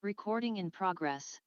Recording in progress.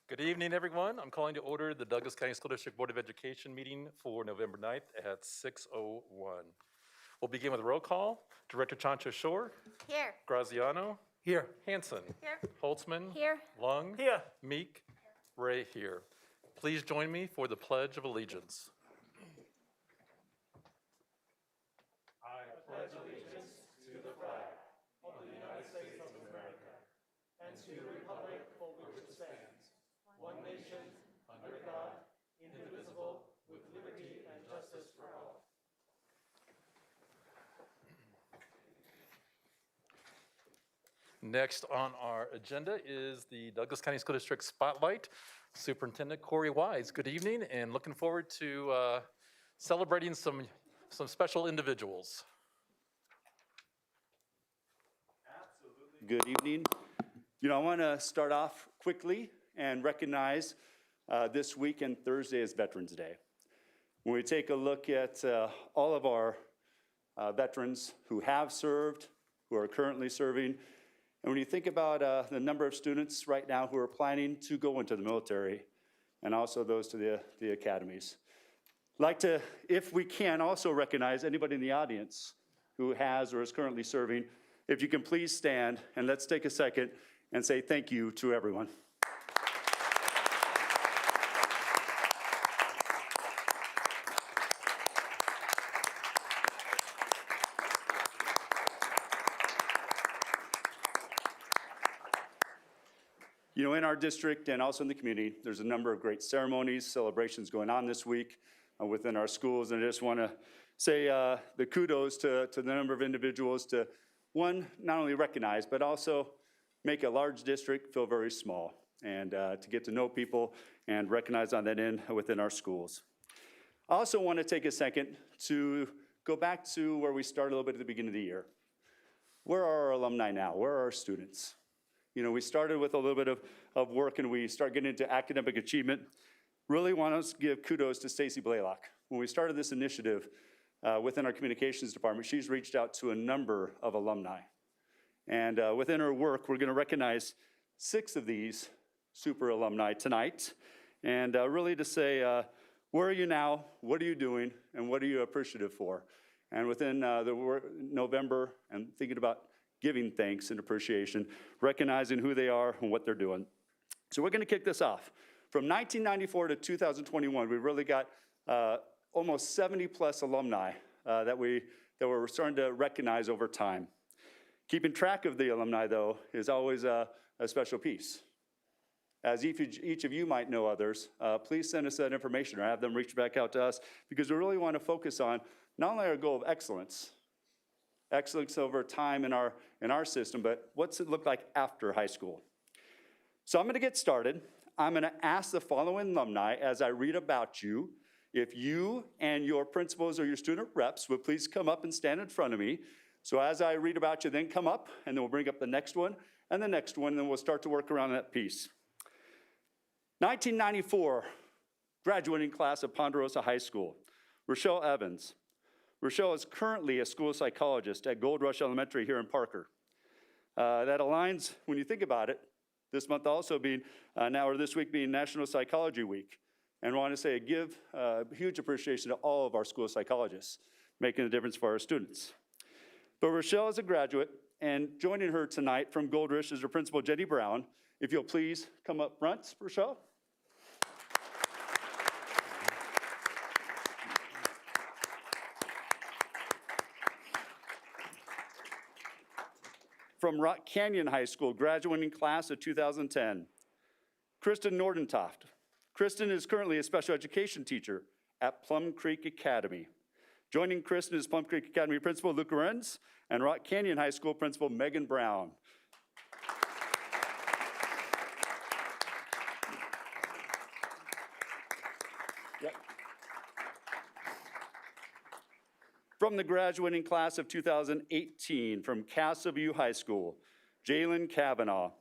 Good evening, everyone. I'm calling to order the Douglas County School District Board of Education meeting for November 9th at 6:01. We'll begin with a roll call. Director Chancho Shore, Here. Graziano, Here. Hanson, Here. Holtzman, Here. Lung, Here. Meek, Ray here. Please join me for the Pledge of Allegiance. Next on our agenda is the Douglas County School District Spotlight. Superintendent Corey Wise, good evening, and looking forward to celebrating some special individuals. Good evening. I want to start off quickly and recognize this weekend, Thursday, is Veterans Day. When we take a look at all of our veterans who have served, who are currently serving, and when you think about the number of students right now who are planning to go into the military, and also those to the academies, I'd like to, if we can, also recognize anybody in the audience who has or is currently serving. If you can please stand, and let's take a second and say thank you to everyone. In our district and also in the community, there's a number of great ceremonies, celebrations going on this week within our schools. And I just want to say the kudos to the number of individuals to, one, not only recognize, but also make a large district feel very small, and to get to know people and recognize on that end within our schools. I also want to take a second to go back to where we started a little bit at the beginning of the year. Where are our alumni now? Where are our students? We started with a little bit of work, and we start getting into academic achievement. Really want to give kudos to Stacy Blaylock. When we started this initiative within our communications department, she's reached out to a number of alumni. And within her work, we're going to recognize 6 of these super alumni tonight. And really to say, where are you now? What are you doing? And what are you appreciative for? And within November, and thinking about giving thanks and appreciation, recognizing who they are and what they're doing. So we're going to kick this off. From 1994 to 2021, we really got almost 70-plus alumni that we're starting to recognize over time. Keeping track of the alumni, though, is always a special piece. As each of you might know others, please send us that information or have them reach back out to us, because we really want to focus on not only our goal of excellence over time in our system, but what's it look like after high school. So I'm going to get started. I'm going to ask the following alumni as I read about you, if you and your principals or your student reps would please come up and stand in front of me. So as I read about you, then come up, and then we'll bring up the next one, and the next one, and then we'll start to work around that piece. 1994, graduating class of Ponderosa High School, Rochelle Evans. Rochelle is currently a school psychologist at Gold Rush Elementary here in Parker. That aligns, when you think about it, this month also being, this week being National Psychology Week. And I want to say a huge appreciation to all of our school psychologists, making a difference for our students. But Rochelle is a graduate, and joining her tonight from Gold Rush is her principal, Jenny Brown. If you'll please come up front, Rochelle. From Rock Canyon High School, graduating class of 2010, Kirsten Nordentoft. Kirsten is currently a special education teacher at Plum Creek Academy. Joining Kirsten is Plum Creek Academy Principal Luke Lorenz and Rock Canyon High School Principal Megan Brown. Yep. From the graduating class of 2018 from Casa View High School, Jalen Cavanaugh.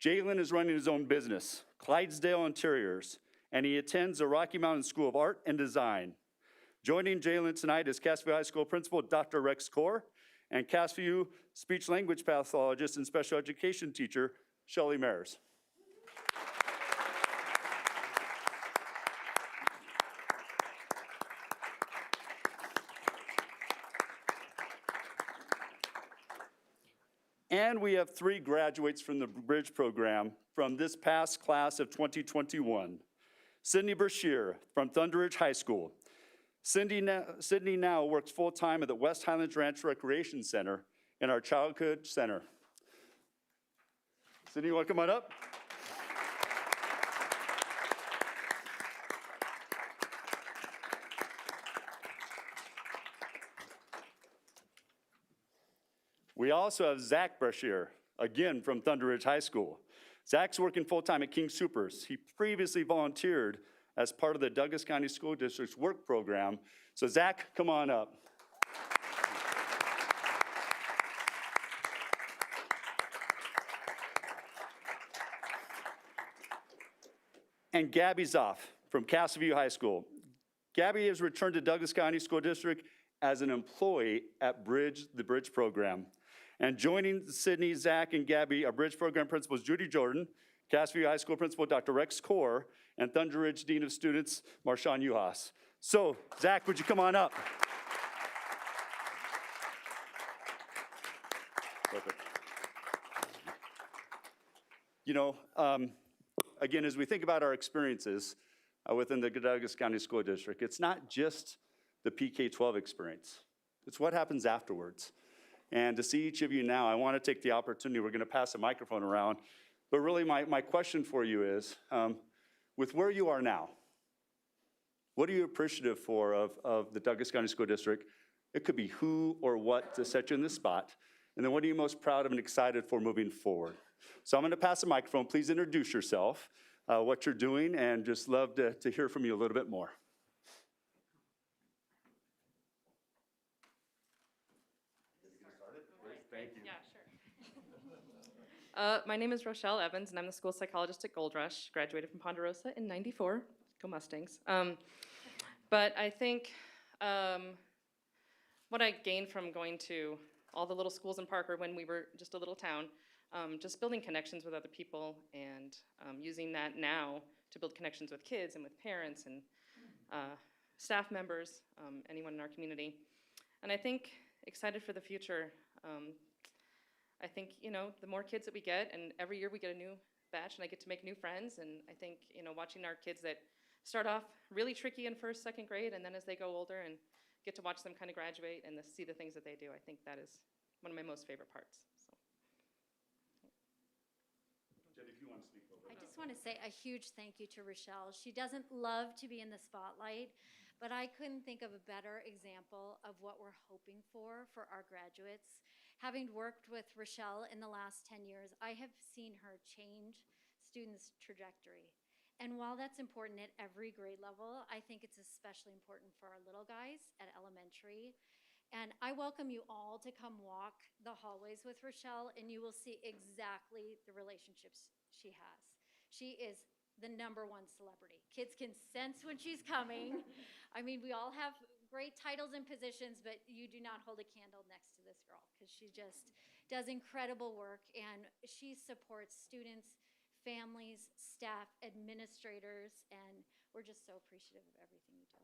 Jalen is running his own business, Clydesdale Interiors, and he attends the Rocky Mountain School of Art and Design. Joining Jalen tonight is Casa View High School Principal Dr. Rex Cor and Casa View speech language pathologist and special education teacher Shelly Meyers. And we have 3 graduates from the Bridge program from this past class of 2021. Sydney Brashear from Thunder Ridge High School. Sydney now works full-time at the West Highlands Ranch Recreation Center in our Childhood Center. Sydney, you want to come on up? We also have Zach Brashear, again from Thunder Ridge High School. Zach's working full-time at King Soopers. He previously volunteered as part of the Douglas County School District's work program. So Zach, come on up. And Gabby's off from Casa View High School. Gabby has returned to Douglas County School District as an employee at the Bridge program. And joining Sydney, Zach, and Gabby are Bridge program principals Judy Jordan, Casa View High School principal Dr. Rex Cor, and Thunder Ridge Dean of Students Marshawn Uhas. So, Zach, would you come on up? Perfect. You know, again, as we think about our experiences within the Douglas County School District, it's not just the PK-12 experience. It's what happens afterwards. And to see each of you now, I want to take the opportunity, we're going to pass the microphone around, but really my question for you is, with where you are now, what are you appreciative for of the Douglas County School District? It could be who or what to set you in this spot. And then what are you most proud of and excited for moving forward? So I'm going to pass the microphone. Please introduce yourself, what you're doing, and just love to hear from you a little bit more. Thank you. Yeah, sure. My name is Rochelle Evans, and I'm the school psychologist at Gold Rush. Graduated from Ponderosa in '94. Go Mustangs. But I think what I gained from going to all the little schools in Parker when we were just a little town, just building connections with other people and using that now to build connections with kids and with parents and staff members, anyone in our community. And I think excited for the future. I think, you know, the more kids that we get, and every year we get a new batch and I get to make new friends, and I think, you know, watching our kids that start off really tricky in first, second grade, and then as they go older and get to watch them kind of graduate and see the things that they do, I think that is one of my most favorite parts. So. Jen, if you want to speak a little bit. I just want to say a huge thank you to Rochelle. She doesn't love to be in the spotlight, but I couldn't think of a better example of what we're hoping for our graduates. Having worked with Rochelle in the last 10 years, I have seen her change students' trajectory. And while that's important at every grade level, I think it's especially important for our little guys at elementary. And I welcome you all to come walk the hallways with Rochelle, and you will see exactly the relationships she has. She is the #1 celebrity. Kids can sense when she's coming. I mean, we all have great titles and positions, but you do not hold a candle next to this girl, because she just does incredible work, and she supports students, families, staff, administrators, and we're just so appreciative of everything you do.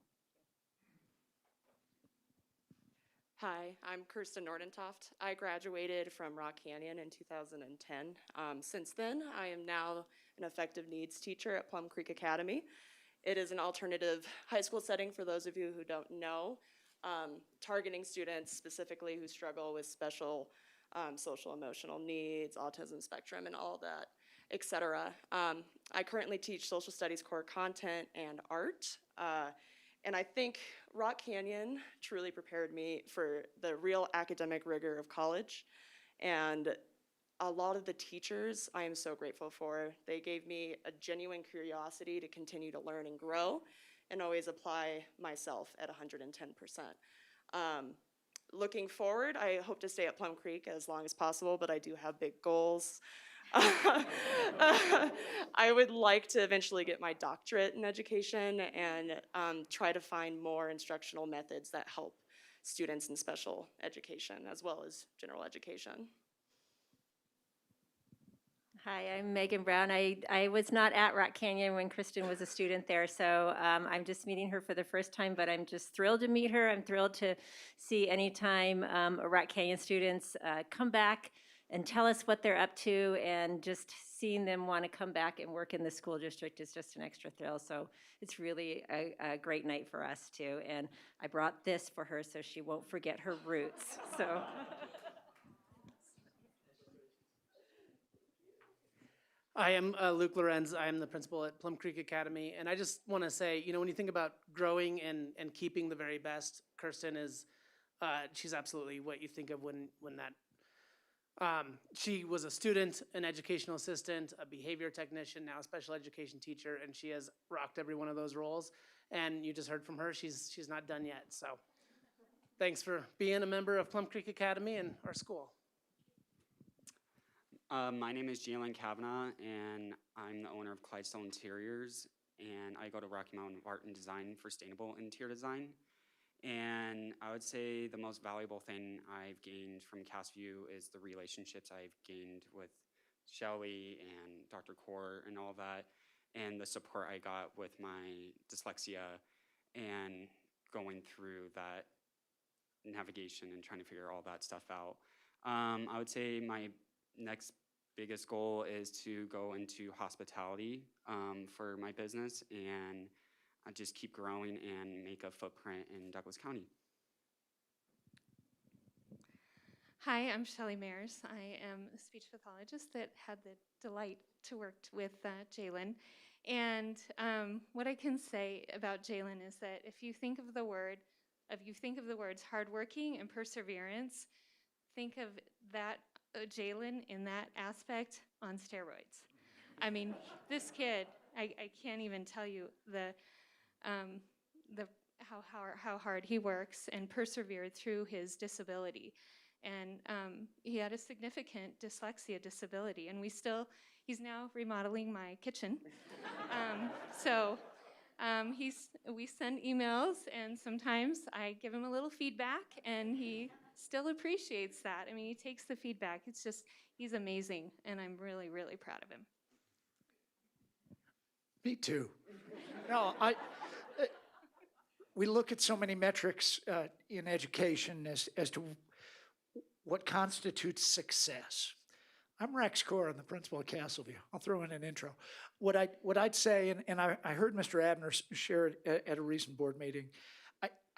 Hi, I'm Kirsten Nordt. I graduated from Rock Canyon in 2010. Since then, I am now an effective needs teacher at Plum Creek Academy. It is an alternative high school setting for those of you who don't know, targeting students specifically who struggle with special social emotional needs, autism spectrum, and all that, etc. I currently teach social studies core content and art. And I think Rock Canyon truly prepared me for the real academic rigor of college. And a lot of the teachers I am so grateful for. They gave me a genuine curiosity to continue to learn and grow and always apply myself at 110%. Looking forward, I hope to stay at Plum Creek as long as possible, but I do have big goals. I would like to eventually get my doctorate in education and try to find more instructional methods that help students in special education as well as general education. Hi, I'm Megan Brown. I was not at Rock Canyon when Kirsten was a student there, so I'm just meeting her for the first time, but I'm just thrilled to meet her. I'm thrilled to see anytime Rock Canyon students come back and tell us what they're up to, and just seeing them want to come back and work in the school district is just an extra thrill. So it's really a great night for us too. And I brought this for her so she won't forget her roots. So. I am Luke Lorenz. I am the principal at Plum Creek Academy. And I just want to say, you know, when you think about growing and keeping the very best, Kirsten is, she's absolutely what you think of when that. She was a student, an educational assistant, a behavior technician, now a special education teacher, and she has rocked every one of those roles. And you just heard from her, she's not done yet. So thanks for being a member of Plum Creek Academy and our school. My name is Jalen Cavanaugh, and I'm the owner of Clydesdale Interiors, and I go to Rocky Mountain Art and Design for sustainable interior design. And I would say the most valuable thing I've gained from Castview is the relationships I've gained with Shelly and Dr. Cor and all that, and the support I got with my dyslexia and going through that navigation and trying to figure all that stuff out. I would say my next biggest goal is to go into hospitality for my business, and I just keep growing and make a footprint in Douglas County. Hi, I'm Shelly Meyers. I am a speech pathologist that had the delight to work with Jalen. And what I can say about Jalen is that if you think of the words hardworking and perseverance, think of that Jalen in that aspect on steroids. I mean, this kid, I can't even tell you how hard he works and persevered through his disability. And he had a significant dyslexia disability, and he's now remodeling my kitchen. We send emails, and sometimes I give him a little feedback, and he still appreciates that. I mean, he takes the feedback. It's just, he's amazing, and I'm really, really proud of him. Me too. No, we look at so many metrics in education as to what constitutes success. I'm Rex Cor, I'm the principal at Castleview. I'll throw in an intro. What I'd say, and I heard Mr. Abner share it at a recent board meeting,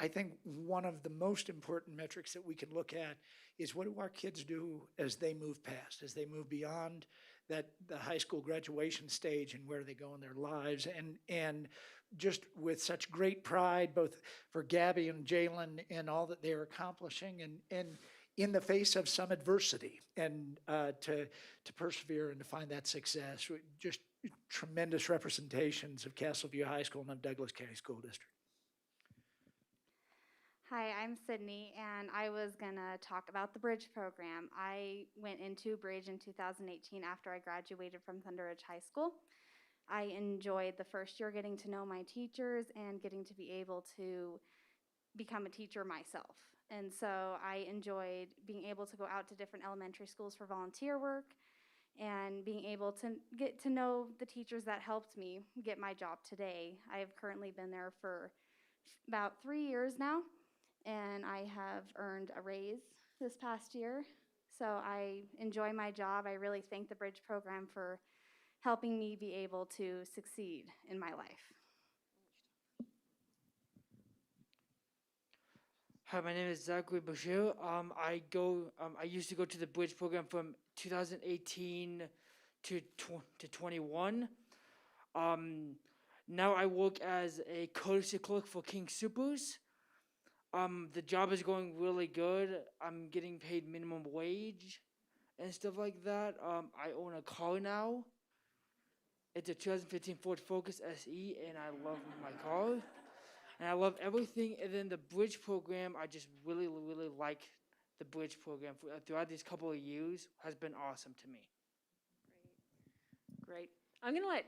I think one of the most important metrics that we can look at is what do our kids do as they move past, as they move beyond the high school graduation stage and where they go in their lives. And just with such great pride, both for Gabby and Jalen and all that they're accomplishing, and in the face of some adversity, and to persevere and to find that success. Just tremendous representations of Castleview High School and of Douglas County School District. Hi, I'm Sydney, and I was gonna talk about the Bridge program. I went into Bridge in 2018 after I graduated from Thunder Ridge High School. I enjoyed the first year getting to know my teachers and getting to be able to become a teacher myself. And so I enjoyed being able to go out to different elementary schools for volunteer work and being able to get to know the teachers that helped me get my job today. I have currently been there for about 3 years now, and I have earned a raise this past year. So I enjoy my job. I really thank the Bridge program for helping me be able to succeed in my life. Hi, my name is Zachary Bashir. I used to go to the Bridge program from 2018 to 21. Now I work as a courtesy clerk for King Supers. The job is going really good. I'm getting paid minimum wage and stuff like that. I own a car now. It's a 2015 Ford Focus SE, and I love my car. And I love everything. And then the Bridge program, I just really, really like the Bridge program. Throughout these couple of years, has been awesome to me. Great. I'm going to let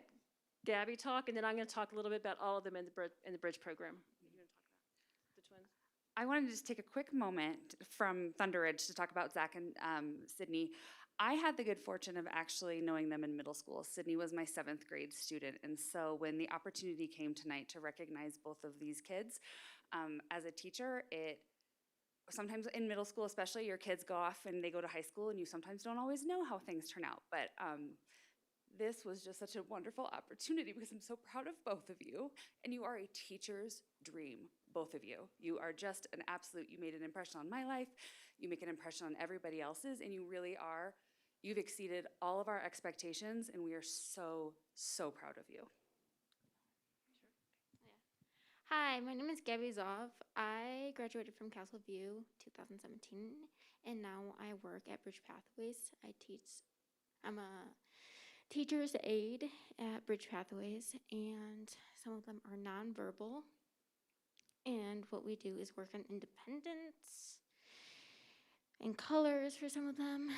Gabby talk, and then I'm going to talk a little bit about all of them in the Bridge program. The twins. I wanted to just take a quick moment from Thunder Ridge to talk about Zach and Sydney. I had the good fortune of actually knowing them in middle school. Sydney was my 7th grade student, and so when the opportunity came tonight to recognize both of these kids, as a teacher, sometimes in middle school especially, your kids go off and they go to high school, and you sometimes don't always know how things turn out, but this was just such a wonderful opportunity because I'm so proud of both of you, and you are a teacher's dream, both of you. You are just an absolute, you made an impression on my life, you make an impression on everybody else's, and you really are, you've exceeded all of our expectations, and we are so, so proud of you. Hi, my name is Gabby. I graduated from Castleview 2017, and now I work at Bridge Pathways. I'm a teacher's aide at Bridge Pathways, and some of them are nonverbal. And what we do is work on independence and colors for some of them.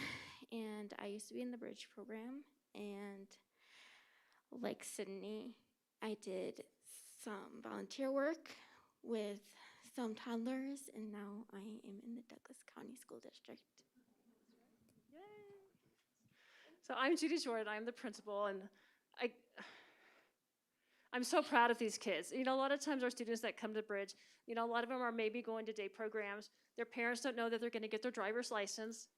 And I used to be in the Bridge program, and like Sydney, I did some volunteer work with some toddlers, and now I am in the Douglas County School District. So I'm Judy Jordan, I'm the principal, and I'm so proud of these kids. You know, a lot of times our students that come to Bridge, you know, a lot of them are maybe going to day programs. Their parents don't know that they're gonna get their driver's license.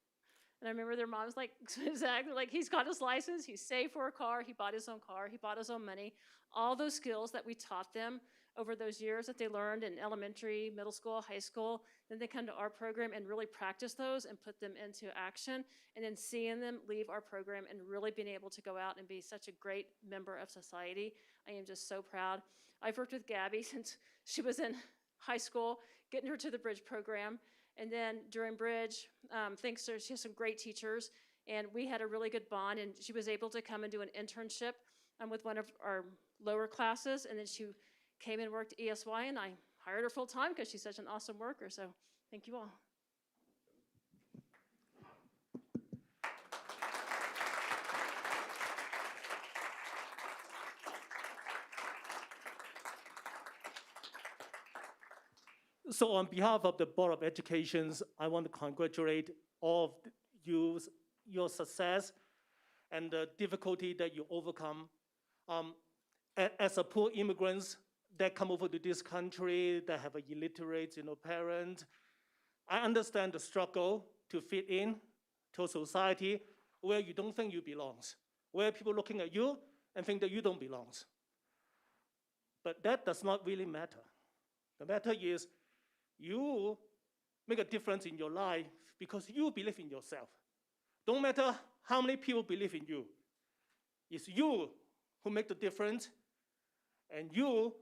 And I remember their mom's like, exactly, like he's got his license, he's saved for a car, he bought his own car, he bought his own money. All those skills that we taught them over those years that they learned in elementary, middle school, high school, then they come to our program and really practice those and put them into action, and then seeing them leave our program and really being able to go out and be such a great member of society. I am just so proud. I've worked with Gabby since she was in high school, getting her to the Bridge program, and then during Bridge, thanks to, she has some great teachers, and we had a really good bond, and she was able to come and do an internship with one of our lower classes, and then she came and worked at ESY, and I hired her full time because she's such an awesome worker, so thank you all. So on behalf of the Board of Education, I want to congratulate all of you, your success and the difficulty that you overcome. As a poor immigrants that come over to this country, that have illiterate, parents, I understand the struggle to fit in to society. where you don't think you belong, where people looking at you and think that you don't belong. But that does not really matter. The matter is you make a difference in your life because you believe in yourself. Don't matter how many people believe in you. It's you who make the difference, and you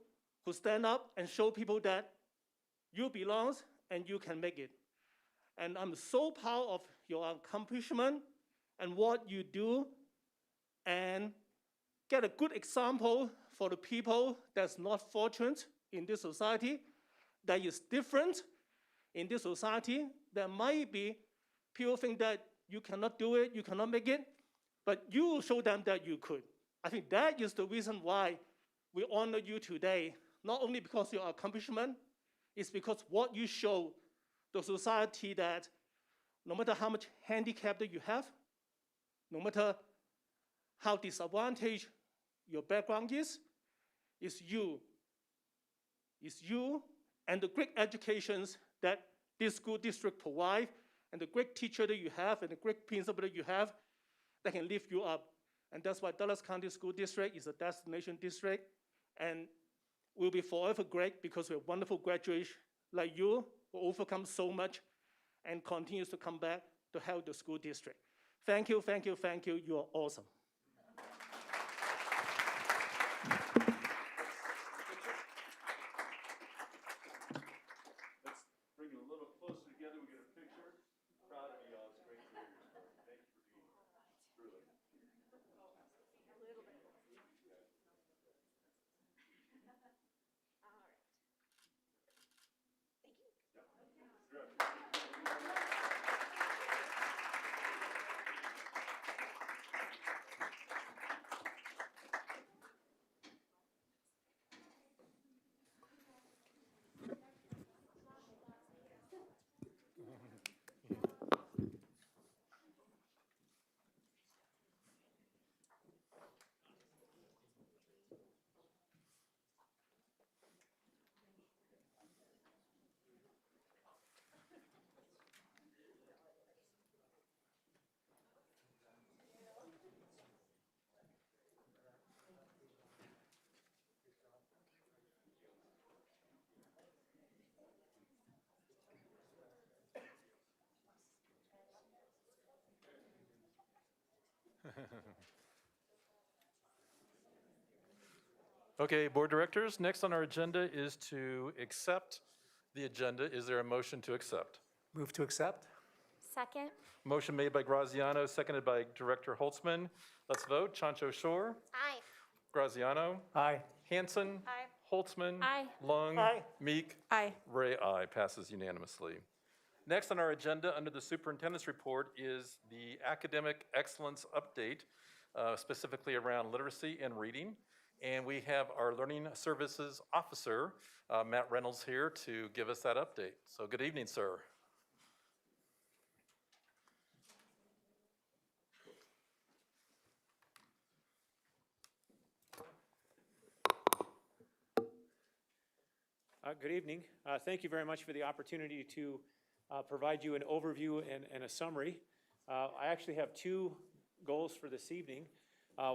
who stand up and show people that you belong and you can make it. And I'm so proud of your accomplishment and what you do, and get a good example for the people that's not fortunate in this society, that is different in this society. There might be people think that you cannot do it, you cannot make it, but you show them that you could. I think that is the reason why we honor you today, not only because of your accomplishment, it's because what you show the society that no matter how much handicap that you have, no matter how disadvantaged your background is, it's you. It's you and the great educations that this school district provide, and the great teacher that you have, and the great principal that you have that can lift you up. And that's why Dallas County School District is a destination district, and will be forever great because we have wonderful graduates like you who overcome so much and continues to come back to help the school district. Thank you, thank you, thank you. You are awesome. Let's bring it a little closer together. We get a picture. Proud of you all. It's great to hear your story. Thank you for being here. Really. Okay, board directors, next on our agenda is to accept the agenda. Is there a motion to accept? Move to accept. Second. Motion made by Graziano, seconded by Director Holtzman. Let's vote. Chancho Shore. Aye. Graziano. Aye. Hanson. Aye. Holtzman. Aye. Lung. Aye. Meek. Aye. Ray, aye. Passes unanimously. Next on our agenda, under the superintendent's report, is the academic excellence update, specifically around literacy and reading. And we have our Learning Services Officer, Matt Reynolds, here to give us that update. So good evening, sir. Good evening. Thank you very much for the opportunity to provide you an overview and a summary. I actually have two goals for this evening.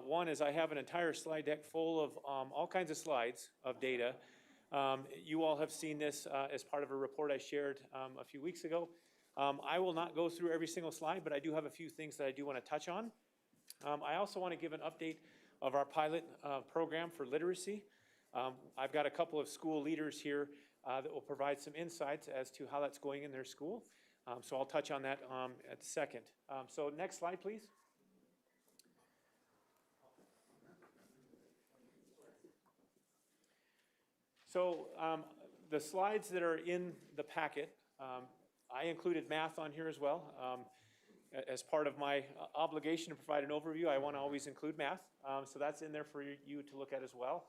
One is I have an entire slide deck full of all kinds of slides of data. You all have seen this as part of a report I shared a few weeks ago. I will not go through every single slide, but I do have a few things that I do want to touch on. I also want to give an update of our pilot program for literacy. I've got a couple of school leaders here that will provide some insights as to how that's going in their school. So I'll touch on that at the second. So next slide, please. So the slides that are in the packet, I included math on here as well. As part of my obligation to provide an overview, I want to always include math. So that's in there for you to look at as well.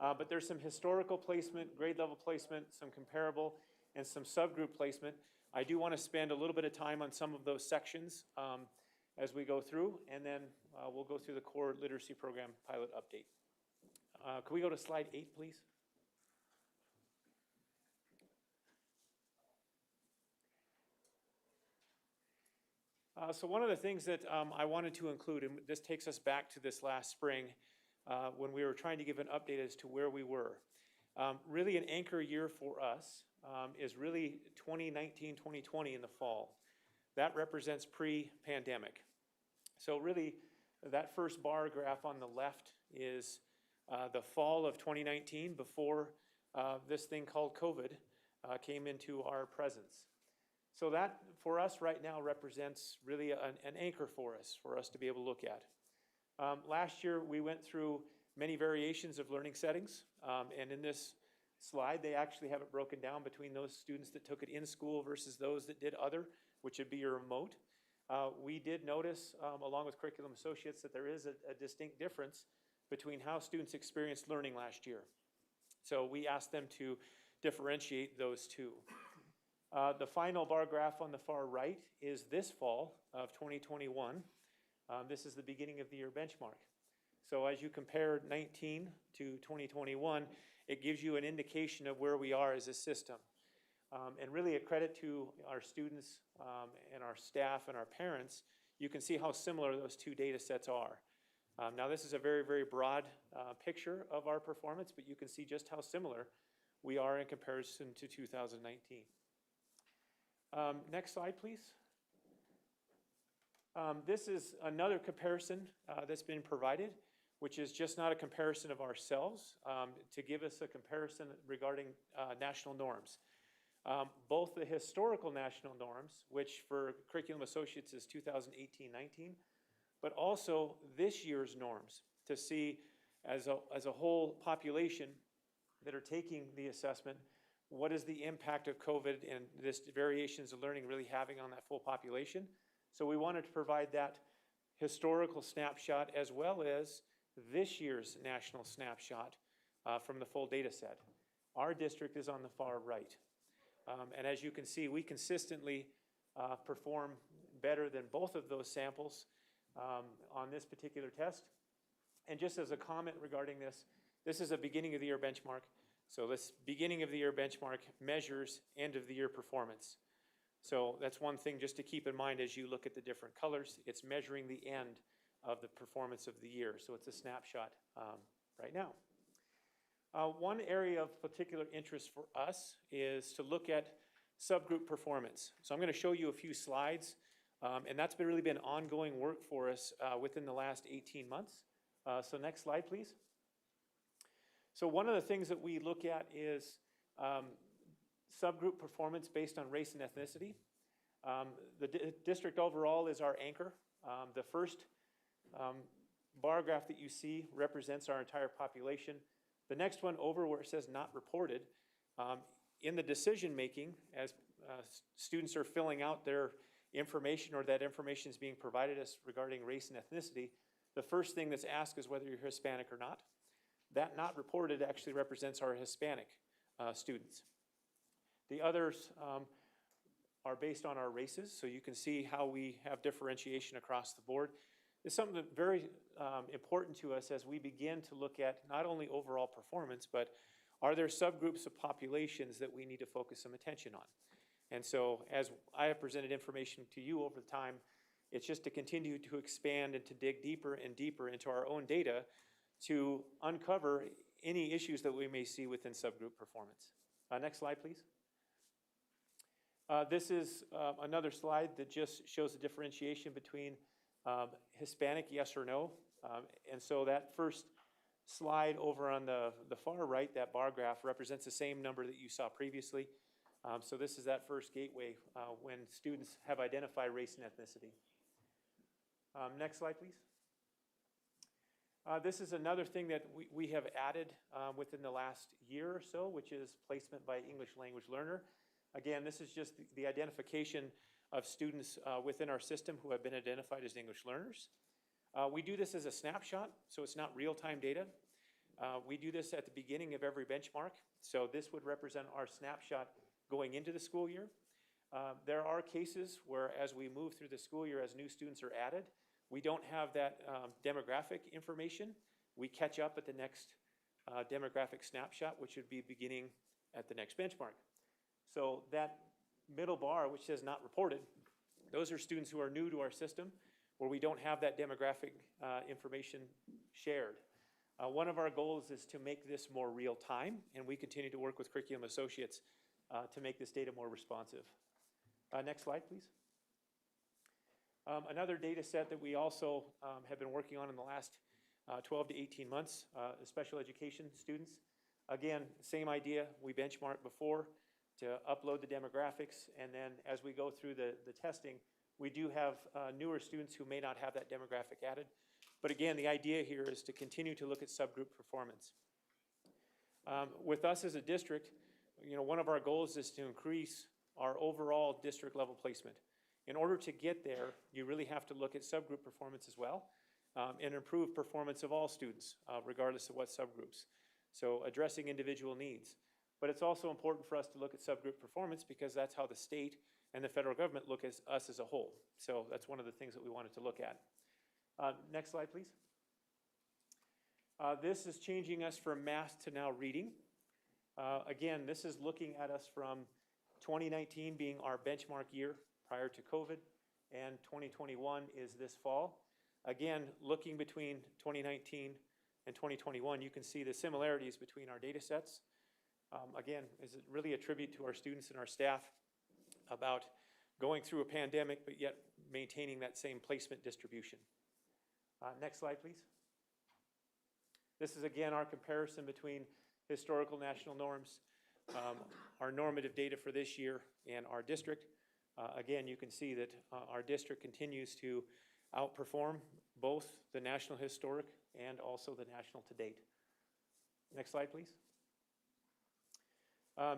But there's some historical placement, grade level placement, some comparable, and some subgroup placement. I do want to spend a little bit of time on some of those sections as we go through, and then we'll go through the core literacy program pilot update. Can we go to slide 8, please? So one of the things that I wanted to include, and this takes us back to this last spring, when we were trying to give an update as to where we were. Really an anchor year for us is really 2019, 2020 in the fall. That represents pre-pandemic. So really, that first bar graph on the left is the fall of 2019 before this thing called COVID came into our presence. So that, for us right now, represents really an anchor for us to be able to look at. Last year, we went through many variations of learning settings, and in this slide, they actually have it broken down between those students that took it in school versus those that did other, which would be your remote. We did notice, along with Curriculum Associates, that there is a distinct difference between how students experienced learning last year. So we asked them to differentiate those two. The final bar graph on the far right is this fall of 2021. This is the beginning of the year benchmark. So as you compare 19 to 2021, it gives you an indication of where we are as a system. And really a credit to our students and our staff and our parents, you can see how similar those two data sets are. Now this is a very, very broad picture of our performance, but you can see just how similar we are in comparison to 2019. Next slide, please. This is another comparison that's been provided, which is just not a comparison of ourselves, to give us a comparison regarding national norms. Both the historical national norms, which for Curriculum Associates is 2018-19, but also this year's norms to see as a whole population that are taking the assessment, what is the impact of COVID and this variations of learning really having on that full population. So we wanted to provide that historical snapshot as well as this year's national snapshot from the full data set. Our district is on the far right. And as you can see, we consistently perform better than both of those samples on this particular test. And just as a comment regarding this, this is a beginning of the year benchmark. So this beginning of the year benchmark measures end of the year performance. So that's one thing just to keep in mind as you look at the different colors. It's measuring the end of the performance of the year. So it's a snapshot right now. One area of particular interest for us is to look at subgroup performance. So I'm going to show you a few slides, and that's really been ongoing work for us within the last 18 months. So next slide, please. So one of the things that we look at is subgroup performance based on race and ethnicity. The district overall is our anchor. The first bar graph that you see represents our entire population. The next one over where it says not reported, in the decision making as students are filling out their information or that information is being provided us regarding race and ethnicity, the first thing that's asked is whether you're Hispanic or not. That not reported actually represents our Hispanic students. The others are based on our races, so you can see how we have differentiation across the board. It's something that's very important to us as we begin to look at not only overall performance, but are there subgroups of populations that we need to focus some attention on? And so as I have presented information to you over time, it's just to continue to expand and to dig deeper and deeper into our own data to uncover any issues that we may see within subgroup performance. Next slide, please. This is another slide that just shows the differentiation between Hispanic, yes or no. And so that first slide over on the far right, that bar graph, represents the same number that you saw previously. So this is that first gateway when students have identified race and ethnicity. Next slide, please. This is another thing that we have added within the last year or so, which is placement by English language learner. Again, this is just the identification of students within our system who have been identified as English learners. We do this as a snapshot, so it's not real-time data. We do this at the beginning of every benchmark, so this would represent our snapshot going into the school year. There are cases where as we move through the school year, as new students are added, we don't have that demographic information. We catch up at the next demographic snapshot, which would be beginning at the next benchmark. So that middle bar, which says not reported, Those are students who are new to our system, where we don't have that demographic information shared. One of our goals is to make this more real time, and we continue to work with Curriculum Associates to make this data more responsive. Next slide, please. Another data set that we also have been working on in the last 12 to 18 months, special education students. Again, same idea, we benchmark before to upload the demographics, and then as we go through the testing, we do have newer students who may not have that demographic added. But again, the idea here is to continue to look at subgroup performance. With us as a district, one of our goals is to increase our overall district level placement. In order to get there, you really have to look at subgroup performance as well, and improve performance of all students, regardless of what subgroups. So addressing individual needs. But it's also important for us to look at subgroup performance because that's how the state and the federal government look at us as a whole. So that's one of the things that we wanted to look at. Next slide, please. This is changing us from math to now reading. Again, this is looking at us from 2019 being our benchmark year prior to COVID, and 2021 is this fall. Again, looking between 2019 and 2021, you can see the similarities between our data sets. Again, is it really a tribute to our students and our staff about going through a pandemic, but yet maintaining that same placement distribution. Next slide, please. This is again our comparison between historical national norms, our normative data for this year, and our district. Again, you can see that our district continues to outperform both the national historic and also the national to date. Next slide, please.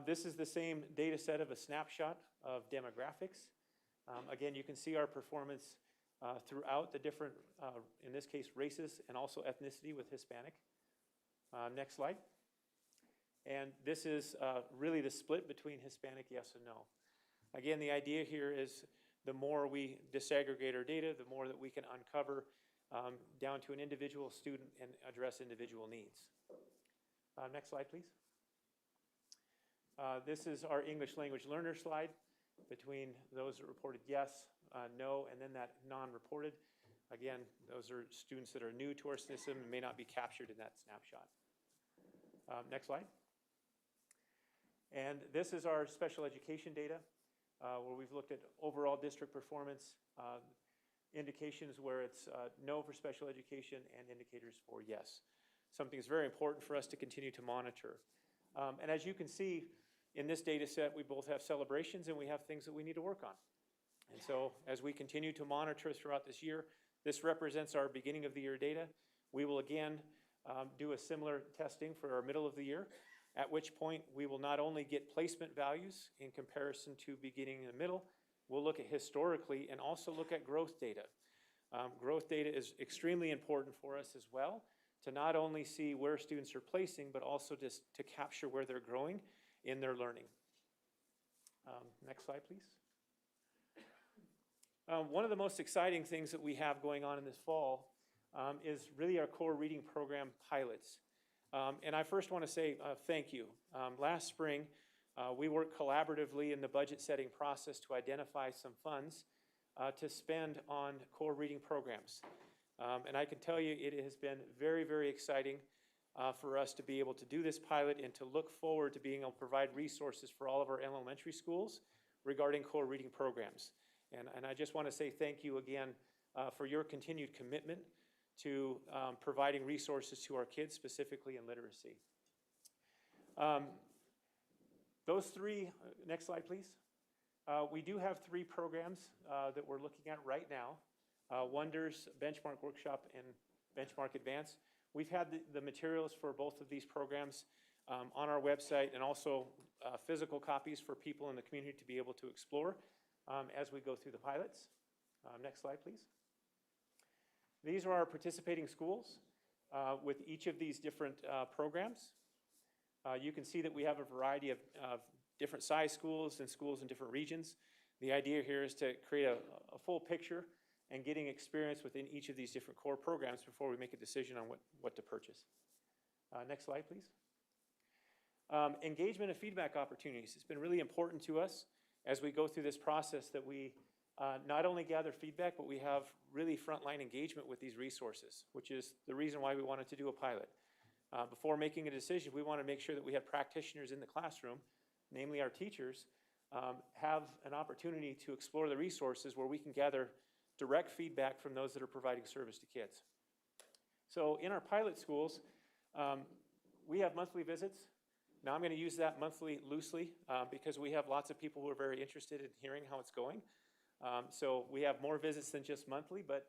This is the same data set of a snapshot of demographics. Again, you can see our performance throughout the different, in this case, races and also ethnicity with Hispanic. Next slide. And this is really the split between Hispanic, yes and no. Again, the idea here is the more we disaggregate our data, the more that we can uncover down to an individual student and address individual needs. Next slide, please. This is our English language learner slide between those that reported yes, no, and then that non-reported. Again, those are students that are new to our system and may not be captured in that snapshot. Next slide. And this is our special education data, where we've looked at overall district performance, indications where it's no for special education and indicators for yes. Something that's very important for us to continue to monitor. And as you can see, in this data set, we both have celebrations and we have things that we need to work on. And so as we continue to monitor throughout this year, this represents our beginning of the year data. We will again do a similar testing for our middle of the year, at which point we will not only get placement values in comparison to beginning and middle, we'll look at historically and also look at growth data. Growth data is extremely important for us as well, to not only see where students are placing, but also just to capture where they're growing in their learning. Next slide, please. One of the most exciting things that we have going on in this fall is really our core reading program pilots. And I first want to say thank you. Last spring, we worked collaboratively in the budget setting process to identify some funds to spend on core reading programs. And I can tell you it has been very, very exciting for us to be able to do this pilot and to look forward to being able to provide resources for all of our elementary schools regarding core reading programs. And I just want to say thank you again for your continued commitment to providing resources to our kids, specifically in literacy. Those three, next slide please. We do have three programs that we're looking at right now. Wonders, Benchmark Workshop, and Benchmark Advance. We've had the materials for both of these programs on our website, and also physical copies for people in the community to be able to explore as we go through the pilots. Next slide, please. These are our participating schools with each of these different programs. You can see that we have a variety of different size schools and schools in different regions. The idea here is to create a full picture and getting experience within each of these different core programs before we make a decision on what to purchase. Next slide, please. Engagement and feedback opportunities. It's been really important to us as we go through this process that we not only gather feedback, but we have really frontline engagement with these resources, which is the reason why we wanted to do a pilot. Before making a decision, we want to make sure that we have practitioners in the classroom, namely our teachers, have an opportunity to explore the resources where we can gather direct feedback from those that are providing service to kids. So in our pilot schools, we have monthly visits. Now I'm going to use that monthly loosely because we have lots of people who are very interested in hearing how it's going. So we have more visits than just monthly, but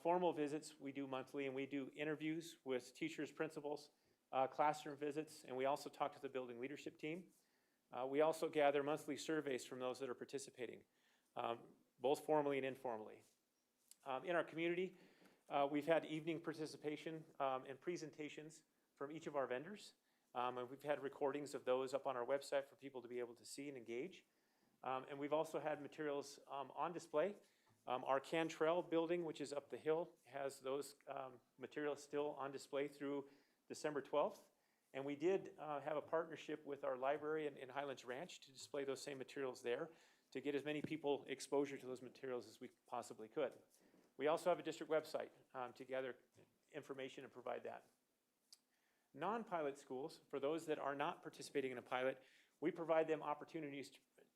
formal visits we do monthly, and we do interviews with teachers, principals, classroom visits, and we also talk to the building leadership team. We also gather monthly surveys from those that are participating, both formally and informally. In our community, we've had evening participation and presentations from each of our vendors, and we've had recordings of those up on our website for people to be able to see and engage. And we've also had materials on display. Our Cantrell building, which is up the hill, has those materials still on display through December 12th. And we did have a partnership with our library in Highlands Ranch to display those same materials there to get as many people exposure to those materials as we possibly could. We also have a district website to gather information and provide that. Non-pilot schools, for those that are not participating in a pilot, we provide them opportunities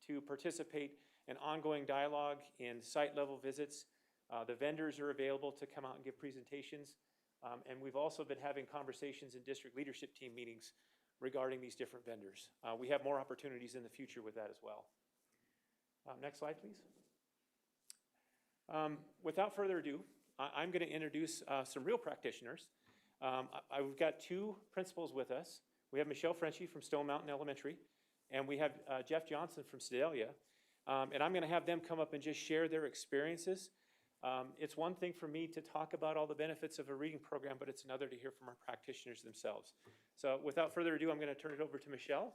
to participate in ongoing dialogue in site-level visits. The vendors are available to come out and give presentations. And we've also been having conversations in district leadership team meetings regarding these different vendors. We have more opportunities in the future with that as well. Next slide, please. Without further ado, I'm going to introduce some real practitioners. We've got two principals with us. We have Michelle Frenchie from Stone Mountain Elementary, and we have Jeff Johnson from Sedalia. And I'm going to have them come up and just share their experiences. It's one thing for me to talk about all the benefits of a reading program, but it's another to hear from our practitioners themselves. So without further ado, I'm going to turn it over to Michelle.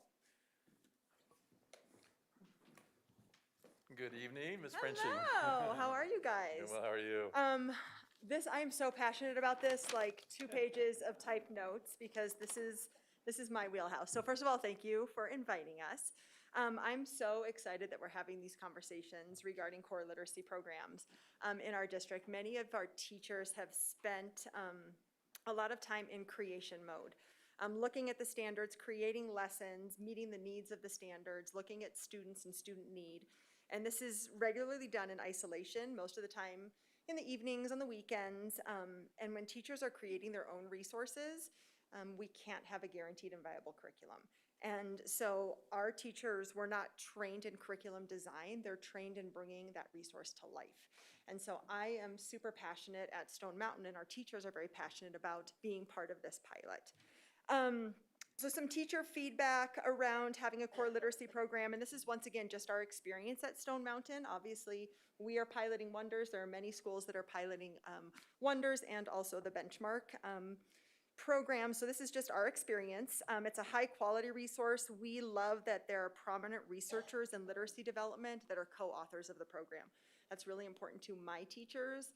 Good evening, Ms. Frenchie. Hello, how are you guys? Well, how are you? I'm so passionate about this, like 2 pages of typed notes, because this is my wheelhouse. So first of all, thank you for inviting us. I'm so excited that we're having these conversations regarding core literacy programs in our district. Many of our teachers have spent a lot of time in creation mode, looking at the standards, creating lessons, meeting the needs of the standards, looking at students and student need. And this is regularly done in isolation, most of the time in the evenings, on the weekends. And when teachers are creating their own resources, we can't have a guaranteed and viable curriculum. And so our teachers were not trained in curriculum design, they're trained in bringing that resource to life. And so I am super passionate at Stone Mountain, and our teachers are very passionate about being part of this pilot. So some teacher feedback around having a core literacy program, and this is once again just our experience at Stone Mountain. Obviously, we are piloting Wonders. There are many schools that are piloting Wonders and also the benchmark program. So this is just our experience. It's a high quality resource. We love that there are prominent researchers in literacy development that are co-authors of the program. That's really important to my teachers,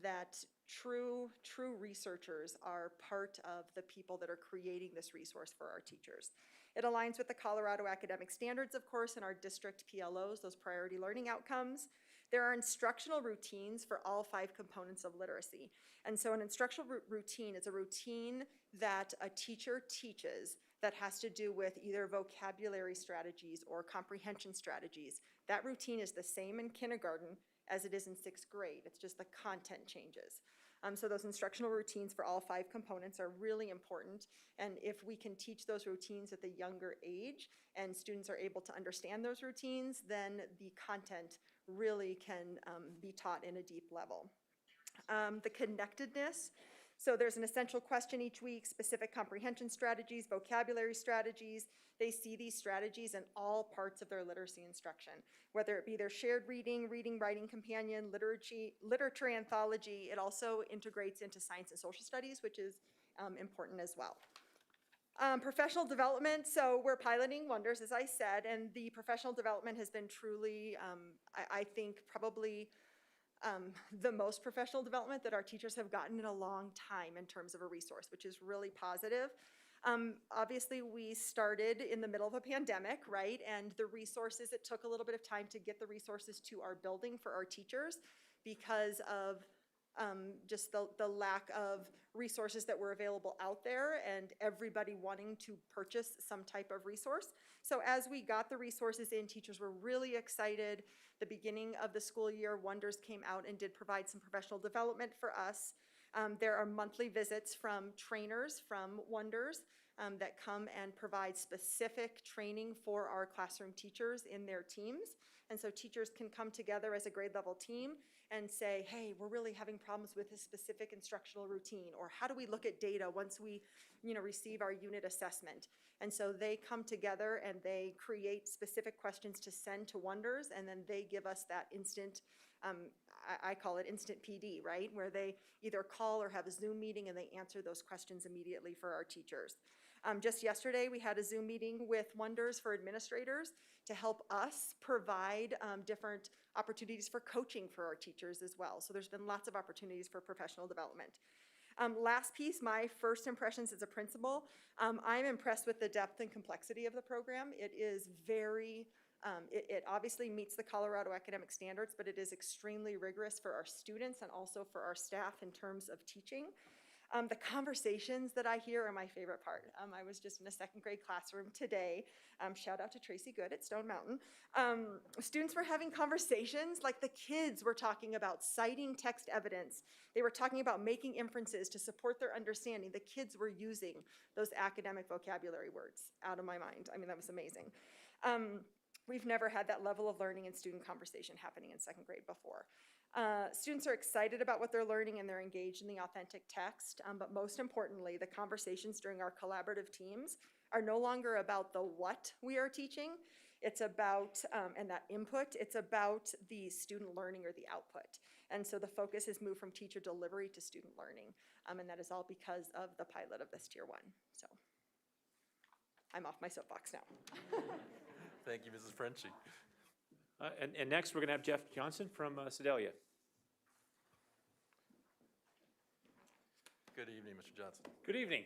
that true researchers are part of the people that are creating this resource for our teachers. It aligns with the Colorado academic standards, of course, and our district PLOs, those priority learning outcomes. There are instructional routines for all 5 components of literacy. And so an instructional routine is a routine that a teacher teaches that has to do with either vocabulary strategies or comprehension strategies. That routine is the same in kindergarten as it is in 6th grade. It's just the content changes. So those instructional routines for all 5 components are really important. And if we can teach those routines at the younger age and students are able to understand those routines, then the content really can be taught in a deep level. The connectedness. So there's an essential question each week, specific comprehension strategies, vocabulary strategies. They see these strategies in all parts of their literacy instruction, whether it be their shared reading, writing companion, literature anthology. It also integrates into science and social studies, which is important as well. Professional development, so we're piloting Wonders, as I said, and the professional development has been truly, I think, probably the most professional development that our teachers have gotten in a long time in terms of a resource, which is really positive. Obviously, we started in the middle of a pandemic, right? And the resources, it took a little bit of time to get the resources to our building for our teachers because of just the lack of resources that were available out there and everybody wanting to purchase some type of resource. So as we got the resources in, teachers were really excited. The beginning of the school year, Wonders came out and did provide some professional development for us. There are monthly visits from trainers from Wonders that come and provide specific training for our classroom teachers in their teams. And so teachers can come together as a grade level team and say, hey, we're really having problems with this specific instructional routine, or how do we look at data once we receive our unit assessment? And so they come together and they create specific questions to send to Wonders, and then they give us that instant, I call it instant PD, right? Where they either call or have a Zoom meeting and they answer those questions immediately for our teachers. Just yesterday, we had a Zoom meeting with Wonders for administrators to help us provide different opportunities for coaching for our teachers as well. So there's been lots of opportunities for professional development. Last piece, my first impressions as a principal, I'm impressed with the depth and complexity of the program. It is very, it obviously meets the Colorado academic standards, but it is extremely rigorous for our students and also for our staff in terms of teaching. The conversations that I hear are my favorite part. I was just in a second grade classroom today. Shout out to Tracy Good at Stone Mountain. Students were having conversations, like the kids were talking about citing text evidence. They were talking about making inferences to support their understanding. The kids were using those academic vocabulary words. Out of my mind. I mean, that was amazing. We've never had that level of learning and student conversation happening in second grade before. Students are excited about what they're learning and they're engaged in the authentic text, but most importantly, the conversations during our collaborative teams are no longer about the what we are teaching. It's about, and that input, it's about the student learning or the output. And so the focus has moved from teacher delivery to student learning, and that is all because of the pilot of this Tier 1. So I'm off my soapbox now. Thank you, Mrs. Frenchie. And next, we're going to have Jeff Johnson from Sedalia. Good evening, Mr. Johnson. Good evening.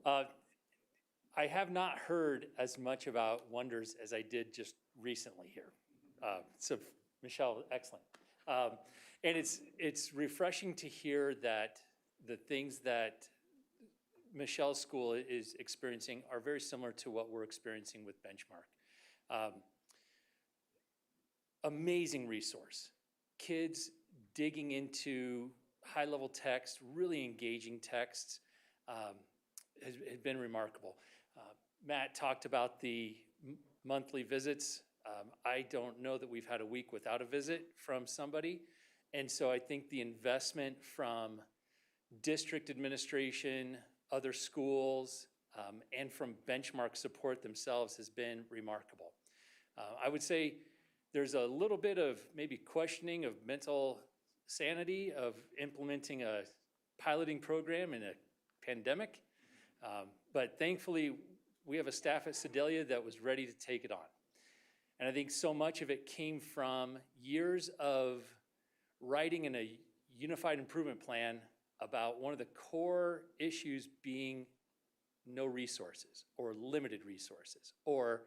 I have not heard as much about Wonders as I did just recently here. So, Michelle, excellent. And it's refreshing to hear that the things that Michelle's school is experiencing are very similar to what we're experiencing with Benchmark. Amazing resource. Kids digging into high-level text, really engaging texts, has been remarkable. Matt talked about the monthly visits. I don't know that we've had a week without a visit from somebody. And so I think the investment from district administration, other schools, and from Benchmark support themselves has been remarkable. I would say there's a little bit of maybe questioning of mental sanity of implementing a piloting program in a pandemic. But thankfully, we have a staff at Sedalia that was ready to take it on. And I think so much of it came from years of writing in a unified improvement plan about one of the core issues being no resources or limited resources or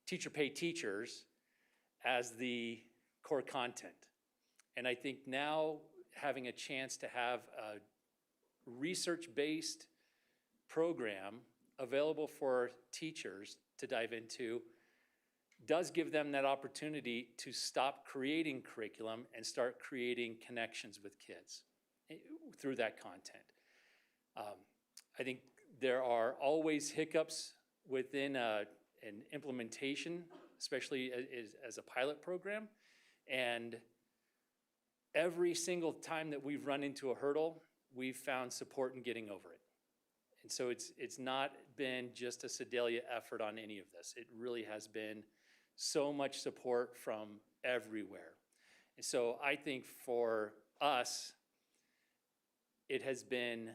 teacher pay teachers as the core content. And I think now having a chance to have a research-based program available for teachers to dive into does give them that opportunity to stop creating curriculum and start creating connections with kids through that content. I think there are always hiccups within an implementation, especially as a pilot program. And every single time that we've run into a hurdle, we've found support in getting over it. And so it's not been just a Sedalia effort on any of this. It really has been so much support from everywhere. And so I think for us, it has been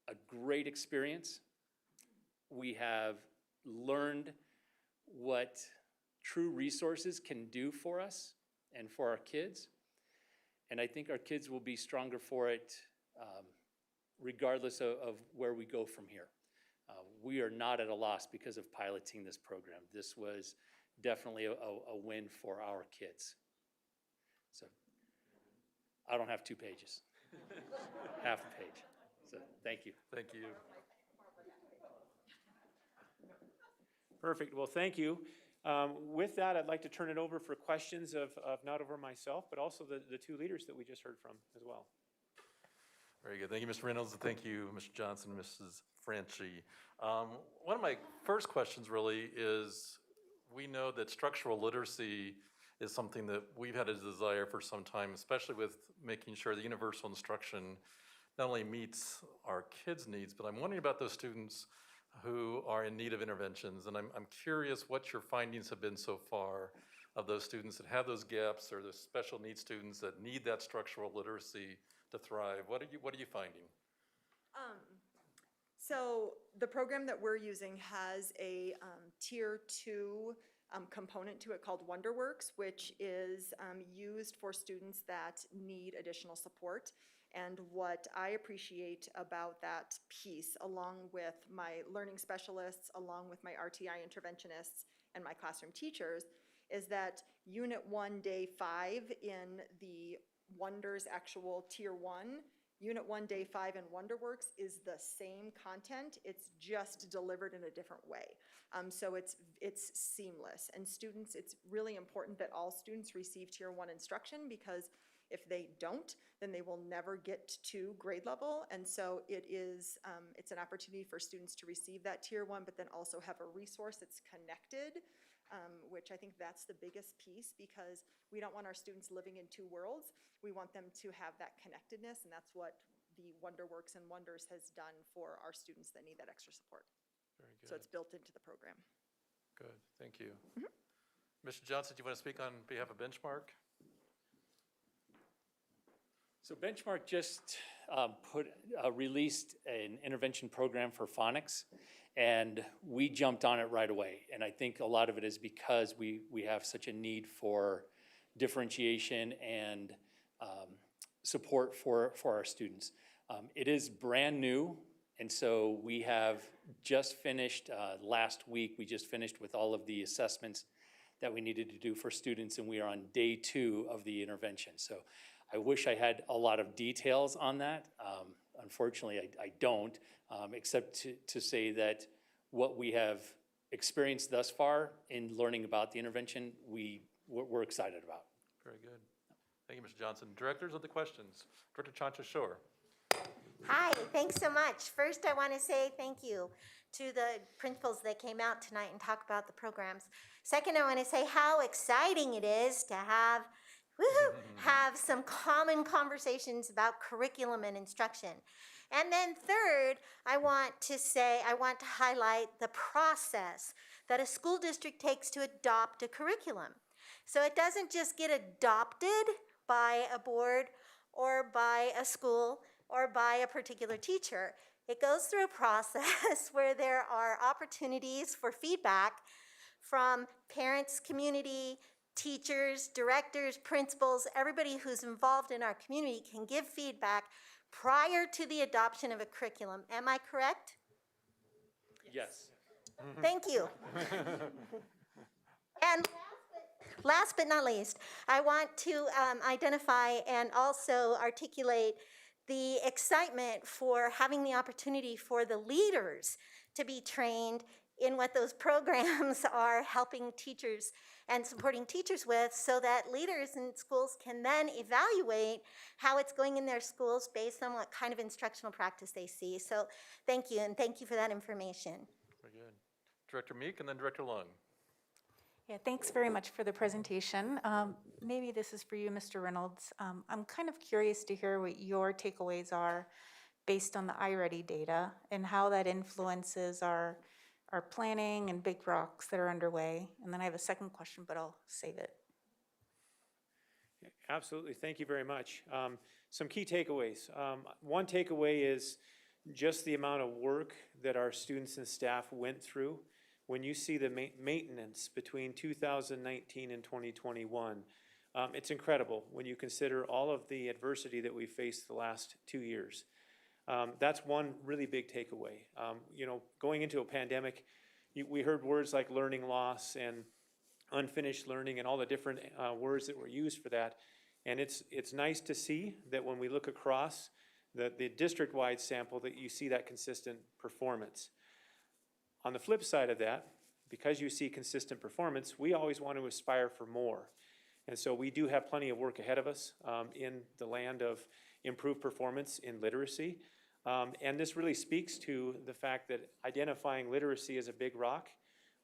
a great experience. We have learned what true resources can do for us and for our kids. And I think our kids will be stronger for it regardless of where we go from here. We are not at a loss because of piloting this program. This was definitely a win for our kids. So I don't have 2 pages, half a page. So thank you. Thank you. Perfect. Well, thank you. With that, I'd like to turn it over for questions of not over myself, but also the 2 leaders that we just heard from as well. Very good. Thank you, Mr. Reynolds, and thank you, Mr. Johnson, Mrs. Franchi. One of my first questions really is, we know that structural literacy is something that we've had a desire for some time, especially with making sure the universal instruction not only meets our kids' needs, but I'm wondering about those students who are in need of interventions. And I'm curious what your findings have been so far of those students that have those gaps, or the special needs students that need that structural literacy to thrive. What are you finding? So the program that we're using has a tier 2 component to it called WonderWorks, which is used for students that need additional support. And what I appreciate about that piece, along with my learning specialists, along with my RTI interventionists and my classroom teachers, is that Unit 1, Day 5 in the Wonders actual Tier 1, Unit 1, Day 5 in WonderWorks is the same content, it's just delivered in a different way. So it's seamless. And students, it's really important that all students receive Tier 1 instruction, because if they don't, then they will never get to grade level. And so it is, it's an opportunity for students to receive that Tier 1, but then also have a resource that's connected, which I think that's the biggest piece, because we don't want our students living in 2 worlds. We want them to have that connectedness, and that's what the WonderWorks and Wonders has done for our students that need that extra support. Very good. So it's built into the program. Good, thank you. Mr. Johnson, do you want to speak on behalf of Benchmark? So Benchmark just released an intervention program for phonics, and we jumped on it right away. And I think a lot of it is because we have such a need for differentiation and support for our students. It is brand new, and so we have just finished, last week, we just finished with all of the assessments that we needed to do for students, and we are on day 2 of the intervention. So I wish I had a lot of details on that. Unfortunately, I don't, except to say that what we have experienced thus far in learning about the intervention, we're excited about. Very good. Thank you, Mr. Johnson. Directors of the questions. Director Chancha Shore. Hi, thanks so much. First, I want to say thank you to the principals that came out tonight and talked about the programs. Second, I want to say how exciting it is to have some common conversations about curriculum and instruction. And then third, I want to highlight the process that a school district takes to adopt a curriculum. So it doesn't just get adopted by a board or by a school or by a particular teacher. It goes through a process where there are opportunities for feedback from parents, community, teachers, directors, principals, everybody who's involved in our community can give feedback prior to the adoption of a curriculum. Am I correct? Yes. Thank you. And last but not least, I want to identify and also articulate the excitement for having the opportunity for the leaders to be trained in what those programs are helping teachers and supporting teachers with, so that leaders in schools can then evaluate how it's going in their schools based on what kind of instructional practice they see. So thank you, and thank you for that information. Very good. Director Meek and then Director Lung. Yeah, thanks very much for the presentation. Maybe this is for you, Mr. Reynolds. I'm kind of curious to hear what your takeaways are based on the iReady data and how that influences our planning and big rocks that are underway. And then I have a second question, but I'll save it. Absolutely, thank you very much. Some key takeaways. One takeaway is just the amount of work that our students and staff went through. When you see the maintenance between 2019 and 2021, it's incredible when you consider all of the adversity that we faced the last 2 years. That's one really big takeaway. Going into a pandemic, we heard words like learning loss and unfinished learning and all the different words that were used for that. And it's nice to see that when we look across the district-wide sample that you see that consistent performance. On the flip side of that, because you see consistent performance, we always want to aspire for more. And so we do have plenty of work ahead of us in the land of improved performance in literacy. And this really speaks to the fact that identifying literacy as a big rock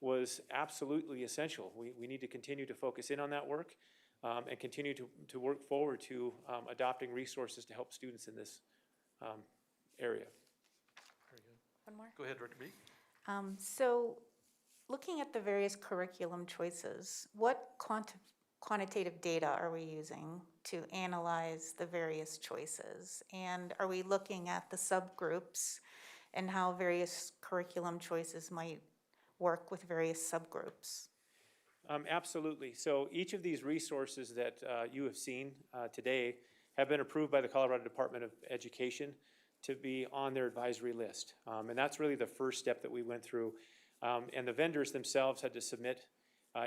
was absolutely essential. We need to continue to focus in on that work and continue to work forward to adopting resources to help students in this area. Very good. One more? Go ahead, Director B. So looking at the various curriculum choices, what quantitative data are we using to analyze the various choices? And are we looking at the subgroups and how various curriculum choices might work with various subgroups? Absolutely. So each of these resources that you have seen today have been approved by the Colorado Department of Education to be on their advisory list. And that's really the first step that we went through. And the vendors themselves had to submit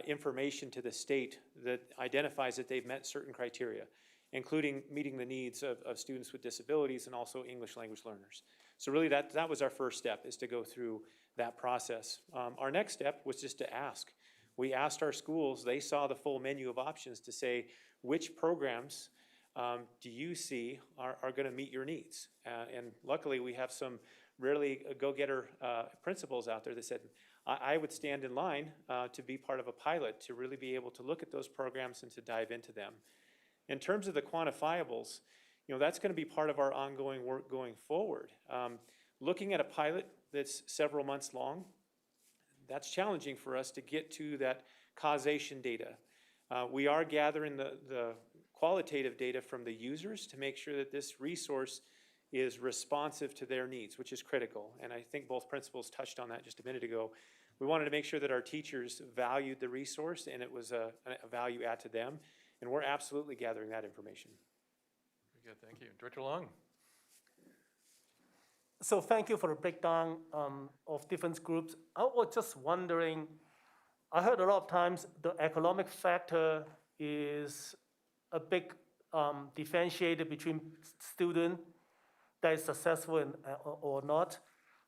information to the state that identifies that they've met certain criteria, including meeting the needs of students with disabilities and also English language learners. So really that was our first step, is to go through that process. Our next step was just to ask. We asked our schools, they saw the full menu of options to say, which programs do you see are going to meet your needs? And luckily we have some really go-getter principals out there that said, I would stand in line to be part of a pilot, to really be able to look at those programs and to dive into them. In terms of the quantifiables, that's going to be part of our ongoing work going forward. Looking at a pilot that's several months long, that's challenging for us to get to that causation data. We are gathering the qualitative data from the users to make sure that this resource is responsive to their needs, which is critical. And I think both principals touched on that just a minute ago. We wanted to make sure that our teachers valued the resource and it was a value add to them. And we're absolutely gathering that information. Very good, thank you. Director Long. So thank you for the breakdown of different groups. I was just wondering, I heard a lot of times the economic factor is a big differentiator between student that is successful or not.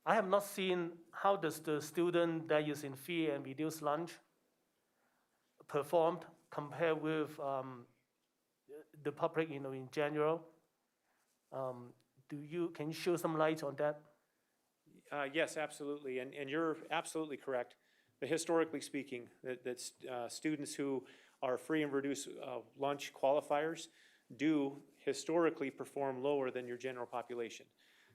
I have not seen how does the student that is in fee and reduced lunch performed compared with the public, in general. Can you show some light on that? Yes, absolutely, and you're absolutely correct. But historically speaking, that students who are free and reduced lunch qualifiers do historically perform lower than your general population.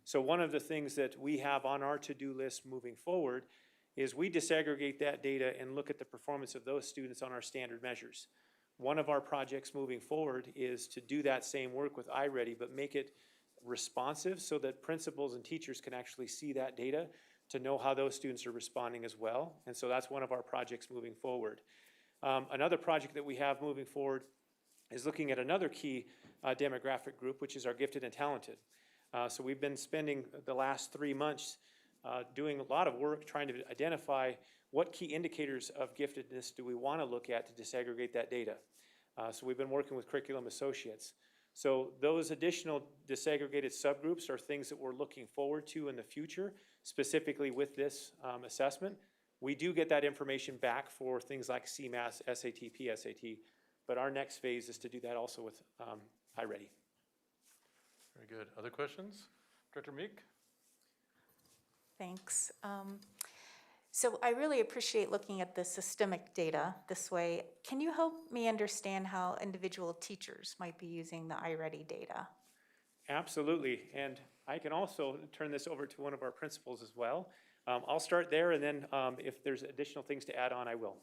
So one of the things that we have on our to-do list moving forward is we disaggregate that data and look at the performance of those students on our standard measures. One of our projects moving forward is to do that same work with iReady, but make it responsive so that principals and teachers can actually see that data to know how those students are responding as well. And so that's one of our projects moving forward. Another project that we have moving forward is looking at another key demographic group, which is our gifted and talented. So we've been spending the last 3 months doing a lot of work trying to identify what key indicators of giftedness do we want to look at to disaggregate that data. So we've been working with curriculum associates. So those additional disaggregated subgroups are things that we're looking forward to in the future, specifically with this assessment. We do get that information back for things like CMAS, SAT, PSAT, but our next phase is to do that also with iReady. Very good. Other questions? Director Meek? Thanks. So I really appreciate looking at the systemic data this way. Can you help me understand how individual teachers might be using the iReady data? Absolutely, and I can also turn this over to one of our principals as well. I'll start there, and then if there's additional things to add on, I will.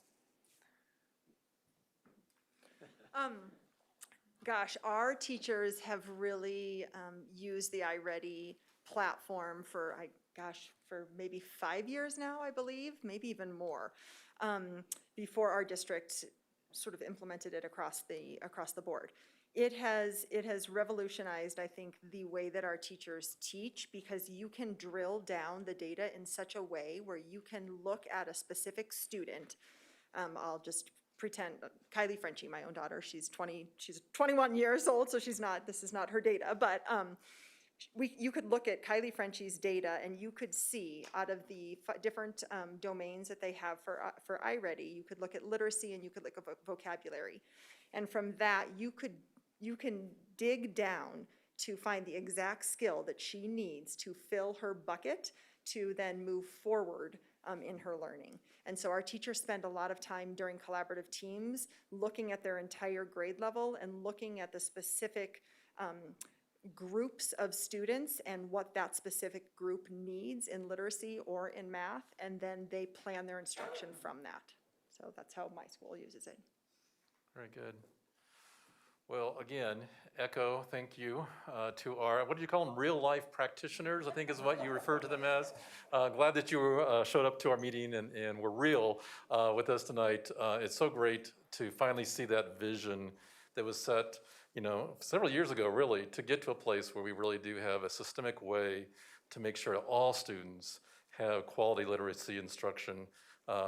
Gosh, our teachers have really used the iReady platform for maybe 5 years now, I believe, maybe even more, before our district sort of implemented it across the board. it has revolutionized, I think, the way that our teachers teach, because you can drill down the data in such a way where you can look at a specific student. I'll just pretend, Kylie Frenchie, my own daughter, she's 21 years old, so this is not her data, but you could look at Kylie Frenchie's data and you could see out of the different domains that they have for iReady, you could look at literacy and you could look at vocabulary. And from that, you can dig down to find the exact skill that she needs to fill her bucket to then move forward in her learning. And so our teachers spend a lot of time during collaborative teams looking at their entire grade level and looking at the specific groups of students and what that specific group needs in literacy or in math, and then they plan their instruction from that. So that's how my school uses it. Very good. Well, again, echo, thank you to our, what do you call them, real-life practitioners, I think is what you refer to them as. Glad that you showed up to our meeting and were real with us tonight. It's so great to finally see that vision that was set, several years ago, really, to get to a place where we really do have a systemic way to make sure all students have quality literacy instruction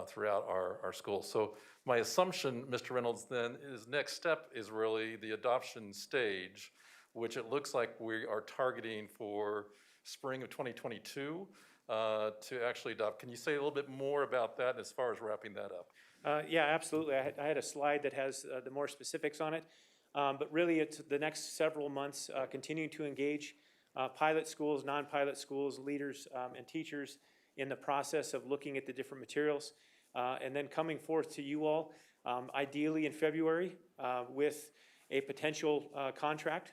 throughout our schools. So my assumption, Mr. Reynolds, then, is next step is really the adoption stage, which it looks like we are targeting for spring of 2022 to actually adopt. Can you say a little bit more about that as far as wrapping that up? Yeah, absolutely. I had a slide that has the more specifics on it. But really, it's the next several months continuing to engage pilot schools, non-pilot schools, leaders, and teachers in the process of looking at the different materials, and then coming forth to you all, ideally in February, with a potential contract,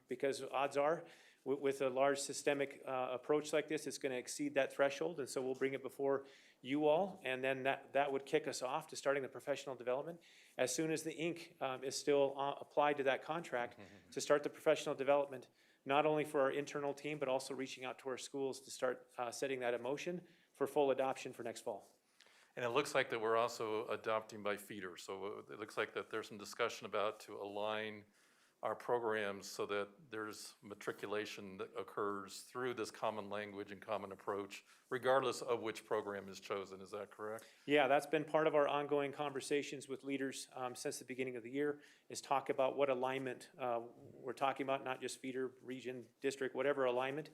because odds are, with a large systemic approach like this, it's going to exceed that threshold, and so we'll bring it before you all, and then that would kick us off to starting the professional development. As soon as the ink is still applied to that contract, to start the professional development, not only for our internal team, but also reaching out to our schools to start setting that in motion for full adoption for next fall. And it looks like that we're also adopting by feeder. So it looks like that there's some discussion about to align our programs so that there's matriculation that occurs through this common language and common approach, regardless of which program is chosen. Is that correct? Yeah, that's been part of our ongoing conversations with leaders since the beginning of the year, is talk about what alignment we're talking about, not just feeder, region, district, whatever alignment,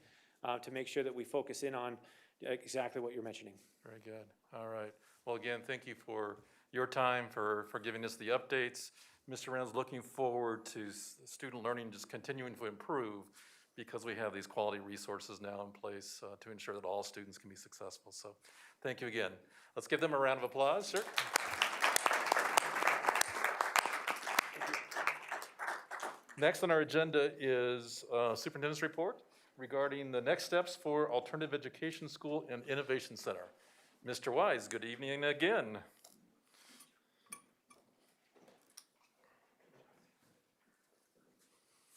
to make sure that we focus in on exactly what you're mentioning. Very good. All right. Well, again, thank you for your time, for giving us the updates. Mr. Reynolds, looking forward to student learning just continuing to improve because we have these quality resources now in place to ensure that all students can be successful. So thank you again. Let's give them a round of applause. Sure. Next on our agenda is Superintendent's report regarding the next steps for Alternative Education School and Innovation Center. Mr. Wise, good evening again.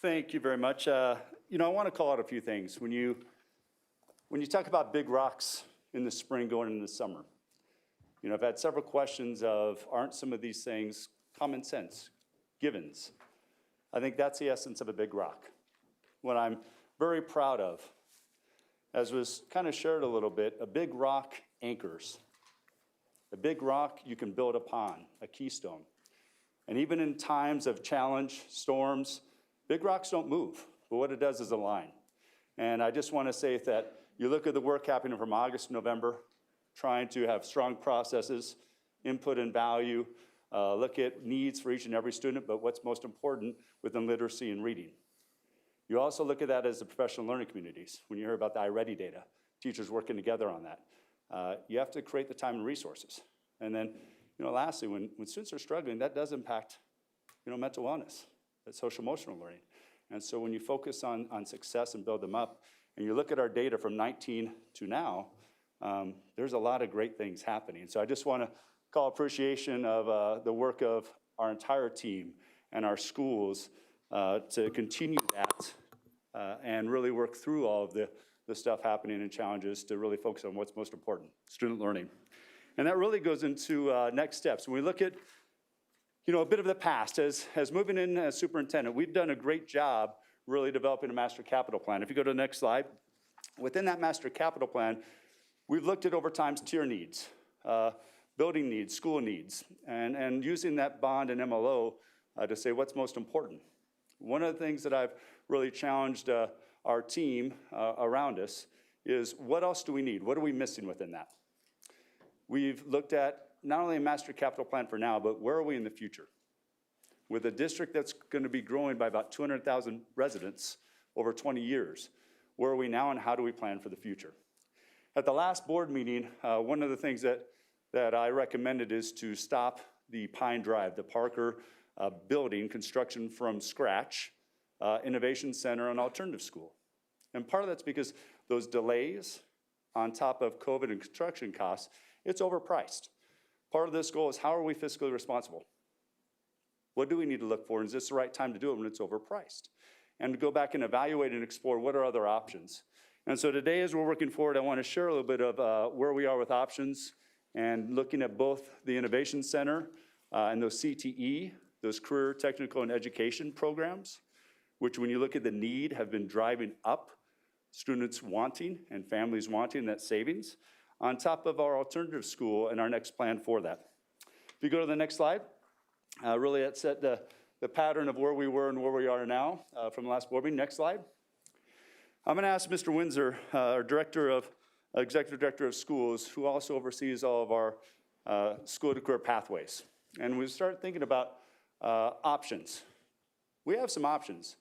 Thank you very much. I want to call out a few things. When you talk about big rocks in the spring going into the summer, I've had several questions of, aren't some of these things common sense, givens? I think that's the essence of a big rock. What I'm very proud of, as was kind of shared a little bit, a big rock anchors. A big rock you can build upon, a keystone. And even in times of challenge, storms, big rocks don't move, but what it does is align. And I just want to say that you look at the work happening from August to November, trying to have strong processes, input and value, look at needs for each and every student, but what's most important within literacy and reading. You also look at that as the professional learning communities. When you hear about the iReady data, teachers working together on that. You have to create the time and resources. And then, lastly, when students are struggling, that does impact, mental wellness, that social emotional learning. And so when you focus on success and build them up, and you look at our data from 19 to now, there's a lot of great things happening. So I just want to call appreciation of the work of our entire team and our schools to continue that and really work through all of the stuff happening and challenges to really focus on what's most important, student learning. And that really goes into next steps. When we look at, a bit of the past. As moving in as superintendent, we've done a great job really developing a master capital plan. If you go to the next slide, within that master capital plan, we've looked at over time's tier needs, building needs, school needs, and using that bond and MLO to say what's most important. One of the things that I've really challenged our team around us is what else do we need? What are we missing within that? We've looked at not only a master capital plan for now, but where are we in the future? With a district that's going to be growing by about 200,000 residents over 20 years, where are we now and how do we plan for the future? At the last board meeting, one of the things that I recommended is to stop the Pine Drive, the Parker building construction from scratch, Innovation Center and Alternative School. And part of that's because those delays on top of COVID and construction costs, it's overpriced. Part of this goal is how are we fiscally responsible? What do we need to look for? And is this the right time to do it when it's overpriced? And to go back and evaluate and explore what are other options. And so today as we're working forward, I want to share a little bit of where we are with options and looking at both the Innovation Center and those CTE, those career technical and education programs, which when you look at the need have been driving up students wanting and families wanting that savings, on top of our alternative school and our next plan for that. If you go to the next slide, really it set the pattern of where we were and where we are now from the last board meeting. Next slide. I'm going to ask Mr. Windsor, our Executive Director of Schools, who also oversees all of our school to career pathways. And we start thinking about options. We have some options.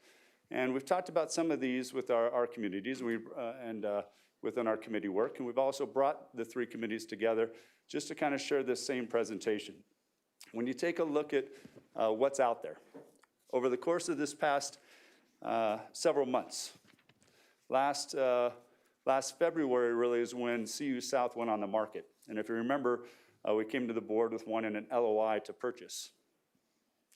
And we've talked about some of these with our communities and within our committee work. And we've also brought the three committees together just to kind of share this same presentation. When you take a look at what's out there, over the course of this past several months, last February really is when CU South went on the market. And if you remember, we came to the board with wanting an LOI to purchase.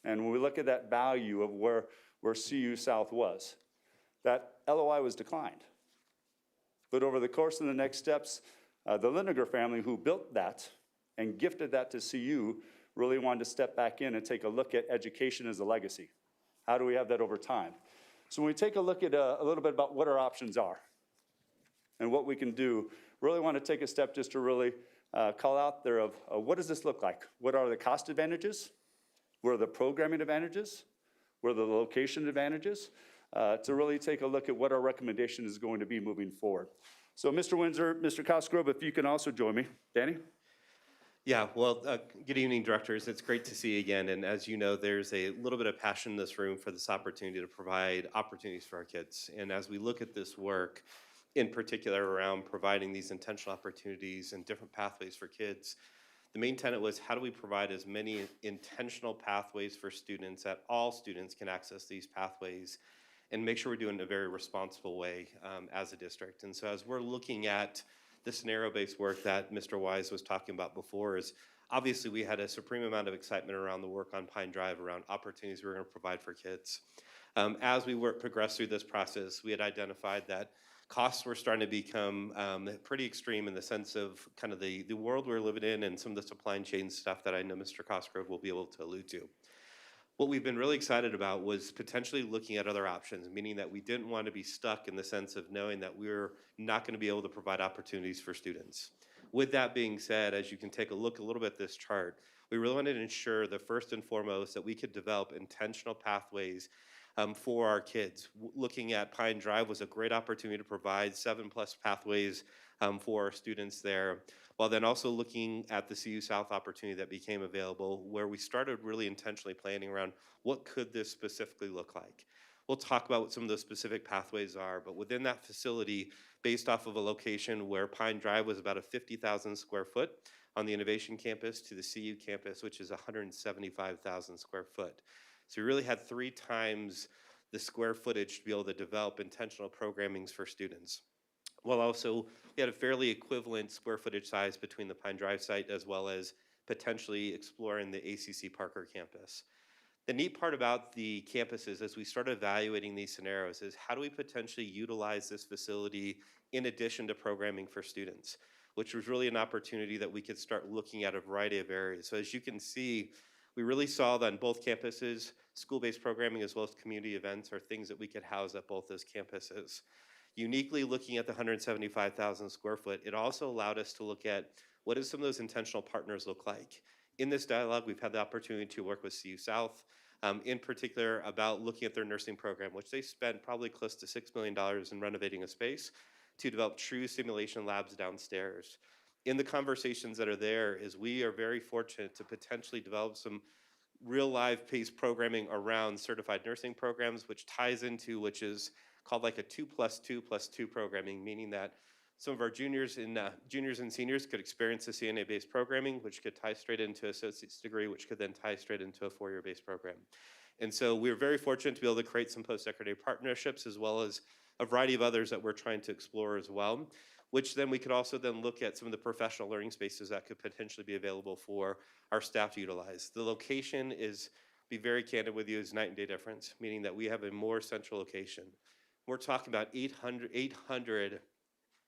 And when we look at that value of where CU South was, that LOI was declined. But over the course of the next steps, the Lindegger family who built that and gifted that to CU really wanted to step back in and take a look at education as a legacy. How do we have that over time? So when we take a look at a little bit about what our options are and what we can do, really want to take a step just to really call out there of what does this look like? What are the cost advantages? What are the programming advantages? What are the location advantages? To really take a look at what our recommendation is going to be moving forward. So Mr. Windsor, Mr. Cosgrove, if you can also join me. Danny? Yeah, well, good evening, directors. It's great to see you again. And as you know, there's a little bit of passion in this room for this opportunity to provide opportunities for our kids. And as we look at this work, in particular around providing these intentional opportunities and different pathways for kids, the main tenet was how do we provide as many intentional pathways for students that all students can access these pathways and make sure we're doing it in a very responsible way as a district. And so as we're looking at the scenario-based work that Mr. Wise was talking about before, is obviously we had a supreme amount of excitement around the work on Pine Drive, around opportunities we were going to provide for kids. As we progressed through this process, we had identified that costs were starting to become pretty extreme in the sense of kind of the world we're living in and some of the supply chain stuff that I know Mr. Cosgrove will be able to allude to. What we've been really excited about was potentially looking at other options, meaning that we didn't want to be stuck in the sense of knowing that we're not going to be able to provide opportunities for students. With that being said, as you can take a look a little bit at this chart, we really wanted to ensure that first and foremost that we could develop intentional pathways for our kids. Looking at Pine Drive was a great opportunity to provide 7+ pathways for our students there, while then also looking at the CU South opportunity that became available, where we started really intentionally planning around what could this specifically look like. We'll talk about what some of those specific pathways are, but within that facility, based off of a location where Pine Drive was about a 50,000 square foot on the Innovation Campus to the CU campus, which is 175,000 square foot. So we really had 3 times the square footage to be able to develop intentional programmings for students. While also we had a fairly equivalent square footage size between the Pine Drive site as well as potentially exploring the ACC Parker campus. The neat part about the campuses as we started evaluating these scenarios is how do we potentially utilize this facility in addition to programming for students, which was really an opportunity that we could start looking at a variety of areas. So as you can see, We really saw that on both campuses, school-based programming as well as community events are things that we could house at both those campuses. Uniquely looking at the 175,000 square foot, it also allowed us to look at what does some of those intentional partners look like. In this dialogue, we've had the opportunity to work with CU South, in particular about looking at their nursing program, which they spent probably close to $6 million in renovating a space to develop true simulation labs downstairs. In the conversations that are there is we are very fortunate to potentially develop some real live paced programming around certified nursing programs, which ties into, which is called like a 2+2+2 programming, meaning that some of our juniors and seniors could experience the CNA-based programming, which could tie straight into associate's degree, which could then tie straight into a 4-year based program. And so we're very fortunate to be able to create some post-secondary partnerships as well as a variety of others that we're trying to explore as well, which then we could also then look at some of the professional learning spaces that could potentially be available for our staff to utilize. The location is, be very candid with you, is night and day difference, meaning that we have a more central location. We're talking about 800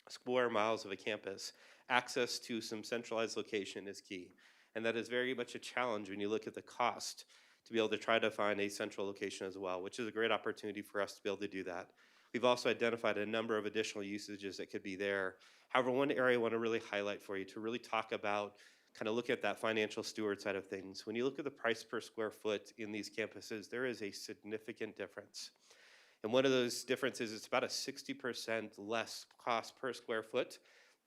square miles of a campus. Access to some centralized location is key. And that is very much a challenge when you look at the cost to be able to try to find a central location as well, which is a great opportunity for us to be able to do that. We've also identified a number of additional usages that could be there. However, one area I want to really highlight for you to really talk about, kind of look at that financial steward side of things. When you look at the price per square foot in these campuses, there is a significant difference. And one of those differences is about a 60% less cost per square foot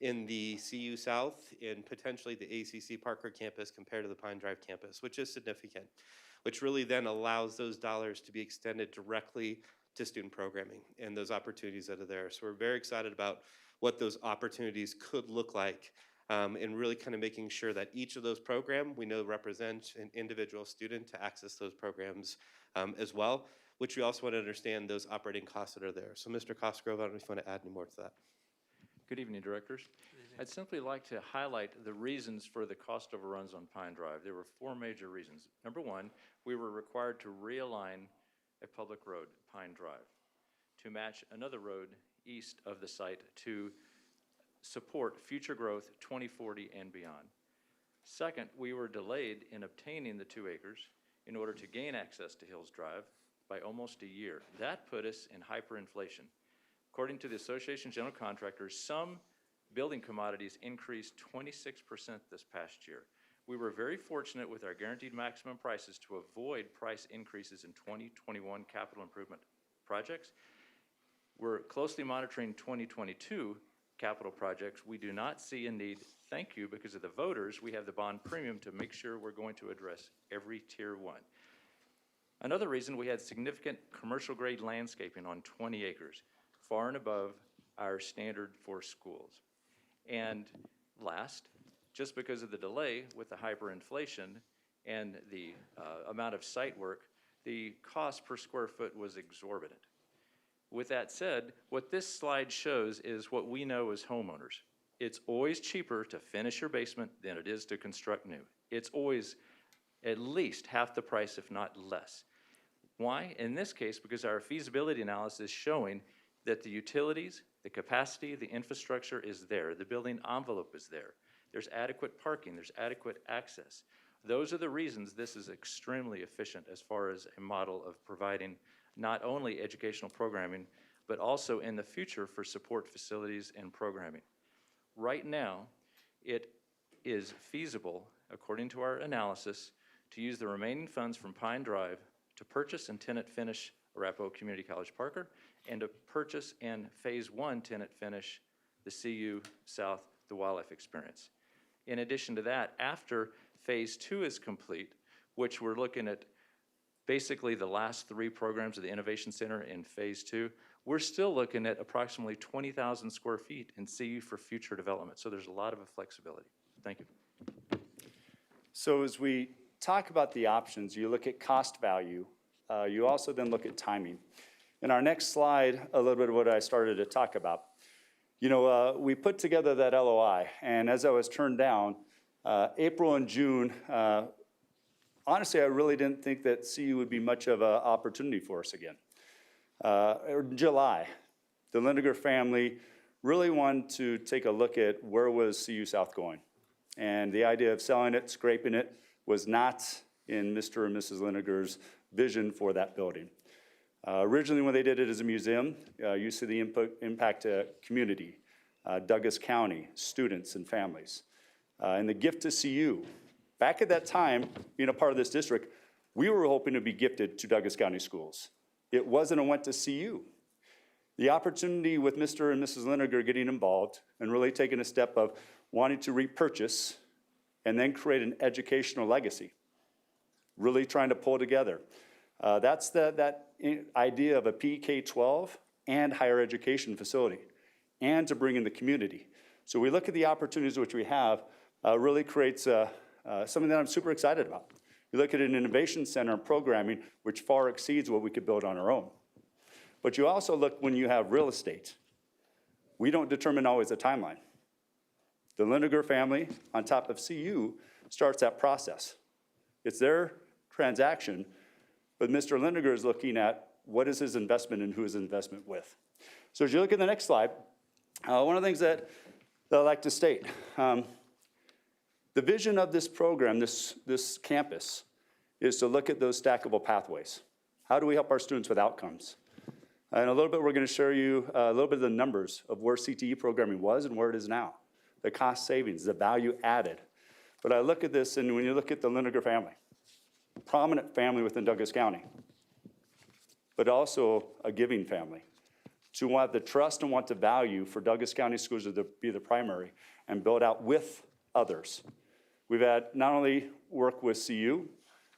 in the CU South and potentially the ACC Parker campus compared to the Pine Drive campus, which is significant, which really then allows those dollars to be extended directly to student programming and those opportunities that are there. So we're very excited about what those opportunities could look like, and really kind of making sure that each of those programs we know represent an individual student to access those programs as well, which we also want to understand those operating costs that are there. So Mr. Cosgrove, I don't know if you want to add any more to that. Good evening, directors. I'd simply like to highlight the reasons for the cost overruns on Pine Drive. There were 4 major reasons. Number one, we were required to realign a public road, Pine Drive, to match another road east of the site to support future growth 2040 and beyond. Second, we were delayed in obtaining the 2 acres in order to gain access to Hills Drive by almost a year. That put us in hyperinflation. According to the Association of General Contractors, some building commodities increased 26% this past year. We were very fortunate with our guaranteed maximum prices to avoid price increases in 2021 capital improvement projects. We're closely monitoring 2022 capital projects. We do not see a need, thank you, because of the voters, we have the bond premium to make sure we're going to address every tier 1. Another reason, we had significant commercial grade landscaping on 20 acres, far and above our standard for schools. And last, just because of the delay with the hyperinflation and the amount of site work, the cost per square foot was exorbitant. With that said, what this slide shows is what we know as homeowners. It's always cheaper to finish your basement than it is to construct new. It's always at least half the price, if not less. Why? In this case, because our feasibility analysis is showing that the utilities, the capacity, the infrastructure is there. The building envelope is there. There's adequate parking, there's adequate access. Those are the reasons this is extremely efficient as far as a model of providing not only educational programming, but also in the future for support facilities and programming. Right now, it is feasible, according to our analysis, to use the remaining funds from Pine Drive to purchase and tenant finish Arapahoe Community College Parker and to purchase and phase 1 tenant finish the CU South, the Wildlife Experience. In addition to that, after phase 2 is complete, which we're looking at basically the last 3 programs of the Innovation Center in phase 2, we're still looking at approximately 20,000 square feet in CU for future development. So there's a lot of flexibility. Thank you. So as we talk about the options, you look at cost value, you also then look at timing. In our next slide, a little bit of what I started to talk about. You know, we put together that LOI, and as I was turned down, April and June, honestly, I really didn't think that CU would be much of an opportunity for us again. July, the Lindiger family really wanted to take a look at where was CU South going. And the idea of selling it, scraping it, was not in Mr. and Mrs. Linegar's vision for that building. Originally, when they did it as a museum, you see the impact to community, Douglas County, students and families. And the gift to CU. Back at that time, being a part of this district, we were hoping to be gifted to Douglas County schools. It wasn't a went to CU. The opportunity with Mr. and Mrs. Linegar getting involved and really taking a step of wanting to repurchase and then create an educational legacy, really trying to pull together. That's that idea of a PK-12 and higher education facility, and to bring in the community. So we look at the opportunities which we have, really creates something that I'm super excited about. You look at an innovation center and programming, which far exceeds what we could build on our own. But you also look when you have real estate. We don't determine always a timeline. The Linegar family, on top of CU, starts that process. It's their transaction, but Mr. Linegar is looking at what is his investment and who is his investment with. So as you look at the next slide, one of the things that I like to state, the vision of this program, this campus, is to look at those stackable pathways. How do we help our students with outcomes? And a little bit, we're going to show you a little bit of the numbers of where CTE programming was and where it is now, the cost savings, the value added. But I look at this, and when you look at the Linegar family, prominent family within Douglas County, but also a giving family, to want the trust and want the value for Douglas County schools to be the primary and build out with others. We've had not only work with CU,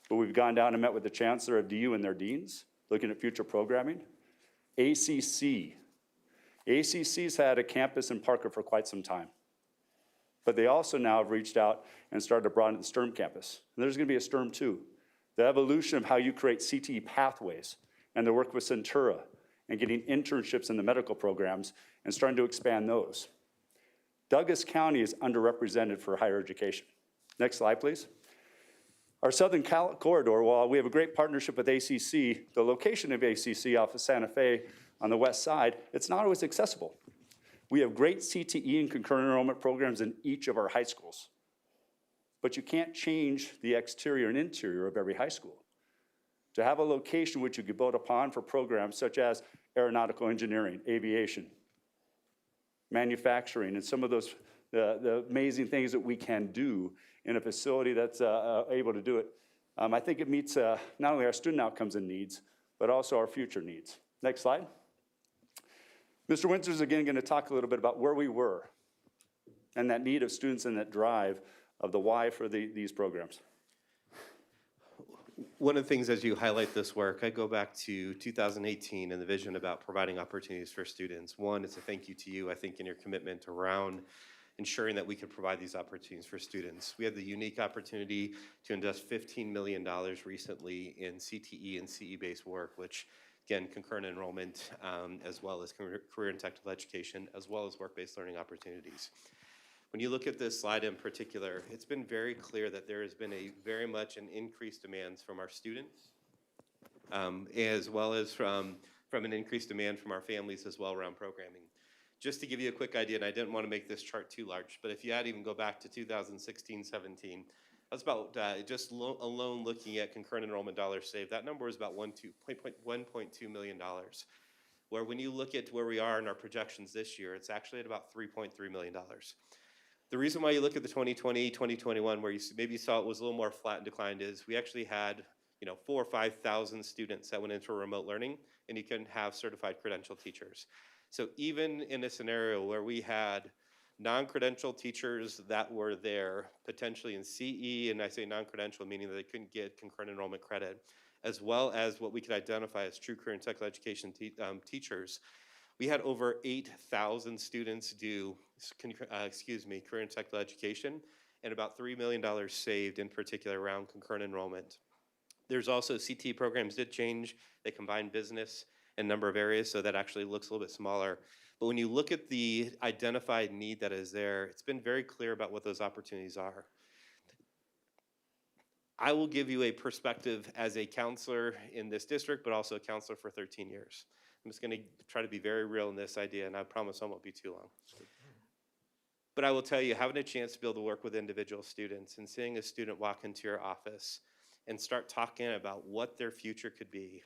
but we've gone down and met with the chancellor of DU and their deans, looking at future programming. ACC. ACC's had a campus in Parker for quite some time. But they also now have reached out and started to broaden the STEM campus. And there's going to be a STEM too. The evolution of how you create CTE pathways and the work with Centura and getting internships in the medical programs and starting to expand those. Douglas County is underrepresented for higher education. Next slide, please. Our Southern Corridor, while we have a great partnership with ACC, the location of ACC off of Santa Fe on the west side, it's not always accessible. We have great CTE and concurrent enrollment programs in each of our high schools. But you can't change the exterior and interior of every high school. To have a location which you could build upon for programs such as aeronautical engineering, aviation, manufacturing, and some of those the amazing things that we can do in a facility that's able to do it. I think it meets not only our student outcomes and needs, but also our future needs. Next slide. Mr. Winters again going to talk a little bit about where we were and that need of students and that drive of the why for these programs. One of the things as you highlight this work, I go back to 2018 and the vision about providing opportunities for students. One, it's a thank you to you, I think, in your commitment around ensuring that we could provide these opportunities for students. We had the unique opportunity to invest $15 million recently in CTE and CE-based work, which, again, concurrent enrollment, as well as career and technical education, as well as work-based learning opportunities. When you look at this slide in particular, it's been very clear that there has been very much an increased demands from our students, as well as from an increased demand from our families as well around programming. Just to give you a quick idea, and I didn't want to make this chart too large, but if you even go back to 2016-17, that's about just alone looking at concurrent enrollment dollars saved. That number was about $1.2 million. Where when you look at where we are in our projections this year, it's actually at about $3.3 million. The reason why you look at the 2020, 2021, where you maybe saw it was a little more flat and declined is we actually had 4,000 or 5,000 students that went into remote learning, and you couldn't have certified credentialed teachers. So even in a scenario where we had non-credentialed teachers that were there, potentially in CE, and I say non-credential, meaning that they couldn't get concurrent enrollment credit, as well as what we could identify as true career and technical education teachers, we had over 8,000 students do, career and technical education, and about $3 million saved in particular around concurrent enrollment. There's also CT programs did change. They combined business and number of areas, so that actually looks a little bit smaller. But when you look at the identified need that is there, it's been very clear about what those opportunities are. I will give you a perspective as a counselor in this district, but also a counselor for 13 years. I'm just going to try to be very real in this idea, and I promise I won't be too long. But I will tell you, having a chance to be able to work with individual students and seeing a student walk into your office and start talking about what their future could be.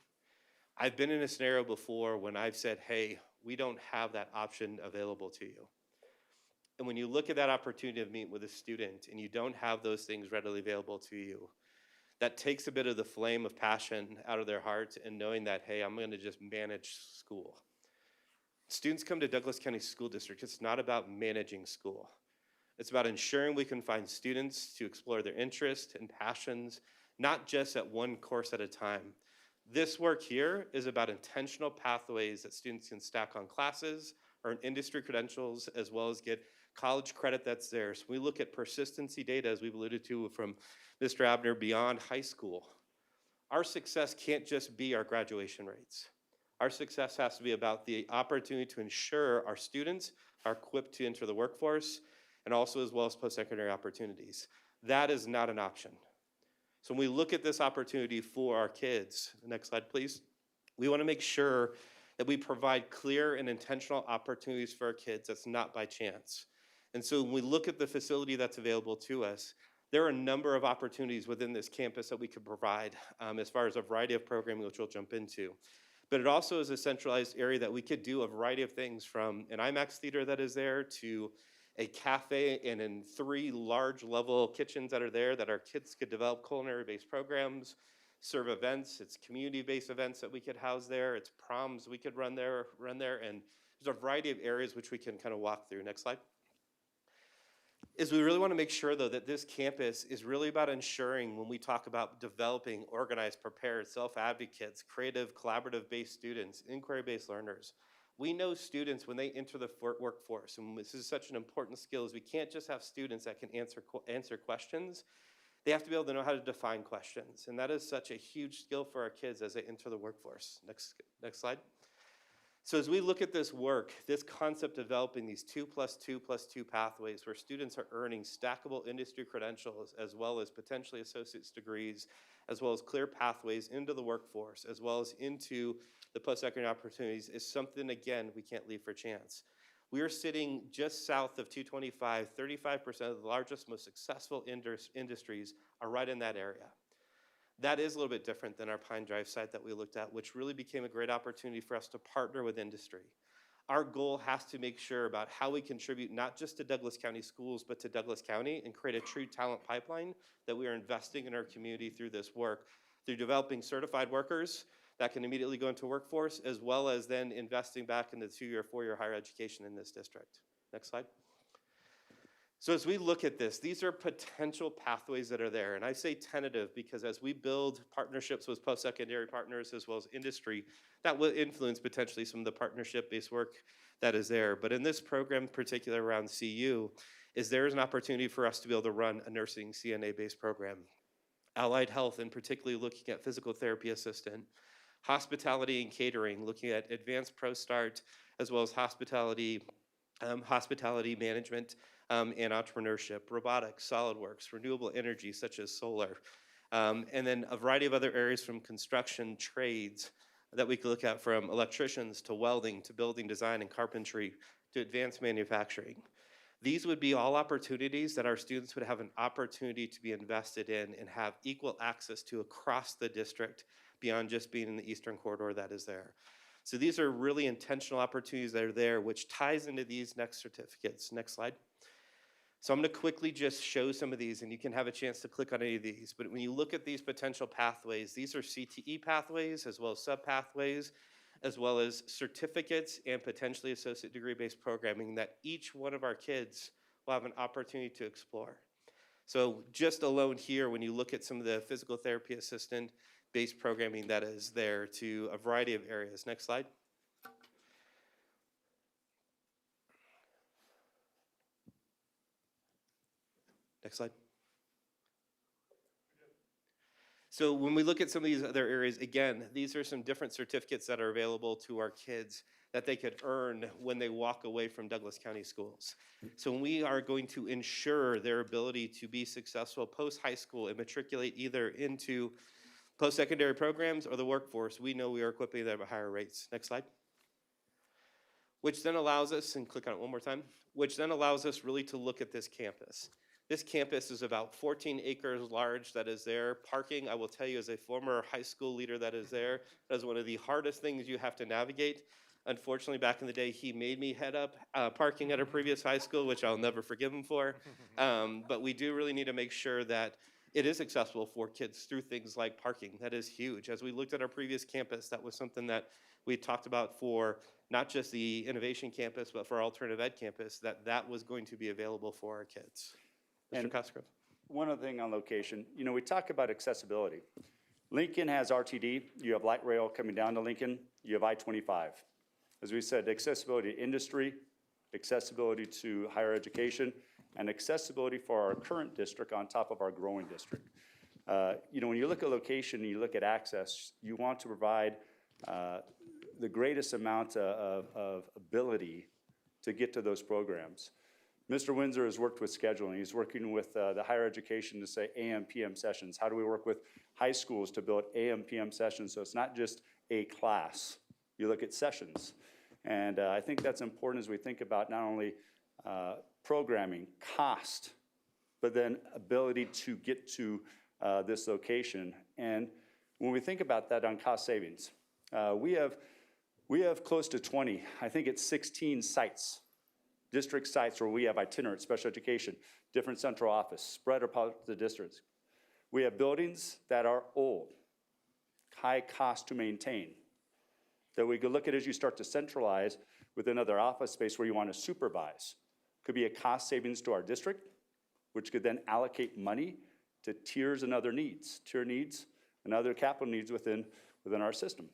I've been in a scenario before when I've said, hey, we don't have that option available to you. And when you look at that opportunity to meet with a student and you don't have those things readily available to you, that takes a bit of the flame of passion out of their heart and knowing that, hey, I'm gonna just manage school. Students come to Douglas County School District, it's not about managing school. It's about ensuring we can find students to explore their interests and passions, not just at one course at a time. This work here is about intentional pathways that students can stack on classes, earn industry credentials, as well as get college credit that's there. So we look at persistency data, as we've alluded to from Mr. Abner, beyond high school. Our success can't just be our graduation rates. Our success has to be about the opportunity to ensure our students are equipped to enter the workforce, and also as well as post-secondary opportunities. That is not an option. So when we look at this opportunity for our kids, next slide please, we want to make sure that we provide clear and intentional opportunities for our kids that's not by chance. And so when we look at the facility that's available to us, there are a number of opportunities within this campus that we could provide as far as a variety of programming, which we'll jump into. But it also is a centralized area that we could do a variety of things, from an IMAX theater that is there to a cafe, and in 3 large level kitchens that are there that our kids could develop culinary-based programs, serve events. It's community-based events that we could house there. It's proms we could run there, and there's a variety of areas which we can kind of walk through. Next slide. Is we really want to make sure, though, that this campus is really about ensuring, when we talk about developing organized, prepared, self-advocates, creative, collaborative-based students, inquiry-based learners, we know students when they enter the workforce, and this is such an important skill, is we can't just have students that can answer questions. They have to be able to know how to define questions, and that is such a huge skill for our kids as they enter the workforce. Next slide. So as we look at this work, this concept of developing these 2+2+2 pathways where students are earning stackable industry credentials, as well as potentially associate's degrees, as well as clear pathways into the workforce, as well as into the post-secondary opportunities, is something, again, we can't leave for chance. We are sitting just south of 225, 35% of the largest, most successful industries are right in that area. That is a little bit different than our Pine Drive site that we looked at, which really became a great opportunity for us to partner with industry. Our goal has to make sure about how we contribute not just to Douglas County schools, but to Douglas County, and create a true talent pipeline that we are investing in our community through this work, through developing certified workers that can immediately go into workforce, as well as then investing back into 2-year, 4-year higher education in this district. Next slide. So as we look at this, these are potential pathways that are there. And I say tentative because as we build partnerships with post-secondary partners as well as industry, that will influence potentially some of the partnership-based work that is there. But in this program, particularly around CU, there is an opportunity for us to be able to run a nursing CNA-based program. Allied health, and particularly looking at physical therapy assistant. Hospitality and catering, looking at advanced ProStart, as well as hospitality management, and entrepreneurship, robotics, SolidWorks, renewable energy such as solar, and then a variety of other areas from construction trades that we could look at, from electricians to welding to building design and carpentry to advanced manufacturing. These would be all opportunities that our students would have an opportunity to be invested in and have equal access to across the district beyond just being in the Eastern Corridor that is there. So these are really intentional opportunities that are there, which ties into these next certificates. Next slide. So I'm going to quickly just show some of these, and you can have a chance to click on any of these. But when you look at these potential pathways, these are CTE pathways, as well as sub-pathways, as well as certificates and potentially associate degree-based programming that each one of our kids will have an opportunity to explore. So just alone here, when you look at some of the physical therapy assistant-based programming that is there to a variety of areas. Next slide. Next slide. So when we look at some of these other areas, again, these are some different certificates that are available to our kids that they could earn when they walk away from Douglas County schools. So we are going to ensure their ability to be successful post-high school and matriculate either into post-secondary programs or the workforce. We know we are equipping them at higher rates. Next slide. Which then allows us, and click on it one more time, which then allows us really to look at this campus. This campus is about 14 acres large that is there. Parking, I will tell you as a former high school leader that is there, that is one of the hardest things you have to navigate. Unfortunately, back in the day, he made me head up parking at a previous high school, which I'll never forgive him for. But we do really need to make sure that it is accessible for kids through things like parking. That is huge. As we looked at our previous campus, that was something that we talked about for not just the innovation campus, but for our alternative ed campus, that was going to be available for our kids. Mr. Cosgrove. One other thing on location, you know, we talk about accessibility. Lincoln has RTD, you have light rail coming down to Lincoln, you have I-25. As we said, accessibility to industry, accessibility to higher education, and accessibility for our current district on top of our growing district. You know, when you look at location and you look at access, you want to provide the greatest amount of ability to get to those programs. Mr. Windsor has worked with scheduling. He's working with the higher education to say AM, PM sessions. How do we work with high schools to build AM, PM sessions so it's not just a class? You look at sessions. And I think that's important as we think about not only programming, cost, but then ability to get to this location. And when we think about that on cost savings, we have close to 20, I think it's 16 sites, district sites where we have itinerant special education, different central office, spread across the districts. We have buildings that are old, high cost to maintain, that we could look at as you start to centralize with another office space where you want to supervise. Could be a cost savings to our district, which could then allocate money to tiers and other needs, tier needs and other capital needs within our system.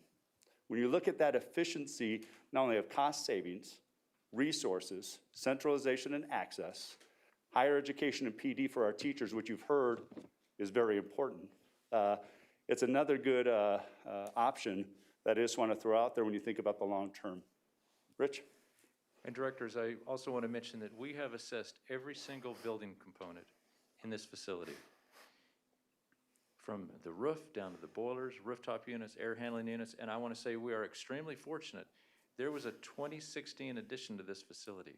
When you look at that efficiency, not only of cost savings, resources, centralization and access, higher education and PD for our teachers, which you've heard is very important. It's another good option that I just want to throw out there when you think about the long term. Rich? And directors, I also want to mention that we have assessed every single building component in this facility. From the roof down to the boilers, rooftop units, air handling units, and I want to say we are extremely fortunate. There was a 2016 addition to this facility.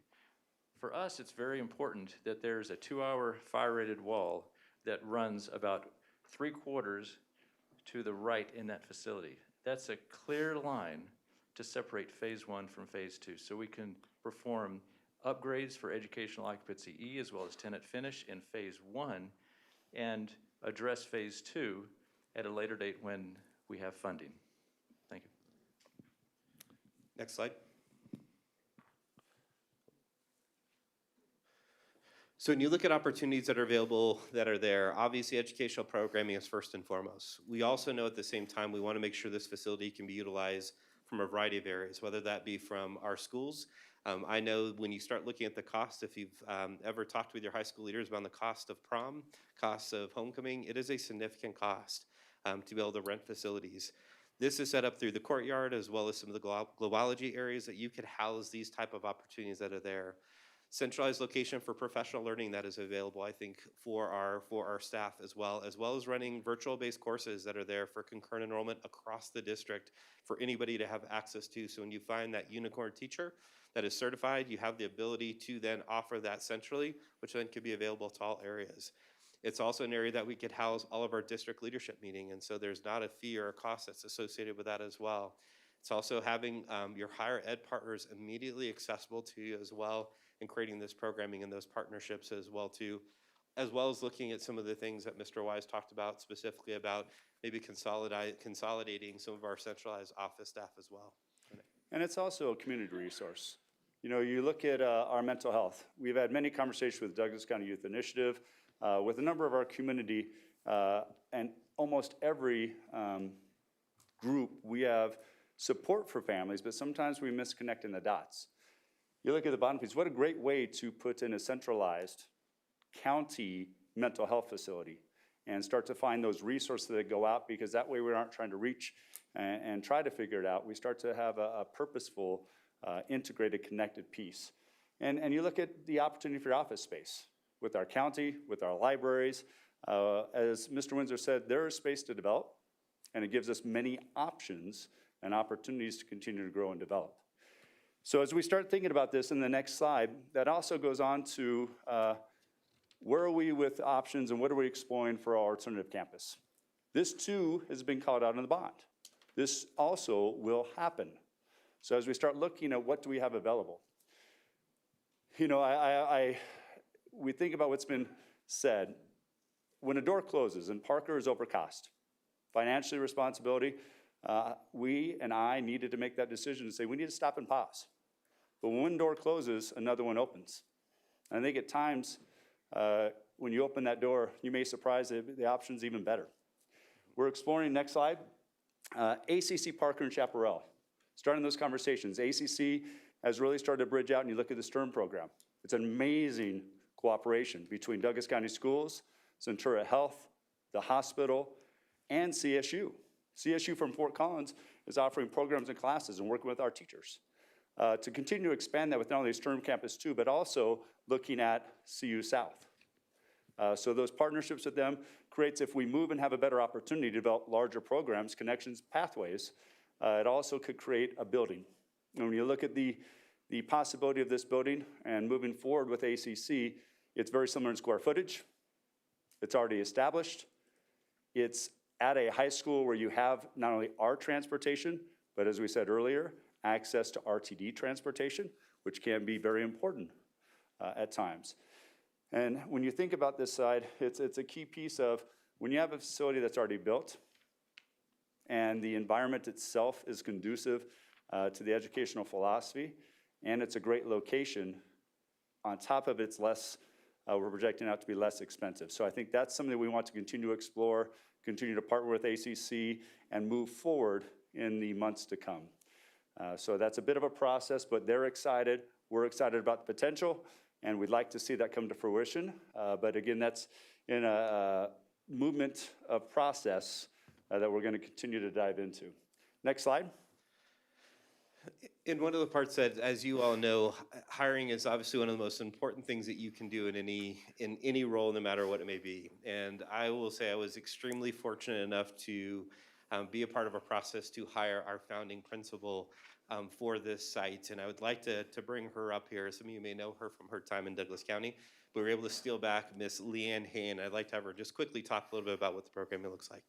For us, it's very important that there's a 2-hour fire-rated wall that runs about 3/4 to the right in that facility. That's a clear line to separate phase 1 from phase 2, so we can perform upgrades for educational occupancy E as well as tenant finish in phase 1 and address phase 2 at a later date when we have funding. Thank you. Next slide. So when you look at opportunities that are available that are there, obviously educational programming is first and foremost. We also know at the same time we want to make sure this facility can be utilized from a variety of areas, whether that be from our schools. I know when you start looking at the cost, if you've ever talked with your high school leaders about the cost of prom, costs of homecoming, it is a significant cost to be able to rent facilities. This is set up through the courtyard as well as some of the globology areas that you could house these type of opportunities that are there. Centralized location for professional learning that is available, I think, for our staff as well as running virtual-based courses that are there for concurrent enrollment across the district for anybody to have access to. So when you find that unicorn teacher that is certified, you have the ability to then offer that centrally, which then could be available to all areas. It's also an area that we could house all of our district leadership meeting, and so there's not a fee or a cost that's associated with that as well. It's also having your higher ed partners immediately accessible to you as well, and creating this programming and those partnerships as well too, as well as looking at some of the things that Mr. Wise talked about, specifically about maybe consolidating some of our centralized office staff as well. And it's also a community resource. You know, you look at our mental health. We've had many conversations with Douglas County Youth Initiative, with a number of our community, and almost every group, we have support for families, but sometimes we misconnect in the dots. You look at the bottom piece, what a great way to put in a centralized county mental health facility and start to find those resources that go out, because that way we aren't trying to reach and try to figure it out. We start to have a purposeful, integrated, connected piece. And you look at the opportunity for office space with our county, with our libraries. As Mr. Windsor said, there is space to develop, and it gives us many options and opportunities to continue to grow and develop. So as we start thinking about this in the next slide, that also goes on to where are we with options and what are we exploring for our alternative campus? This too has been called out in the bond. This also will happen. So as we start looking at what do we have available, you know, we think about what's been said. When a door closes and Parker is over cost, financially responsibility, we and I needed to make that decision to say we need to stop and pause. But when one door closes, another one opens. And I think at times, when you open that door, you may surprise the options even better. We're exploring, next slide, ACC, Parker, and Chaparral. Starting those conversations. ACC has really started to bridge out, and you look at the STERM program. It's an amazing cooperation between Douglas County Schools, Centura Health, the hospital, and CSU. CSU from Fort Collins is offering programs and classes and working with our teachers to continue to expand that with not only STERM campus too, but also looking at CU South. So those partnerships with them creates, if we move and have a better opportunity to develop larger programs, connections, pathways, it also could create a building. And when you look at the possibility of this building and moving forward with ACC, it's very similar in square footage. It's already established. It's at a high school where you have not only our transportation, but as we said earlier, access to RTD transportation, which can be very important at times. And when you think about this side, it's a key piece of when you have a facility that's already built and the environment itself is conducive to the educational philosophy, and it's a great location, on top of it's less, we're projecting out to be less expensive. So I think that's something we want to continue to explore, continue to partner with ACC, and move forward in the months to come. So that's a bit of a process, but they're excited. We're excited about the potential, and we'd like to see that come to fruition. But again, that's in a movement of process that we're going to continue to dive into. Next slide. In one of the parts that, as you all know, hiring is obviously one of the most important things that you can do in any role, no matter what it may be. And I will say I was extremely fortunate enough to be a part of a process to hire our founding principal for this site. And I would like to bring her up here. Some of you may know her from her time in Douglas County. We were able to steal back Miss Leanne Hain. I'd like to have her just quickly talk a little bit about what the program looks like.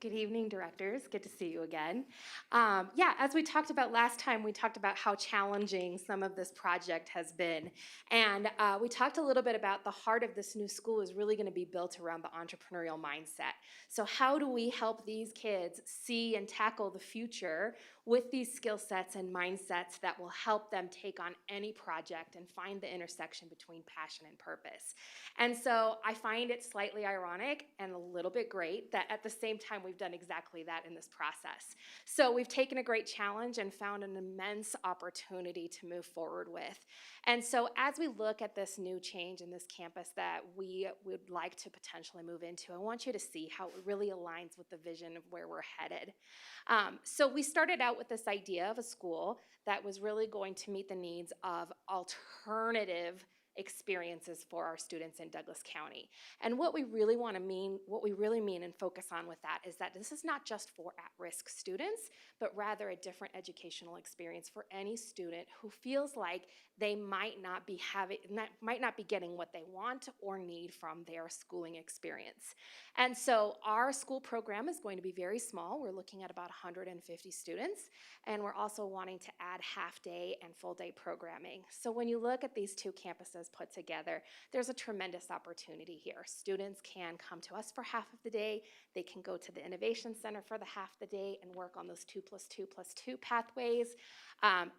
Good evening, directors. Good to see you again. Yeah, as we talked about last time, we talked about how challenging some of this project has been. And we talked a little bit about the heart of this new school is really going to be built around the entrepreneurial mindset. So how do we help these kids see and tackle the future with these skill sets and mindsets that will help them take on any project and find the intersection between passion and purpose? And so I find it slightly ironic and a little bit great that at the same time we've done exactly that in this process. So we've taken a great challenge and found an immense opportunity to move forward with. And so as we look at this new change in this campus that we would like to potentially move into, I want you to see how it really aligns with the vision of where we're headed. So we started out with this idea of a school that was really going to meet the needs of alternative experiences for our students in Douglas County. And what we really mean and focus on with that is that this is not just for at-risk students, but rather a different educational experience for any student who feels like they might not be getting what they want or need from their schooling experience. And so our school program is going to be very small. We're looking at about 150 students, and we're also wanting to add half-day and full-day programming. So when you look at these two campuses put together, there's a tremendous opportunity here. Students can come to us for half of the day. They can go to the Innovation Center for the half the day and work on those 2+2+2 pathways.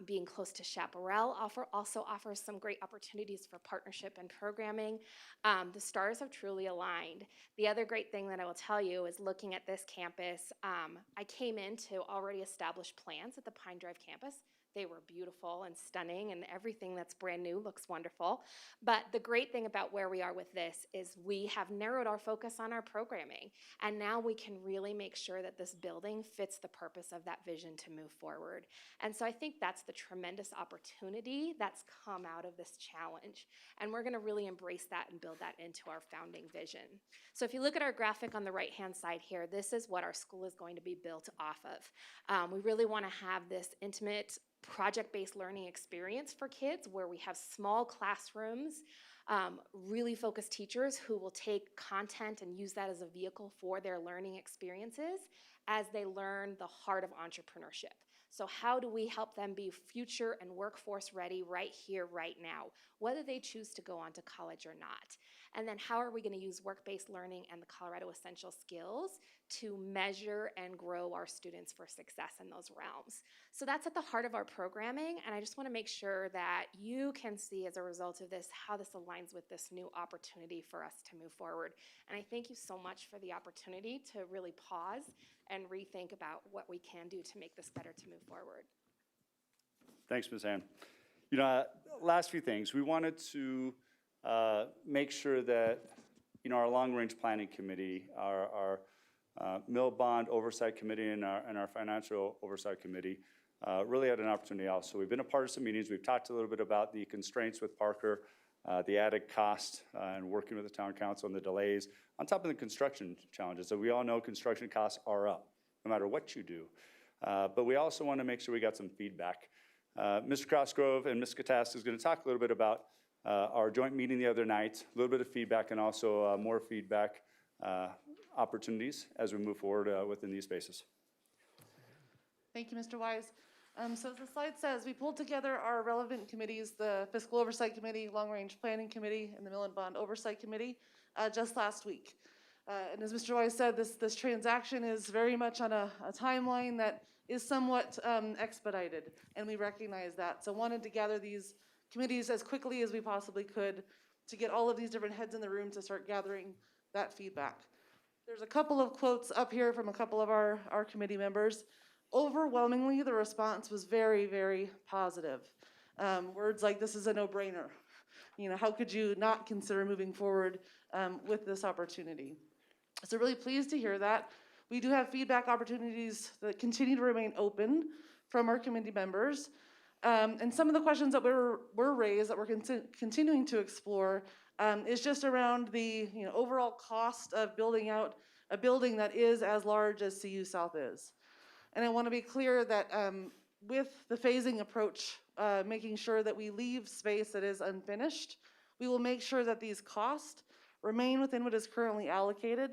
Being close to Chaparral also offers some great opportunities for partnership and programming. The stars have truly aligned. The other great thing that I will tell you is looking at this campus, I came into already established plans at the Pine Drive campus. They were beautiful and stunning, and everything that's brand new looks wonderful. But the great thing about where we are with this is we have narrowed our focus on our programming, and now we can really make sure that this building fits the purpose of that vision to move forward. And so I think that's the tremendous opportunity that's come out of this challenge, and we're going to really embrace that and build that into our founding vision. So if you look at our graphic on the right-hand side here, this is what our school is going to be built off of. We really want to have this intimate project-based learning experience for kids where we have small classrooms, really focused teachers who will take content and use that as a vehicle for their learning experiences as they learn the heart of entrepreneurship. So how do we help them be future and workforce ready right here, right now, whether they choose to go on to college or not? And then how are we going to use work-based learning and the Colorado Essential Skills to measure and grow our students for success in those realms? So that's at the heart of our programming, and I just want to make sure that you can see as a result of this how this aligns with this new opportunity for us to move forward. And I thank you so much for the opportunity to really pause and rethink about what we can do to make this better to move forward. Thanks, Ms. Ann. You know, last few things. We wanted to make sure that, you know, our long-range planning committee, our mill bond oversight committee, and our financial oversight committee really had an opportunity also. We've been a part of some meetings. We've talked a little bit about the constraints with Parker, the added cost, and working with the town council and the delays, on top of the construction challenges. So we all know construction costs are up, no matter what you do. But we also want to make sure we got some feedback. Mr. Crossgrove and Ms. Katast is going to talk a little bit about our joint meeting the other night, a little bit of feedback, and also more feedback opportunities as we move forward within these spaces. Thank you, Mr. Wise. So as the slide says, we pulled together our relevant committees, the Fiscal Oversight Committee, Long Range Planning Committee, and the Mill and Bond Oversight Committee just last week. And as Mr. Wise said, this transaction is very much on a timeline that is somewhat expedited, and we recognize that. So wanted to gather these committees as quickly as we possibly could to get all of these different heads in the room to start gathering that feedback. There's a couple of quotes up here from a couple of our committee members. Overwhelmingly, the response was very, very positive. Words like, this is a no-brainer. You know, how could you not consider moving forward with this opportunity? So really pleased to hear that. We do have feedback opportunities that continue to remain open from our committee members. And some of the questions that were raised that we're continuing to explore is just around the overall cost of building out a building that is as large as CU South is. And I want to be clear that with the phasing approach, making sure that we leave space that is unfinished, we will make sure that these costs remain within what is currently allocated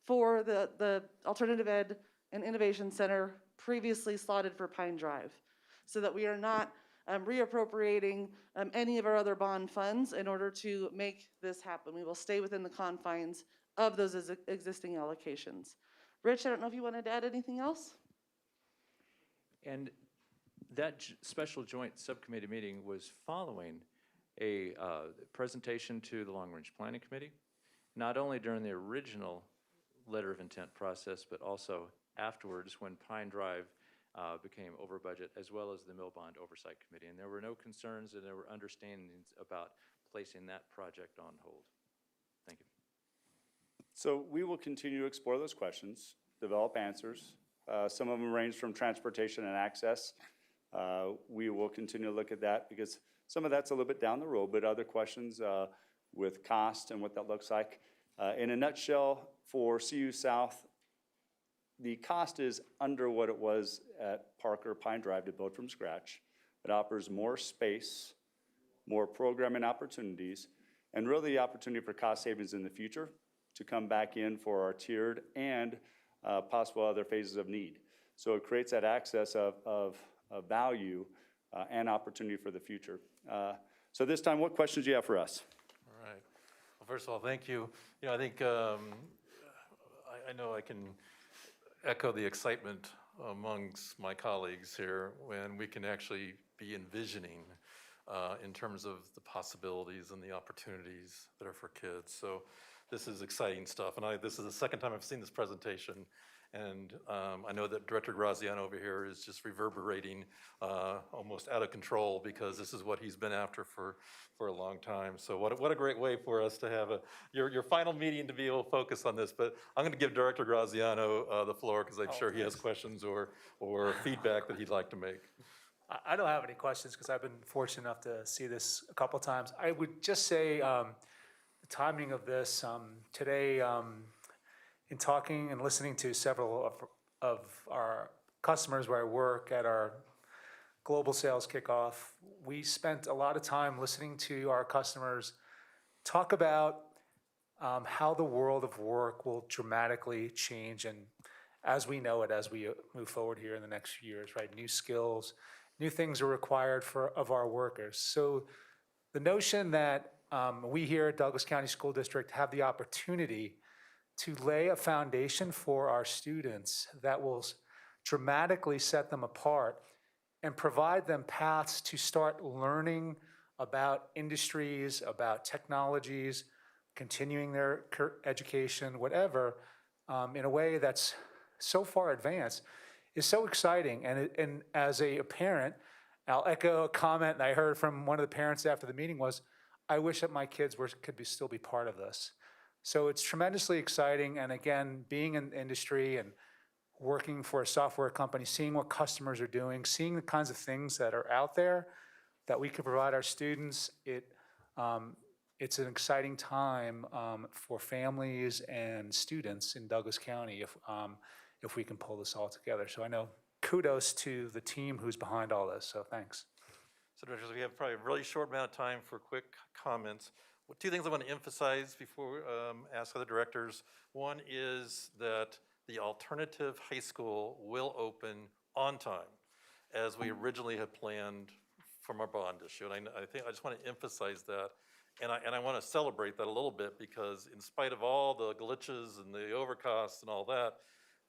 for the Alternative Ed and Innovation Center previously slotted for Pine Drive, so that we are not reappropriating any of our other bond funds in order to make this happen. We will stay within the confines of those existing allocations. Rich, I don't know if you wanted to add anything else? And that special joint subcommittee meeting was following a presentation to the Long Range Planning Committee, not only during the original letter of intent process, but also afterwards when Pine Drive became over budget, as well as the Mill Bond Oversight Committee. And there were no concerns and there were understandings about placing that project on hold. Thank you. So we will continue to explore those questions, develop answers. Some of them range from transportation and access. We will continue to look at that because some of that's a little bit down the road, but other questions with cost and what that looks like. In a nutshell, for CU South, the cost is under what it was at Parker Pine Drive to build from scratch. It offers more space, more programming opportunities, and really the opportunity for cost savings in the future to come back in for our tiered and possible other phases of need. So it creates that access of value and opportunity for the future. So this time, what questions do you have for us? All right. Well, first of all, thank you. You know, I think I know I can echo the excitement amongst my colleagues here when we can actually be envisioning in terms of the possibilities and the opportunities that are for kids. So this is exciting stuff. And this is the second time I've seen this presentation. And I know that Director Graziano over here is just reverberating almost out of control because this is what he's been after for a long time. So what a great way for us to have your final meeting to be able to focus on this. But I'm going to give Director Graziano the floor because I'm sure he has questions or feedback that he'd like to make. I don't have any questions because I've been fortunate enough to see this a couple times. I would just say the timing of this today, in talking and listening to several of our customers where I work at our global sales kickoff, we spent a lot of time listening to our customers talk about how the world of work will dramatically change, and as we know it, as we move forward here in the next few years, right? New skills, new things are required of our workers. So the notion that we here at Douglas County School District have the opportunity to lay a foundation for our students that will dramatically set them apart and provide them paths to start learning about industries, about technologies, continuing their education, whatever, in a way that's so far advanced, is so exciting. And as a parent, I'll echo a comment that I heard from one of the parents after the meeting was, I wish that my kids could still be part of this. So it's tremendously exciting. And again, being in the industry and working for a software company, seeing what customers are doing, seeing the kinds of things that are out there that we can provide our students, it's an exciting time for families and students in Douglas County if we can pull this all together. So I know kudos to the team who's behind all this, so thanks. So directors, we have probably a really short amount of time for quick comments. Two things I want to emphasize before ask other directors. One is that the alternative high school will open on time, as we originally had planned from our bond issue. And I think I just want to emphasize that. And I want to celebrate that a little bit, because in spite of all the glitches and the overcosts and all that,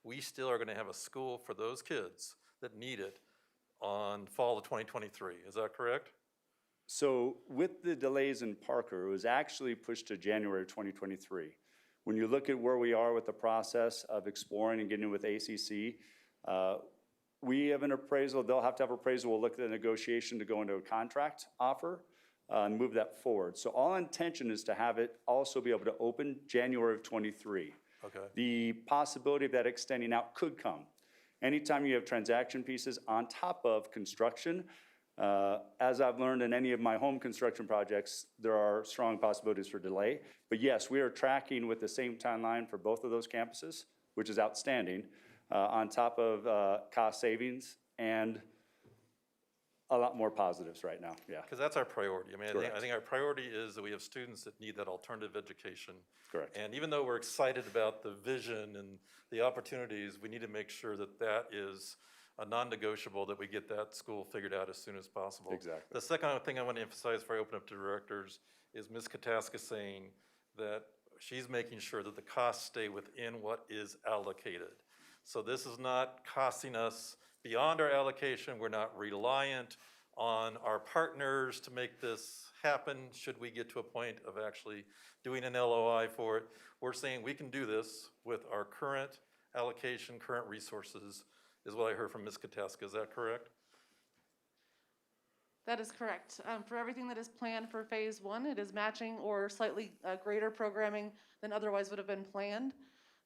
we still are going to have a school for those kids that need it on fall of 2023. Is that correct? So with the delays in Parker, it was actually pushed to January of 2023. When you look at where we are with the process of exploring and getting with ACC, we have an appraisal. They'll have to have appraisal. We'll look at the negotiation to go into a contract offer and move that forward. So all intention is to have it also be able to open January of 23. Okay. The possibility of that extending out could come. Anytime you have transaction pieces on top of construction, as I've learned in any of my home construction projects, there are strong possibilities for delay. But yes, we are tracking with the same timeline for both of those campuses, which is outstanding, on top of cost savings and a lot more positives right now, yeah. Because that's our priority. I mean, Correct. I think our priority is that we have students that need that alternative education. Correct. And even though we're excited about the vision and the opportunities, we need to make sure that that is a non-negotiable, that we get that school figured out as soon as possible. Exactly. The second thing I want to emphasize before I open up to directors is Ms. Kataska saying that she's making sure that the costs stay within what is allocated. So this is not costing us beyond our allocation. We're not reliant on our partners to make this happen should we get to a point of actually doing an LOI for it. We're saying we can do this with our current allocation, current resources, is what I heard from Ms. Kataska. Is that correct? That is correct. For everything that is planned for phase one, it is matching or slightly greater programming than otherwise would have been planned.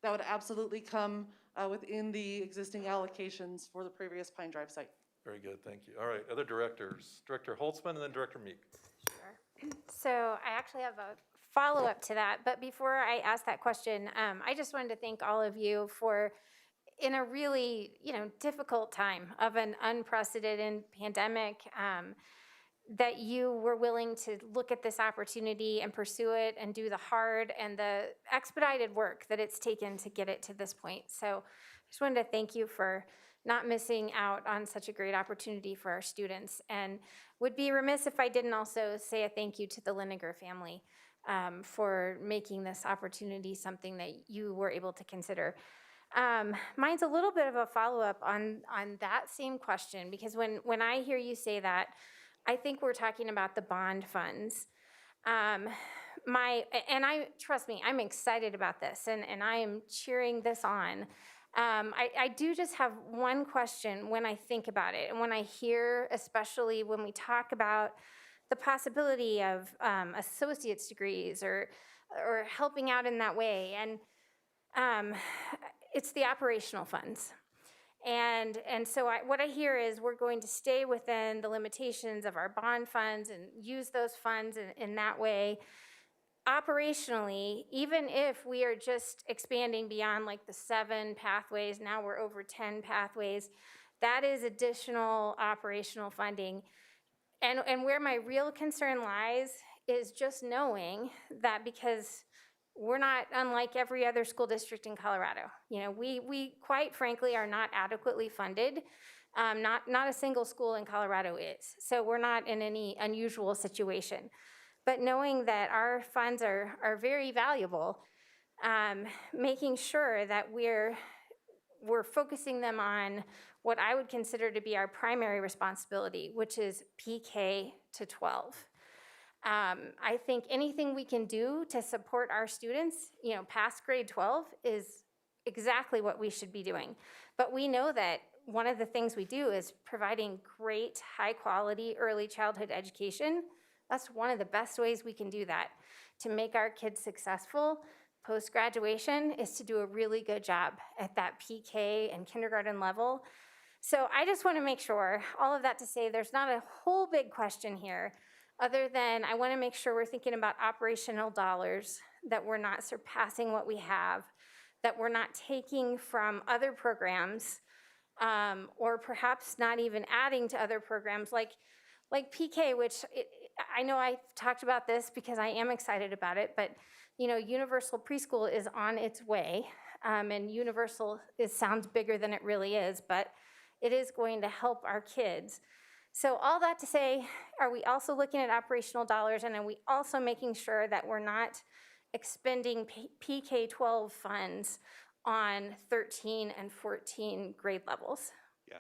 That would absolutely come within the existing allocations for the previous Pine Drive site. Very good, thank you. All right, other directors. Director Holtzman and then Director Meek. So I actually have a follow-up to that, but before I ask that question, I just wanted to thank all of you for, in a really, difficult time of an unprecedented pandemic, that you were willing to look at this opportunity and pursue it and do the hard and the expedited work that it's taken to get it to this point. So I just wanted to thank you for not missing out on such a great opportunity for our students, and would be remiss if I didn't also say a thank you to the Liniger family for making this opportunity something that you were able to consider. Mine's a little bit of a follow-up on that same question, because when I hear you say that, I think we're talking about the bond funds. Trust me, I'm excited about this, and I am cheering this on. I do just have one question when I think about it, and when I hear, especially when we talk about the possibility of associate's degrees or helping out in that way, and it's the operational funds. And so what I hear is we're going to stay within the limitations of our bond funds and use those funds in that way. Operationally, even if we are just expanding beyond like the 7 pathways, now we're over 10 pathways, That is additional operational funding. And where my real concern lies is just knowing that, because we're not unlike every other school district in Colorado. You know, we quite frankly are not adequately funded. Not a single school in Colorado is. So we're not in any unusual situation. But knowing that our funds are very valuable, making sure that we're focusing them on what I would consider to be our primary responsibility, which is PK to 12. I think anything we can do to support our students, you know, past grade 12 is exactly what we should be doing. But we know that one of the things we do is providing great, high quality early childhood education. That's one of the best ways we can do that. To make our kids successful post-graduation is to do a really good job at that PK and kindergarten level. So I just want to make sure, all of that to say, there's not a whole big question here, other than I want to make sure we're thinking about operational dollars, that we're not surpassing what we have, that we're not taking from other programs, or perhaps not even adding to other programs like PK, which I know I've talked about this because I am excited about it, but you know, universal preschool is on its way, and universal sounds bigger than it really is, but it is going to help our kids. So all that to say, are we also looking at operational dollars, and are we also making sure that we're not expending PK-12 funds on 13 and 14 grade levels? Yeah,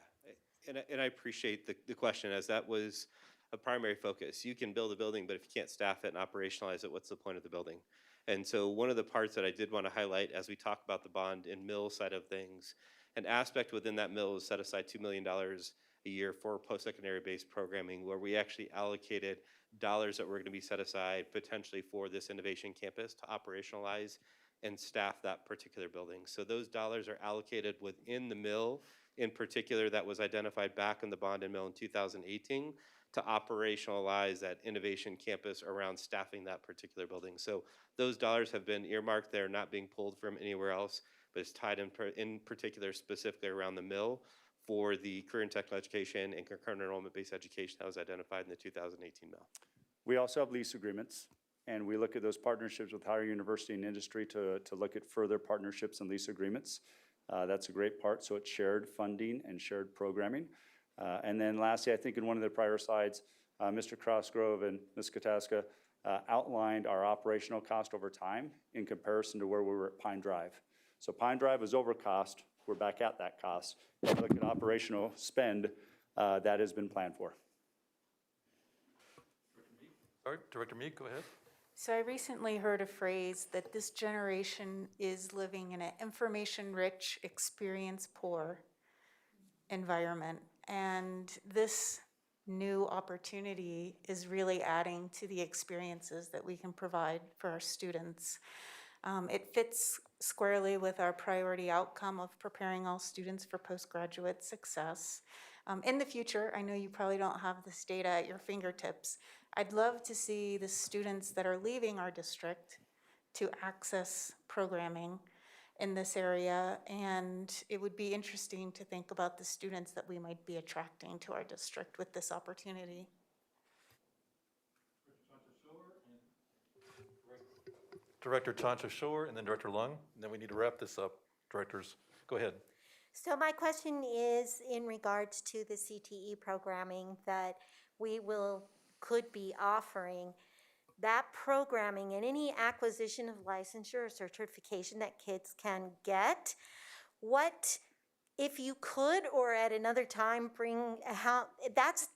and I appreciate the question, as that was a primary focus. You can build a building, but if you can't staff it and operationalize it, what's the point of the building? And so one of the parts that I did want to highlight as we talk about the bond and mill side of things, an aspect within that mill is set aside $2 million a year for post-secondary based programming, where we actually allocated dollars that were going to be set aside potentially for this innovation campus to operationalize and staff that particular building. So those dollars are allocated within the mill. In particular, that was identified back in the bond and mill in 2018 to operationalize that innovation campus around staffing that particular building. So those dollars have been earmarked. They're not being pulled from anywhere else, but it's tied in particular specifically around the mill for the career and technical education and concurrent enrollment-based education that was identified in the 2018 mill. We also have lease agreements, and we look at those partnerships with higher university and industry to look at further partnerships and lease agreements. That's a great part, so it's shared funding and shared programming. And then lastly, I think in one of the prior slides, Mr. Crossgrove and Ms. Kataska outlined our operational cost over time in comparison to where we were at Pine Drive. So Pine Drive was over cost. We're back at that cost. If you look at operational spend, that has been planned for. All right, Director Meek, go ahead. So I recently heard a phrase that this generation is living in an information-rich, experience-poor environment. And this new opportunity is really adding to the experiences that we can provide for our students. It fits squarely with our priority outcome of preparing all students for postgraduate success. In the future, I know you probably don't have this data at your fingertips. I'd love to see the students that are leaving our district to access programming in this area, and it would be interesting to think about the students that we might be attracting to our district with this opportunity. Director Chancha Shore, and then Director Lung, and then we need to wrap this up. Directors, go ahead. So my question is in regards to the CTE programming that we could be offering. That programming and any acquisition of licensure or certification that kids can get, what, if you could or at another time bring how that's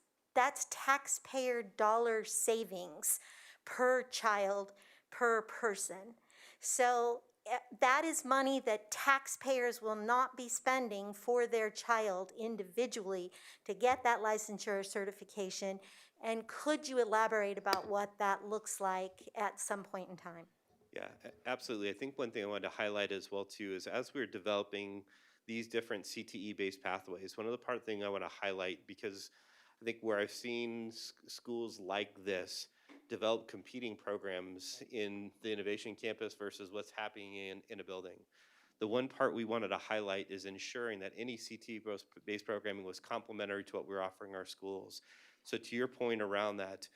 taxpayer dollar savings per child, per person. So that is money that taxpayers will not be spending for their child individually to get that licensure or certification. And could you elaborate about what that looks like at some point in time? Yeah, absolutely. I think one thing I wanted to highlight as well too is as we're developing these different CTE-based pathways, one of the thing I want to highlight, because I think where I've seen schools like this develop competing programs in the innovation campus versus what's happening in a building. The one part we wanted to highlight is ensuring that any CTE-based programming was complementary to what we're offering our schools. So to your point around that,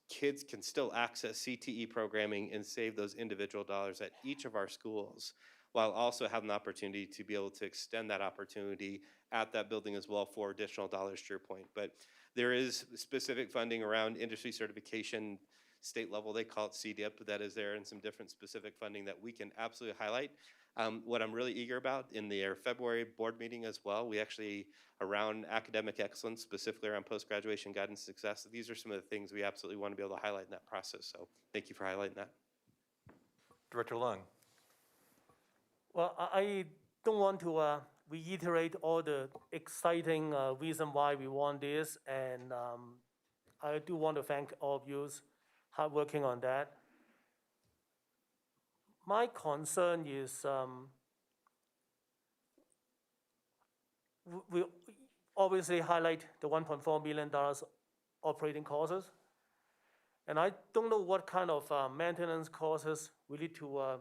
kids can still access CTE programming and save those individual dollars at each of our schools, while also having the opportunity to be able to extend that opportunity at that building as well for additional dollars, to your point. But there is specific funding around industry certification, state level, they call it CDIP, that is there, and some different specific funding that we can absolutely highlight. What I'm really eager about in their February board meeting as well, we actually, around academic excellence, specifically around post-graduation guidance success, these are some of the things we absolutely want to be able to highlight in that process. So thank you for highlighting that. Director Lung. Well, I don't want to reiterate all the exciting reason why we want this, and I do want to thank all of you hard working on that. My concern is we obviously highlight the $1.4 million operating costs, and I don't know what kind of maintenance costs we need to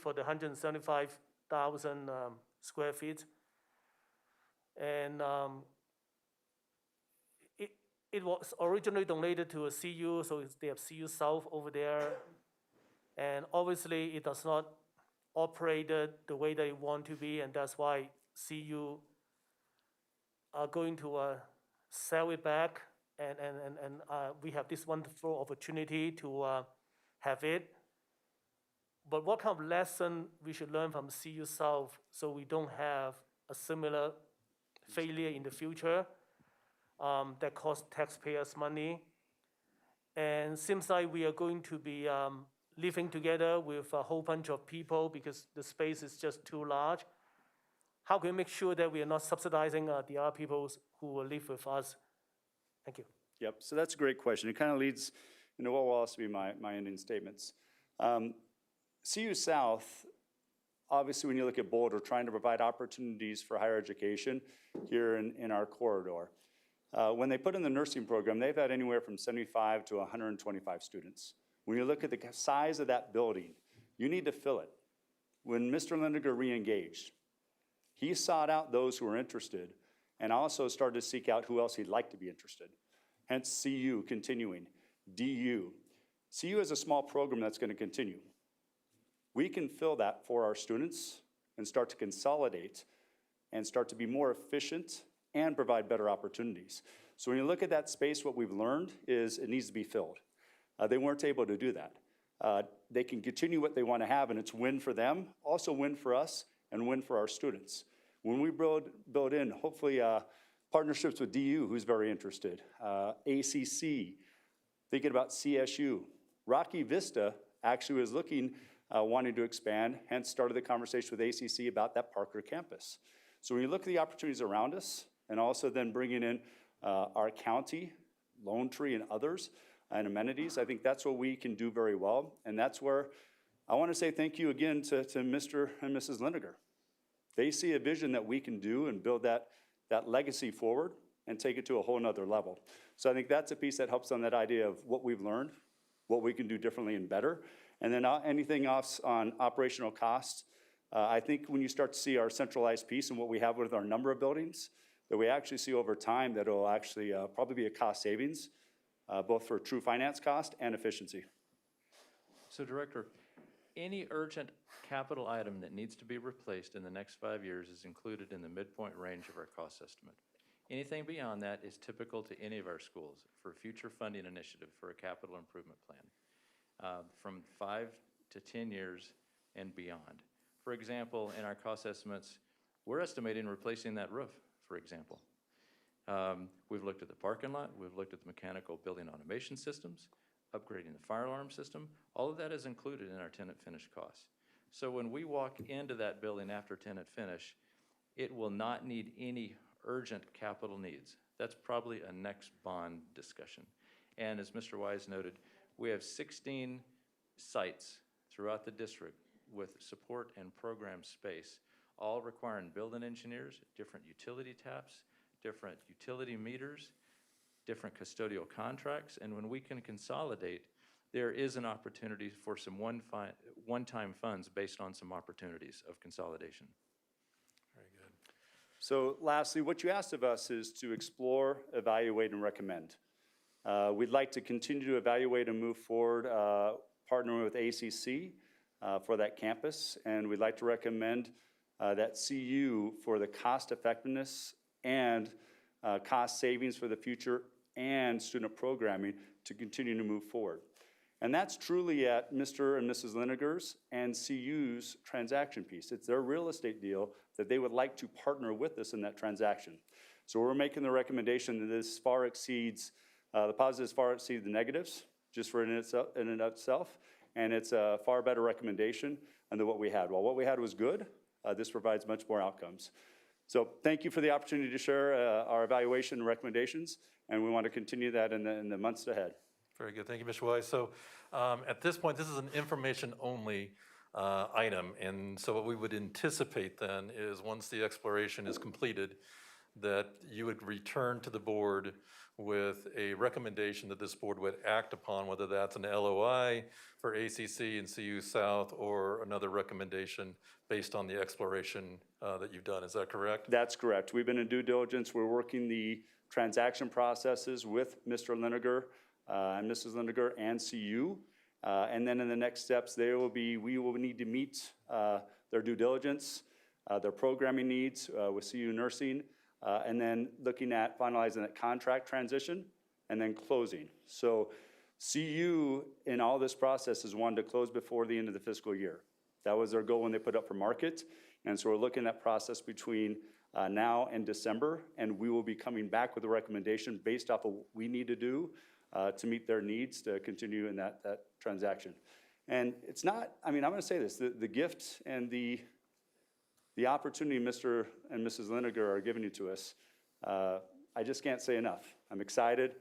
for the 175,000 square feet. And it was originally donated to a CU, so they have CU South over there. And obviously it does not operate the way they want to be, and that's why CU are going to sell it back. And we have this wonderful opportunity to have it. But what kind of lesson we should learn from CU South so we don't have a similar failure in the future that costs taxpayers money? And seems like we are going to be living together with a whole bunch of people because the space is just too large. How can we make sure that we are not subsidizing the other people who will live with us? Thank you. Yep, so that's a great question. It kind of leads into what will also be my ending statements. CU South, obviously when you look at Boulder, trying to provide opportunities for higher education here in our corridor. When they put in the nursing program, they've had anywhere from 75 to 125 students. When you look at the size of that building, you need to fill it. When Mr. Lindiger re-engaged, he sought out those who were interested and also started to seek out who else he'd like to be interested. Hence CU continuing, DU. CU is a small program that's going to continue. We can fill that for our students and start to consolidate and start to be more efficient and provide better opportunities. So when you look at that space, what we've learned is it needs to be filled. They weren't able to do that. They can continue what they want to have, and it's win for them, also win for us, and win for our students. When we build in, hopefully, partnerships with DU, who's very interested, ACC, thinking about CSU. Rocky Vista actually was looking, wanting to expand, hence started the conversation with ACC about that Parker campus. So when you look at the opportunities around us, and also then bringing in our county, Lone Tree, and others, and amenities, I think that's what we can do very well. And that's where I want to say thank you again to Mr. and Mrs. Lindiger. They see a vision that we can do and build that legacy forward and take it to a whole nother level. So I think that's a piece that helps on that idea of what we've learned, what we can do differently and better. And then anything else on operational costs, I think when you start to see our centralized piece and what we have with our number of buildings, that we actually see over time that it will actually probably be a cost savings, both for true finance cost and efficiency. So Director, any urgent capital item that needs to be replaced in the next 5 years is included in the midpoint range of our cost estimate. Anything beyond that is typical to any of our schools for future funding initiative for a capital improvement plan, from 5 to 10 years and beyond. For example, in our cost estimates, we're estimating replacing that roof, for example. We've looked at the parking lot, we've looked at the mechanical building automation systems, upgrading the fire alarm system. All of that is included in our tenant finish costs. So when we walk into that building after tenant finish, it will not need any urgent capital needs. That's probably a next bond discussion. And as Mr. Wise noted, we have 16 sites throughout the district with support and program space, all requiring building engineers, different utility taps, different utility meters, different custodial contracts. And when we can consolidate there is an opportunity for some one-time funds based on some opportunities of consolidation. So lastly, what you asked of us is to explore, evaluate, and recommend. We'd like to continue to evaluate and move forward, partnering with ACC for that campus, and we'd like to recommend that CU for the cost effectiveness and cost savings for the future and student programming to continue to move forward. And that's truly at Mr. and Mrs. Linegar's and CU's transaction piece. It's their real estate deal that they would like to partner with us in that transaction. So we're making the recommendation that this far exceeds, the positives far exceed the negatives, just for in and of itself, and it's a far better recommendation than what we had. While what we had was good, this provides much more outcomes. So thank you for the opportunity to share our evaluation and recommendations, and we want to continue that in the months ahead. Very good. Thank you, Mr. Wise. So at this point, this is an information-only item. And so what we would anticipate then is once the exploration is completed, that you would return to the board with a recommendation that this board would act upon, whether that's an LOI for ACC and CU South or another recommendation based on the exploration that you've done. Is that correct? That's correct. We've been in due diligence. We're working the transaction processes with Mr. Linegar and Mrs. Linegar and CU. And then in the next steps, we will need to meet their due diligence, their programming needs with CU Nursing, and then looking at finalizing that contract transition and then closing. So CU in all this process is wanted to close before the end of the fiscal year. That was their goal when they put up for market. And so we're looking at that process between now and December, and we will be coming back with a recommendation based off of what we need to do to meet their needs to continue in that transaction. And it's not, I mean, I'm gonna say this, the gift and the opportunity Mr. and Mrs. Linegar are giving to us, I just can't say enough. I'm excited,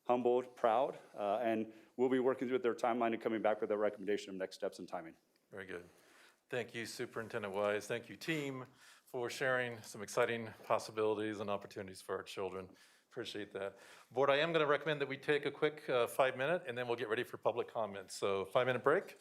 humbled, proud, and we'll be working through their timeline and coming back with a recommendation of next steps and timing. Very good. Thank you, Superintendent Wise. Thank you, team, for sharing some exciting possibilities and opportunities for our children. Appreciate that. Board, I am going to recommend that we take a quick 5-minute, and then we'll get ready for public comments. So 5-minute break.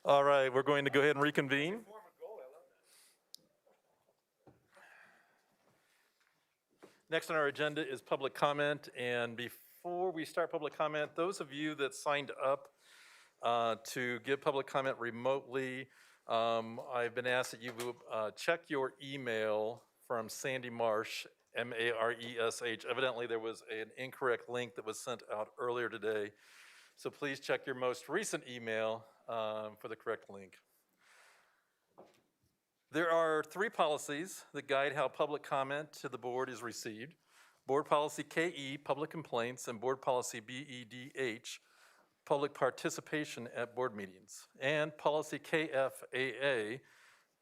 All right, we're going to go ahead and reconvene. Next on our agenda is public comment, and before we start public comment, those of you that signed up to give public comment remotely, I've been asked that you check your email from Sandy Marsh, M-A-R-E-S-H. Evidently, there was an incorrect link that was sent out earlier today, so please check your most recent email for the correct link. There are 3 policies that guide how public comment to the board is received. Board Policy KE, Public Complaints, and Board Policy BEDH, Public Participation at Board Meetings, and Policy KFAA,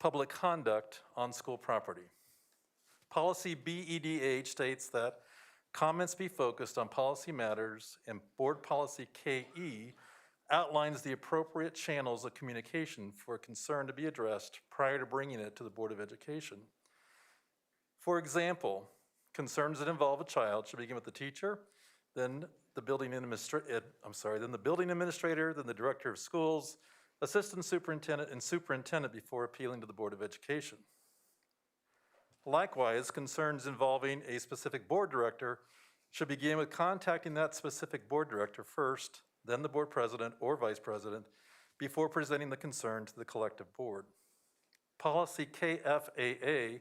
Public Conduct on School Property. Policy BEDH states that comments be focused on policy matters, and Board Policy KE outlines the appropriate channels of communication for a concern to be addressed prior to bringing it to the Board of Education. For example, concerns that involve a child should begin with the teacher, then the building administrator, then the director of schools, assistant superintendent, and superintendent before appealing to the Board of Education. Likewise, concerns involving a specific board director should begin with contacting that specific board director first, then the board president or vice president, before presenting the concern to the collective board. Policy KFAA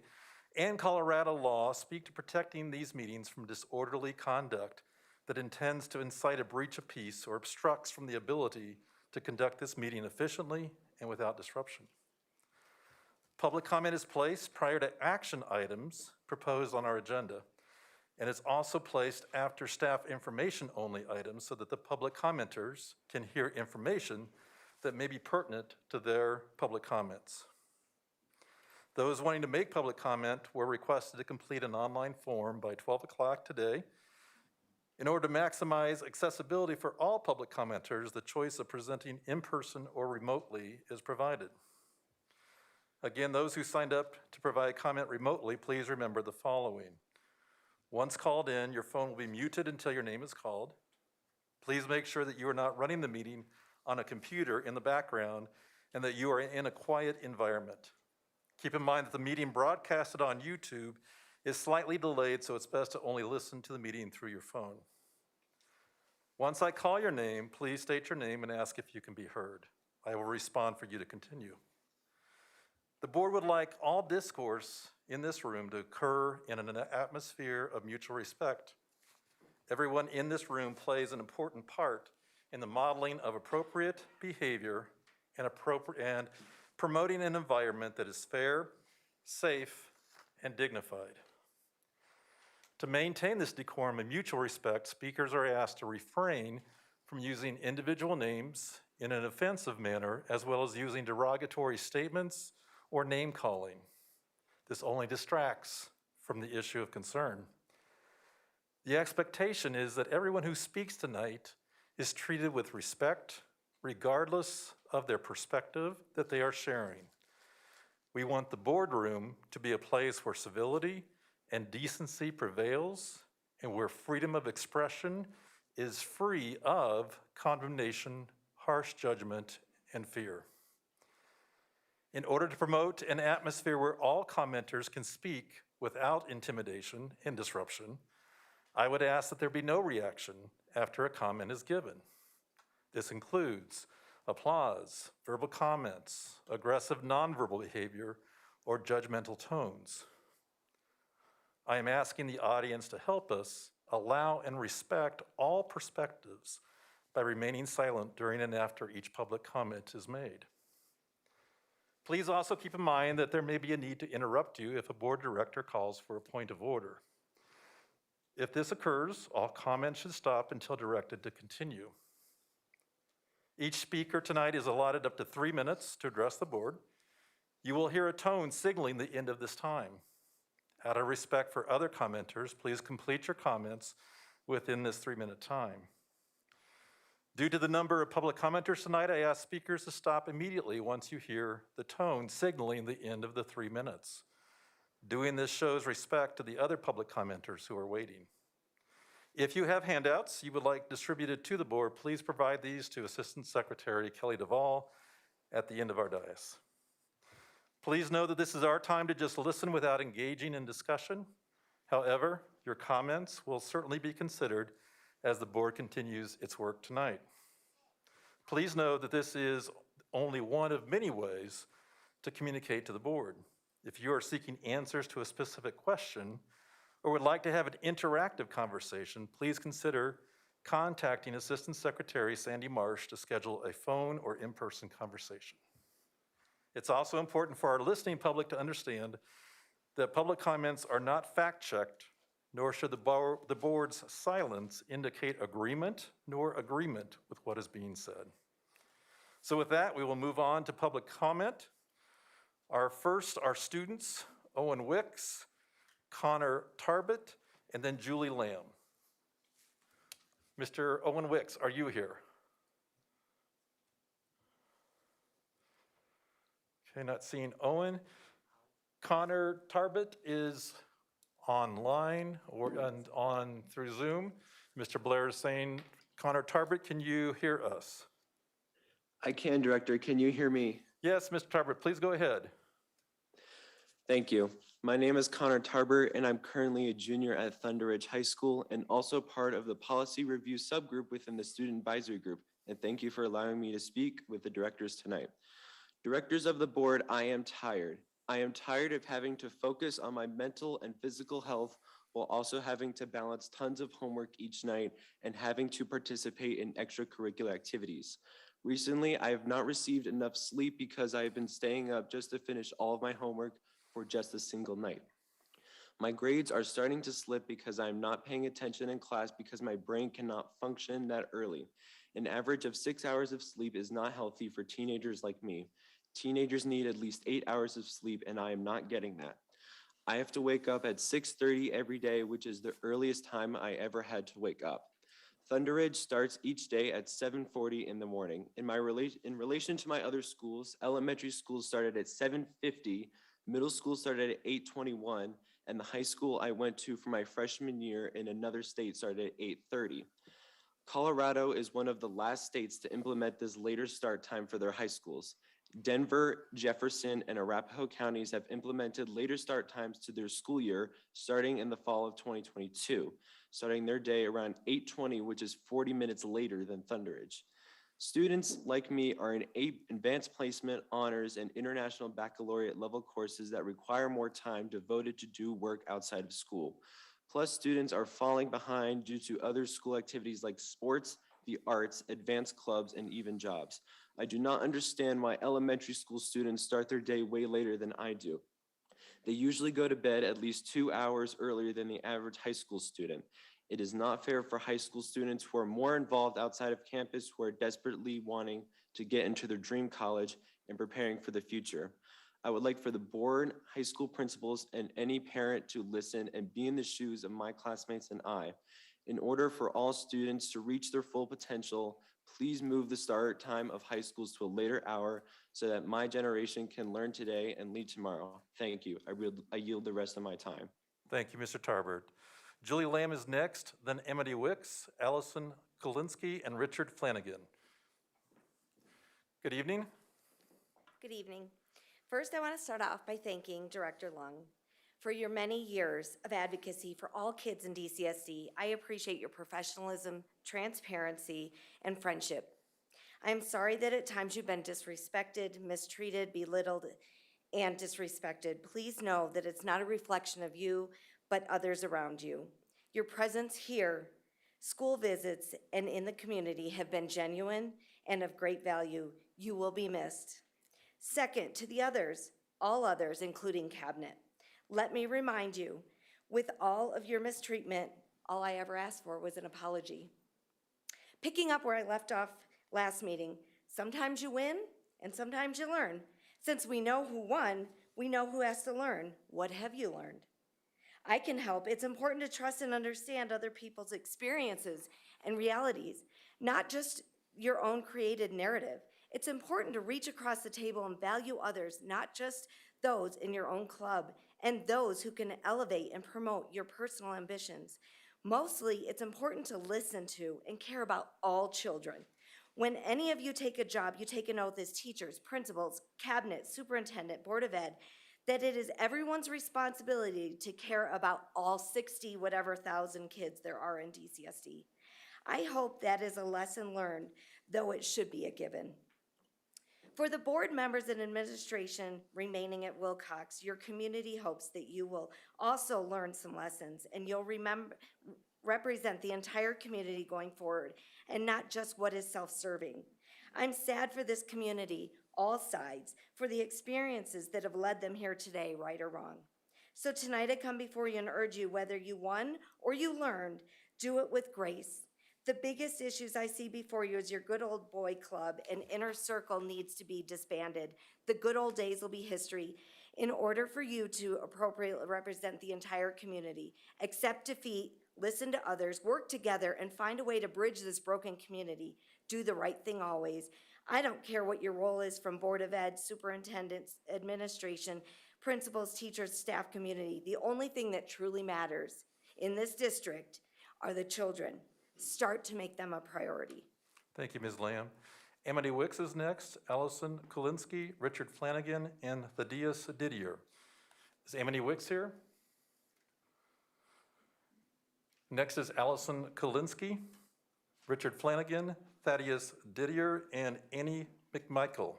and Colorado law speak to protecting these meetings from disorderly conduct that intends to incite a breach of peace or obstructs from the ability to conduct this meeting efficiently and without disruption. Public comment is placed prior to action items proposed on our agenda, and it's also placed after staff information-only items so that the public commenters can hear information that may be pertinent to their public comments. Those wanting to make public comment were requested to complete an online form by 12 o'clock today. In order to maximize accessibility for all public commenters, the choice of presenting in person or remotely is provided. Again, those who signed up to provide comment remotely, please remember the following. Once called in, your phone will be muted until your name is called. Please make sure that you are not running the meeting on a computer in the background and that you are in a quiet environment. Keep in mind that the meeting broadcasted on YouTube is slightly delayed, so it's best to only listen to the meeting through your phone. Once I call your name, please state your name and ask if you can be heard. I will respond for you to continue. The board would like all discourse in this room to occur in an atmosphere of mutual respect. Everyone in this room plays an important part in the modeling of appropriate behavior and promoting an environment that is fair, safe, and dignified. To maintain this decorum and mutual respect, speakers are asked to refrain from using individual names in an offensive manner, as well as using derogatory statements or name calling. This only distracts from the issue of concern. The expectation is that everyone who speaks tonight is treated with respect, regardless of their perspective that they are sharing. We want the boardroom to be a place where civility and decency prevails and where freedom of expression is free of condemnation, harsh judgment, and fear. In order to promote an atmosphere where all commenters can speak without intimidation and disruption, I would ask that there be no reaction after a comment is given. This includes applause, verbal comments, aggressive nonverbal behavior, or judgmental tones. I am asking the audience to help us allow and respect all perspectives by remaining silent during and after each public comment is made. Please also keep in mind that there may be a need to interrupt you if a board director calls for a point of order. If this occurs, all comments should stop until directed to continue. Each speaker tonight is allotted up to 3 minutes to address the board. You will hear a tone signaling the end of this time. Out of respect for other commenters, please complete your comments within this 3-minute time. Due to the number of public commenters tonight, I ask speakers to stop immediately once you hear the tone signaling the end of the 3 minutes. Doing this shows respect to the other public commenters who are waiting. If you have handouts you would like distributed to the board, please provide these to Assistant Secretary Kelly Duvall at the end of our dais. Please know that this is our time to just listen without engaging in discussion. However, your comments will certainly be considered as the board continues its work tonight. Please know that this is only one of many ways to communicate to the board. If you are seeking answers to a specific question or would like to have an interactive conversation, please consider contacting Assistant Secretary Sandy Marsh to schedule a phone or in-person conversation. It's also important for our listening public to understand that public comments are not fact-checked, nor should the board's silence indicate agreement nor agreement with what is being said. So with that, we will move on to public comment. Our first are students, Owen Wicks, Connor Tarbett, and then Julie Lamb. Mr. Owen Wicks, are you here? Okay, not seeing Owen. Connor Tarbett is online and on through Zoom. Mr. Blair is saying, Connor Tarbett, can you hear us? I can, Director. Can you hear me? Yes, Mr. Tarbett, please go ahead. Thank you. My name is Connor Tarbert, and I'm currently a junior at Thunder Ridge High School and also part of the policy review subgroup within the student advisory group. And thank you for allowing me to speak with the directors tonight. Directors of the board, I am tired. I am tired of having to focus on my mental and physical health while also having to balance tons of homework each night and having to participate in extracurricular activities. Recently, I have not received enough sleep because I have been staying up just to finish all of my homework for just a single night. My grades are starting to slip because I'm not paying attention in class because my brain cannot function that early. An average of 6 hours of sleep is not healthy for teenagers like me. Teenagers need at least 8 hours of sleep, and I am not getting that. I have to wake up at 6:30 every day, which is the earliest time I ever had to wake up. Thunder Ridge starts each day at 7:40 in the morning. In relation to my other schools, elementary schools started at 7:50, middle school started at 8:21, and the high school I went to for my freshman year in another state started at 8:30. Colorado is one of the last states to implement this later start time for their high schools. Denver, Jefferson, and Arapahoe counties have implemented later start times to their school year starting in the fall of 2022, starting their day around 8:20, which is 40 minutes later than Thunder Ridge. Students like me are in advanced placement, honors, and international baccalaureate level courses that require more time devoted to do work outside of school. Plus, students are falling behind due to other school activities like sports, the arts, advanced clubs, and even jobs. I do not understand why elementary school students start their day way later than I do. They usually go to bed at least 2 hours earlier than the average high school student. It is not fair for high school students who are more involved outside of campus, who are desperately wanting to get into their dream college and preparing for the future. I would like for the board, high school principals, and any parent to listen and be in the shoes of my classmates and I. In order for all students to reach their full potential, please move the start time of high schools to a later hour so that my generation can learn today and lead tomorrow. Thank you. I yield the rest of my time. Thank you, Mr. Tarbert. Julie Lamb is next, then Amity Wicks, Allison Kolinsky, and Richard Flanagan. Good evening. Good evening. First, I want to start off by thanking Director Lung for your many years of advocacy for all kids in DCSD. I appreciate your professionalism, transparency, and friendship. I am sorry that at times you've been disrespected, mistreated, belittled, and disrespected. Please know that it's not a reflection of you, but others around you. Your presence here, school visits, and in the community have been genuine and of great value. You will be missed. Second, to the others, all others, including Cabinet, let me remind you, with all of your mistreatment, all I ever asked for was an apology. Picking up where I left off last meeting, sometimes you win and sometimes you learn. Since we know who won, we know who has to learn. What have you learned? I can help. It's important to trust and understand other people's experiences and realities, not just your own created narrative. It's important to reach across the table and value others, not just those in your own club and those who can elevate and promote your personal ambitions. Mostly, it's important to listen to and care about all children. When any of you take a job, you take an oath as teachers, principals, cabinet, superintendent, board of ed, that it is everyone's responsibility to care about all 60 whatever thousand kids there are in DCSD. I hope that is a lesson learned, though it should be a given. For the board members and administration remaining at Wilcox, your community hopes that you will also learn some lessons and you'll represent the entire community going forward and not just what is self-serving. I'm sad for this community, all sides, for the experiences that have led them here today, right or wrong. So tonight I come before you and urge you, whether you won or you learned, do it with grace. The biggest issues I see before you is your good old boy club and inner circle needs to be disbanded. The good old days will be history. In order for you to appropriately represent the entire community, accept defeat, listen to others, work together, and find a way to bridge this broken community. Do the right thing always. I don't care what your role is, from Board of Ed, superintendents, administration, principals, teachers, staff, community. The only thing that truly matters in this district are the children. Start to make them a priority. Thank you, Ms. Lamb. Amity Wicks is next, Allison Kolinsky, Richard Flanagan, and Thaddeus Didier. Is Amity Wicks here? Next is Allison Kolinsky, Richard Flanagan, Thaddeus Didier, and Annie McMichael.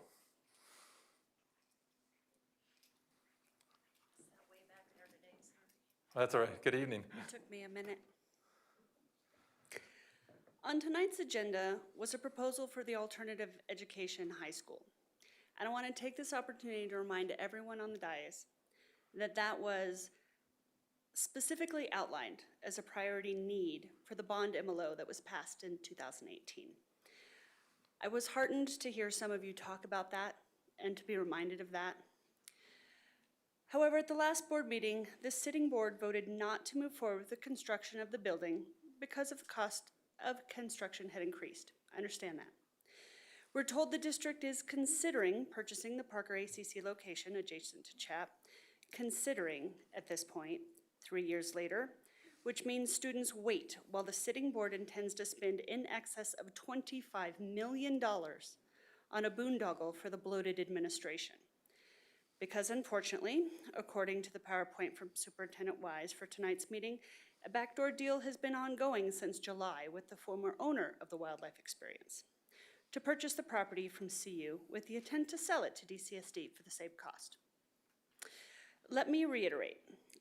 That's all right. Good evening. It took me a minute. On tonight's agenda was a proposal for the alternative education high school. And I want to take this opportunity to remind everyone on the dais that that was specifically outlined as a priority need for the bond MLO that was passed in 2018. I was heartened to hear some of you talk about that and to be reminded of that. However, at the last board meeting, this sitting board voted not to move forward with the construction of the building because of the cost of construction had increased. I understand that. We're told the district is considering purchasing the Parker ACC location adjacent to CHAP, considering at this point, 3 years later, which means students wait while the sitting board intends to spend in excess of $25 million on a boondoggle for the bloated administration. Because unfortunately, according to the PowerPoint from Superintendent Wise for tonight's meeting, a backdoor deal has been ongoing since July with the former owner of the Wildlife Experience to purchase the property from CU with the intent to sell it to DCSD for the same cost. Let me reiterate,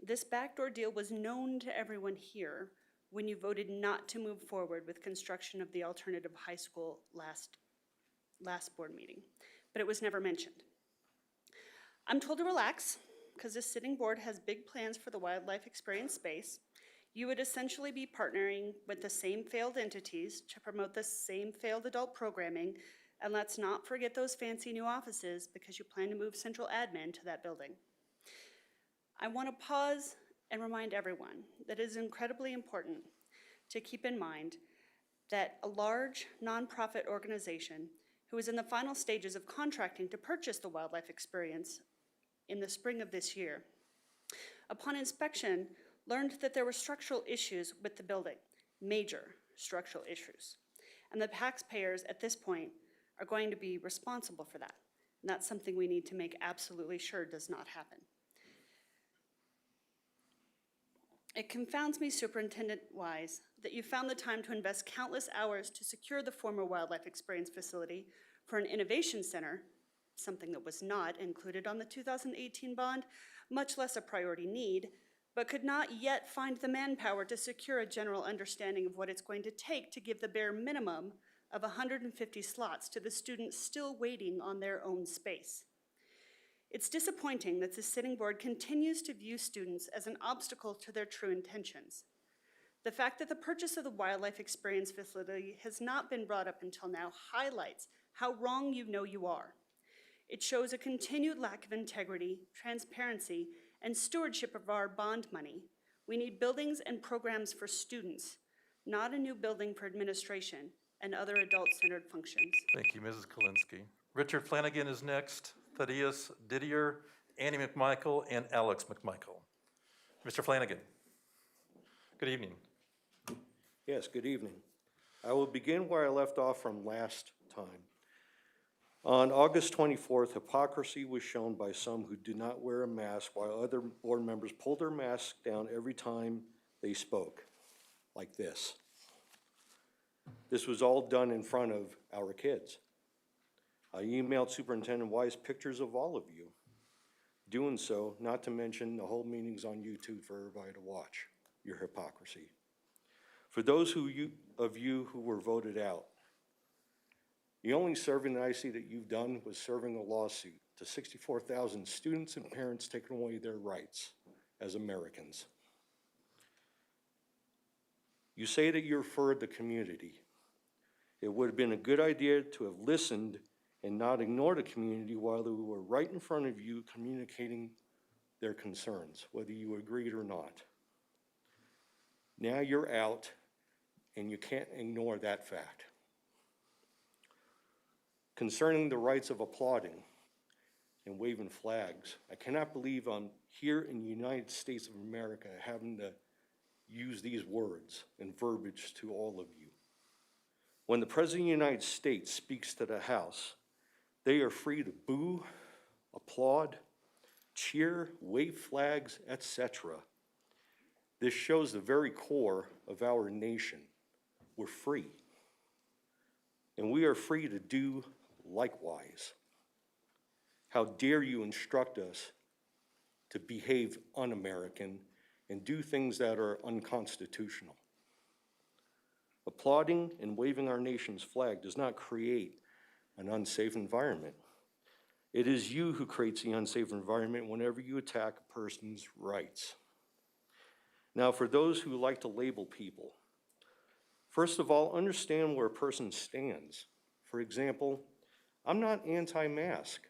this backdoor deal was known to everyone here when you voted not to move forward with construction of the alternative high school last board meeting, but it was never mentioned. I'm told to relax because this sitting board has big plans for the Wildlife Experience space. You would essentially be partnering with the same failed entities to promote the same failed adult programming, and let's not forget those fancy new offices because you plan to move central admin to that building. I want to pause and remind everyone that it is incredibly important to keep in mind that a large nonprofit organization who is in the final stages of contracting to purchase the Wildlife Experience in the spring of this year, upon inspection, learned that there were structural issues with the building, major structural issues. And the taxpayers at this point are going to be responsible for that. And that's something we need to make absolutely sure does not happen. It confounds me, Superintendent Wise, that you found the time to invest countless hours to secure the former Wildlife Experience facility for an innovation center, something that was not included on the 2018 bond, much less a priority need, but could not yet find the manpower to secure a general understanding of what it's going to take to give the bare minimum of 150 slots to the students still waiting on their own space. It's disappointing that the sitting board continues to view students as an obstacle to their true intentions. The fact that the purchase of the Wildlife Experience facility has not been brought up until now highlights how wrong you know you are. It shows a continued lack of integrity, transparency, and stewardship of our bond money. We need buildings and programs for students, not a new building for administration and other adult-centered functions. Thank you, Mrs. Kolinsky. Richard Flanagan is next, Thaddeus Didier, Annie McMichael, and Alex McMichael. Mr. Flanagan. Good evening. Yes, good evening. I will begin where I left off from last time. On August 24th, hypocrisy was shown by some who did not wear a mask while other board members pulled their masks down every time they spoke, like this. This was all done in front of our kids. I emailed Superintendent Wise pictures of all of you. Doing so, not to mention the whole meetings on YouTube for everybody to watch, your hypocrisy. For those of you who were voted out, the only serving that I see that you've done was serving a lawsuit to 64,000 students and parents taking away their rights as Americans. You say that you're for the community. It would have been a good idea to have listened and not ignored the community while they were right in front of you communicating their concerns, whether you agreed or not. Now you're out and you can't ignore that fact. Concerning the rights of applauding and waving flags, I cannot believe I'm here in the United States of America having to use these words and verbiage to all of you. When the President of the United States speaks to the House, they are free to boo, applaud, cheer, wave flags, etc. This shows the very core of our nation. We're free. And we are free to do likewise. How dare you instruct us to behave un-American and do things that are unconstitutional? Applauding and waving our nation's flag does not create an unsafe environment. It is you who creates the unsafe environment whenever you attack a person's rights. Now, for those who like to label people, first of all, understand where a person stands. For example, I'm not anti-mask,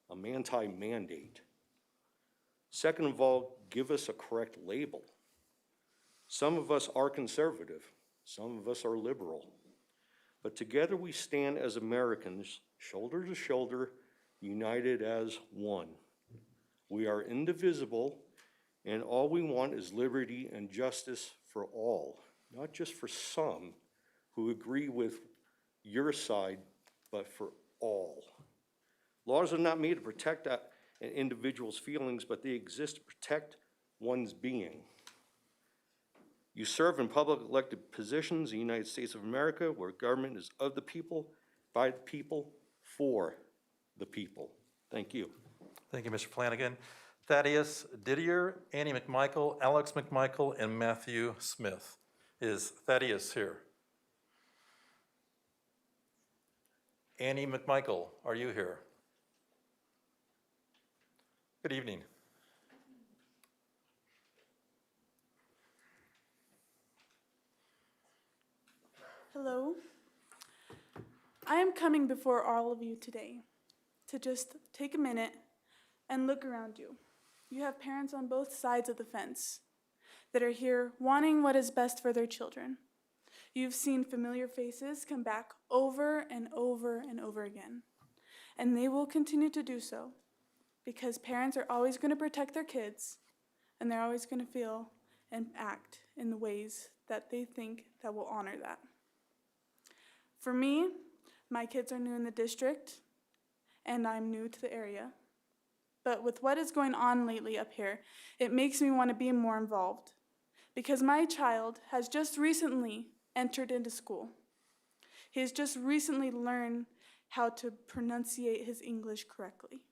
I'm anti-mandate. Second of all, give us a correct label. Some of us are conservative, some of us are liberal. But together we stand as Americans, shoulder to shoulder, united as one. We are indivisible, and all we want is liberty and justice for all, not just for some who agree with your side, but for all. Laws are not made to protect an individual's feelings, but they exist to protect one's being. You serve in public elected positions in the United States of America, where government is of the people, by the people, for the people. Thank you. Thank you, Mr. Flanagan. Thaddeus Didier, Annie McMichael, Alex McMichael, and Matthew Smith. Is Thaddeus here? Annie McMichael, are you here? Good evening. Hello. I am coming before all of you today to just take a minute and look around you. You have parents on both sides of the fence that are here wanting what is best for their children. You've seen familiar faces come back over and over and over again, and they will continue to do so because parents are always going to protect their kids, and they're always going to feel and act in the ways that they think that will honor that. For me, my kids are new in the district, and I'm new to the area. But with what is going on lately up here, it makes me want to be more involved because my child has just recently entered into school. He has just recently learned how to pronunciate his English correctly.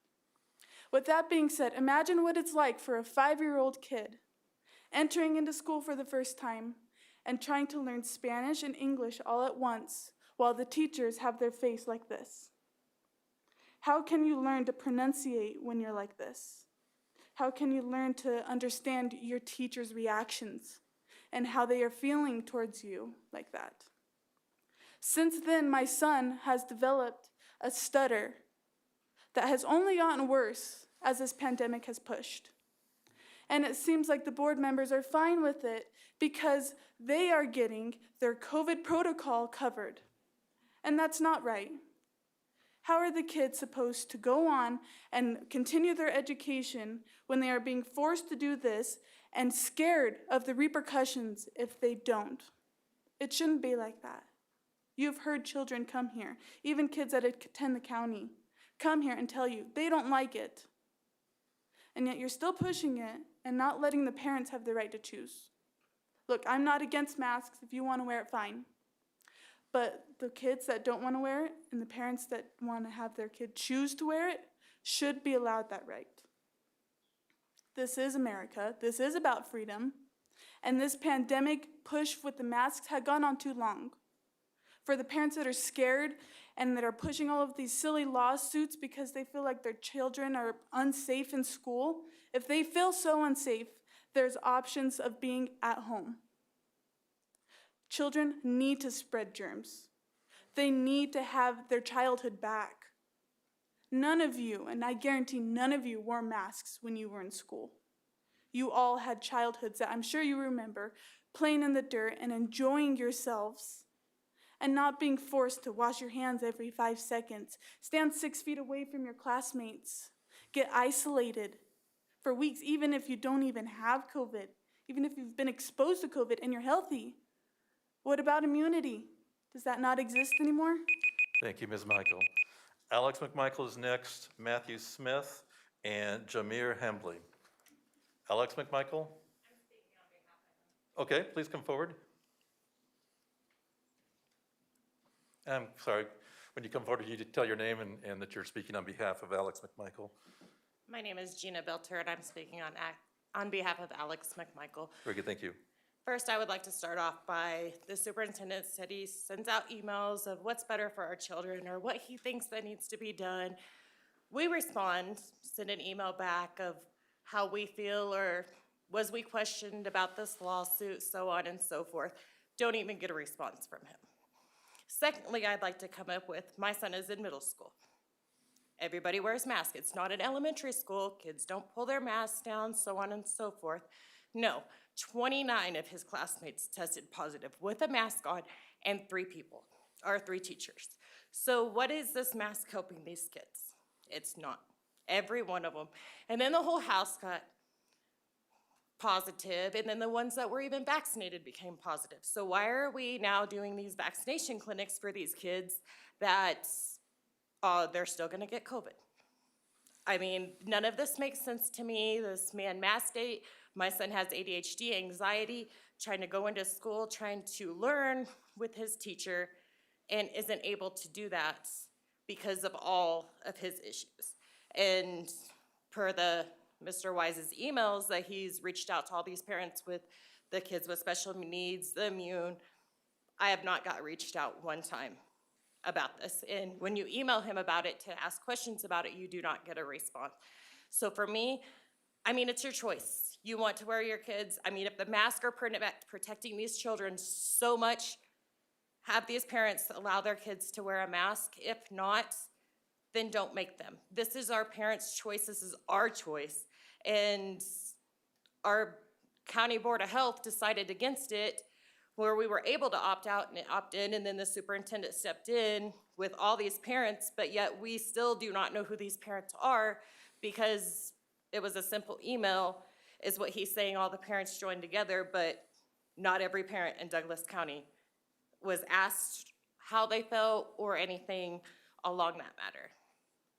With that being said, imagine what it's like for a 5-year-old kid entering into school for the first time and trying to learn Spanish and English all at once while the teachers have their face like this. How can you learn to pronunciate when you're like this? How can you learn to understand your teacher's reactions and how they are feeling towards you like that? Since then, my son has developed a stutter that has only gotten worse as this pandemic has pushed. And it seems like the board members are fine with it because they are getting their COVID protocol covered. And that's not right. How are the kids supposed to go on and continue their education when they are being forced to do this and scared of the repercussions if they don't? It shouldn't be like that. You've heard children come here, even kids that attend the county, come here and tell you they don't like it. And yet you're still pushing it and not letting the parents have the right to choose. Look, I'm not against masks. If you want to wear it, fine. But the kids that don't want to wear it and the parents that want to have their kid choose to wear it should be allowed that right. This is America. This is about freedom. And this pandemic push with the masks had gone on too long. For the parents that are scared and that are pushing all of these silly lawsuits because they feel like their children are unsafe in school, if they feel so unsafe, there's options of being at home. Children need to spread germs. They need to have their childhood back. None of you, and I guarantee none of you, wore masks when you were in school. You all had childhoods that I'm sure you remember, playing in the dirt and enjoying yourselves, and not being forced to wash your hands every 5 seconds, stand 6 feet away from your classmates, get isolated for weeks, even if you don't even have COVID, even if you've been exposed to COVID and you're healthy. What about immunity? Does that not exist anymore? Thank you, Ms. Michael. Alex McMichael is next, Matthew Smith, and Jamir Hembley. Alex McMichael? I'm speaking on behalf of him. Okay, please come forward. I'm sorry, when you come forward, you tell your name and that you're speaking on behalf of Alex McMichael. My name is Gina Belter, and I'm speaking on behalf of Alex McMichael. Very good, thank you. First, I would like to start off by the superintendent said he sends out emails of what's better for our children or what he thinks that needs to be done. We respond, send an email back of how we feel or was we questioned about this lawsuit, so on and so forth. Don't even get a response from him. Secondly, I'd like to come up with, my son is in middle school. Everybody wears masks. It's not an elementary school. Kids don't pull their masks down, so on and so forth. No, 29 of his classmates tested positive with a mask on and 3 teachers. So what is this mask helping these kids? It's not. Every one of them. And then the whole house got positive, and then the ones that were even vaccinated became positive. So why are we now doing these vaccination clinics for these kids that they're still gonna get COVID? I mean, none of this makes sense to me. This man mask date, my son has ADHD, anxiety, trying to go into school, trying to learn with his teacher, and isn't able to do that because of all of his issues. And per the Mr. Wise's emails that he's reached out to all these parents with the kids with special needs, the immune, I have not got reached out one time about this. And when you email him about it to ask questions about it, you do not get a response. So for me, I mean, it's your choice. You want to wear your kids. I mean, if the masks are protecting these children so much, have these parents allow their kids to wear a mask. If not, then don't make them. This is our parents' choice. This is our choice. And our county board of health decided against it, where we were able to opt out and opt in, and then the superintendent stepped in with all these parents, but yet we still do not know who these parents are because it was a simple email, is what he's saying, all the parents joined together, but not every parent in Douglas County was asked how they felt or anything along that matter.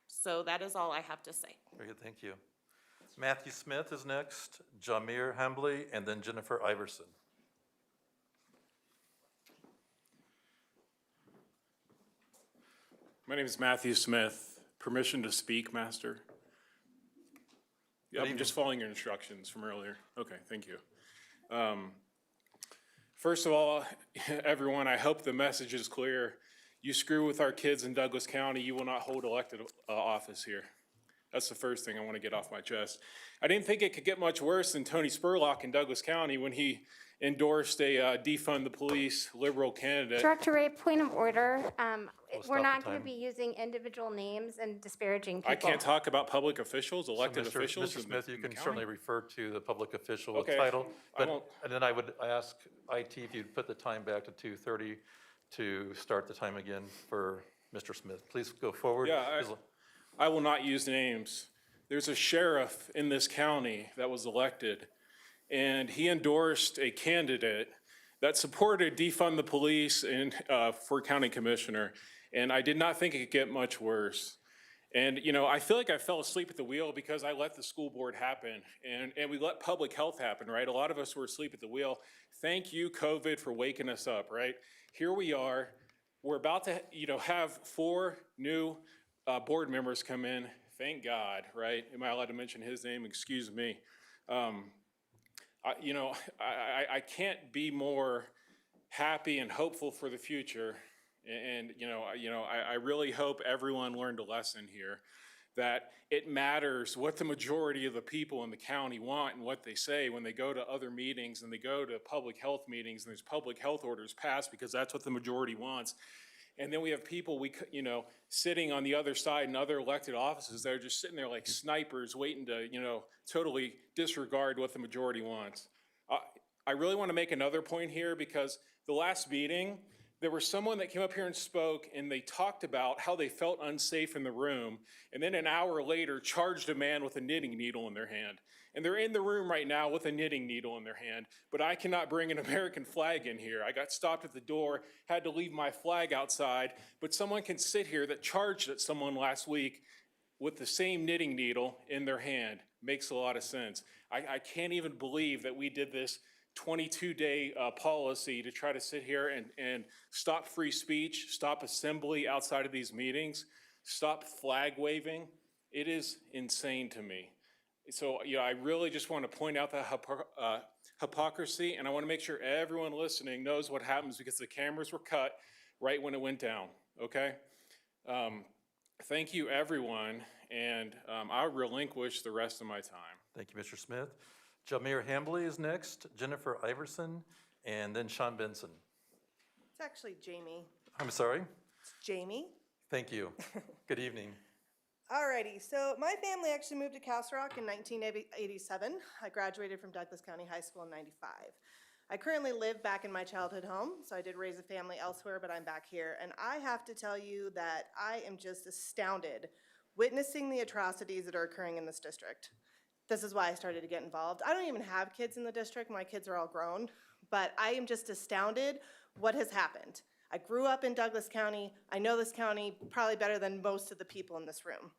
So that is all I have to say. Very good, thank you. Matthew Smith is next, Jamir Hembley, and then Jennifer Iverson. My name is Matthew Smith. Permission to speak, Master? Yeah, I'm just following your instructions from earlier. Okay, thank you. First of all, everyone, I hope the message is clear. You screw with our kids in Douglas County, you will not hold elected office here. That's the first thing I want to get off my chest. I didn't think it could get much worse than Tony Spurlock in Douglas County when he endorsed a defund the police liberal candidate. Director Ray, point of order. We're stop not the going time. to be using individual names and disparaging people. I can't talk about public officials, elected So officials. Mr. Smith, you in the can county. certainly refer to the public official Okay, title, I won't- and then I would ask IT if you'd put the time back to 2:30 to start the time again for Mr. Smith. Please go forward. Yeah, I will not use names. There's a sheriff in this county that was elected, and he endorsed a candidate that supported defund the police and for county commissioner. And I did not think it could get much worse. And, you know, I feel like I fell asleep at the wheel because I let the school board happen and we let public health happen, right? A lot of us were asleep at the wheel. Thank you, COVID, for waking us up, right? Here we are. We're about to, you know, have 4 new board members come in. Thank God, right? Am I allowed to mention his name? Excuse me. You know, I can't be more happy and hopeful for the future. And I really hope everyone learned a lesson here that it matters what the majority of the people in the county want and what they say when they go to other meetings and they go to public health meetings and there's public health orders passed because that's what the majority wants. And then we have people sitting on the other side in other elected offices that are just sitting there like snipers waiting to, totally disregard what the majority wants. I really want to make another point here because the last meeting, there was someone that came up here and spoke and they talked about how they felt unsafe in the room and then an hour later charged a man with a knitting needle in their hand. And they're in the room right now with a knitting needle in their hand, but I cannot bring an American flag in here. I got stopped at the door, had to leave my flag outside, but someone can sit here that charged at someone last week with the same knitting needle in their hand. Makes a lot of sense. I can't even believe that we did this 22-day policy to try to sit here and stop free speech, stop assembly outside of these meetings, stop flag waving. It is insane to me. So, I really just want to point out the hypocrisy, and I want to make sure everyone listening knows what happens because the cameras were cut right when it went down, okay? Thank you, everyone, and I'll relinquish the rest of my time. Thank you, Mr. Smith. Jamir Hambley is next, Jennifer Iverson, and then Sean Benson. It's actually Jamie. I'm sorry? It's Jamie. Thank you. Good evening. Alrighty, so my family actually moved to Castle Rock in 1987. I graduated from Douglas County High School in '95. I currently live back in my childhood home, so I did raise a family elsewhere, but I'm back here. And I have to tell you that I am just astounded witnessing the atrocities that are occurring in this district. This is why I started to get involved. I don't even have kids in the district. My kids are all grown, but I am just astounded what has happened. I grew up in Douglas County. I know this county probably better than most of the people in this room.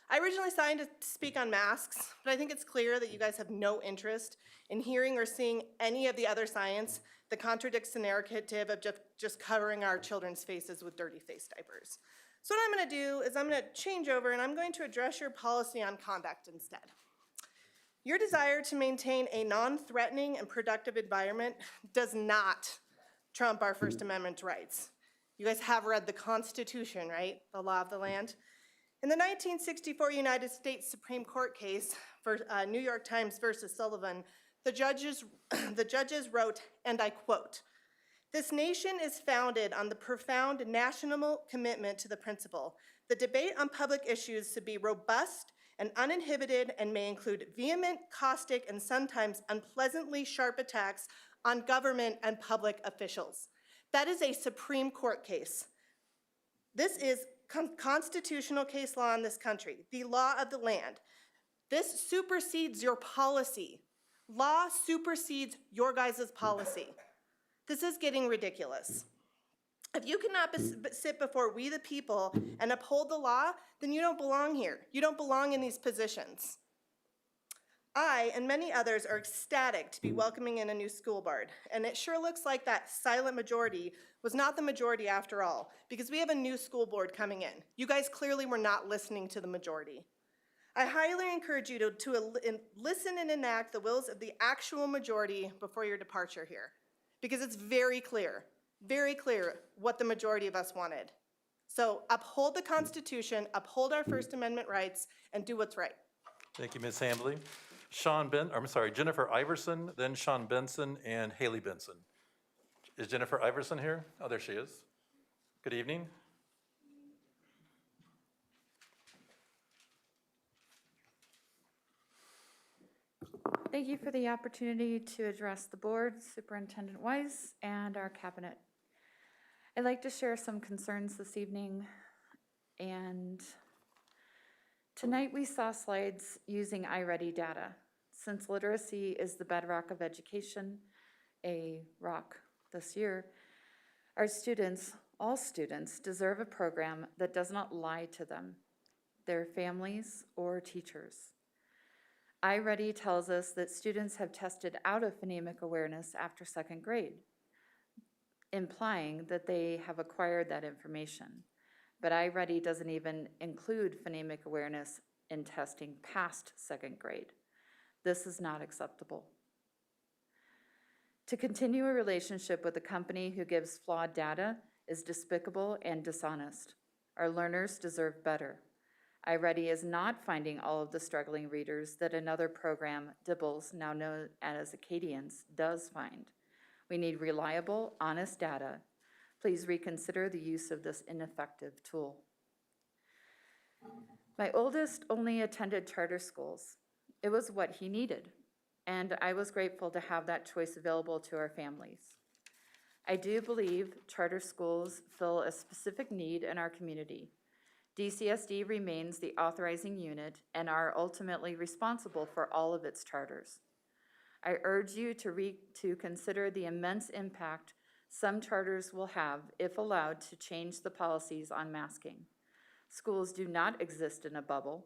I originally signed to speak on masks, but I think it's clear that you guys have no interest in hearing or seeing any of the other science that contradicts the narrative of just covering our children's faces with dirty face diapers. So what I'm going to do is I'm going to change over and I'm going to address your policy on conduct instead. Your desire to maintain a non-threatening and productive environment does not trump our First Amendment rights. You guys have read the Constitution, right? The law of the land. In the 1964 United States Supreme Court case for New York Times versus Sullivan, the judges wrote, and I quote, "This nation is founded on the profound national commitment to the principle. The debate on public issues should be robust and uninhibited and may include vehement, caustic, and sometimes unpleasantly sharp attacks on government and public officials." That is a Supreme Court case. This is constitutional case law in this country, the law of the land. This supersedes your policy. Law supersedes your guys' policy. This is getting ridiculous. If you cannot sit before we the people and uphold the law, then you don't belong here. You don't belong in these positions. I and many others are ecstatic to be welcoming in a new school board, and it sure looks like that silent majority was not the majority after all, because we have a new school board coming in. You guys clearly were not listening to the majority. I highly encourage you to listen and enact the wills of the actual majority before your departure here, because it's very clear what the majority of us wanted. So uphold the Constitution, uphold our First Amendment rights, and do what's right. Thank you, Ms. Hambley. Jennifer Iverson, then Sean Benson, and Haley Benson. Is Jennifer Iverson here? Oh, there she is. Good evening. Thank you for the opportunity to address the board, Superintendent Wise, and our cabinet. I'd like to share some concerns this evening. And tonight we saw slides using iReady data. Since literacy is the bedrock of education, a rock this year. Our students, all students, deserve a program that does not lie to them, their families, or teachers. iReady tells us that students have tested out of phonemic awareness after second grade, implying that they have acquired that information. But iReady doesn't even include phonemic awareness in testing past second grade. This is not acceptable. To continue a relationship with a company who gives flawed data is despicable and dishonest. Our learners deserve better. iReady is not finding all of the struggling readers that another program, Dibbles, now known as Acadians, does find. We need reliable, honest data. Please reconsider the use of this ineffective tool. My oldest only attended charter schools. It was what he needed, and I was grateful to have that choice available to our families. I do believe charter schools fill a specific need in our community. DCSD remains the authorizing unit and are ultimately responsible for all of its charters. I urge you to consider the immense impact some charters will have if allowed to change the policies on masking. Schools do not exist in a bubble.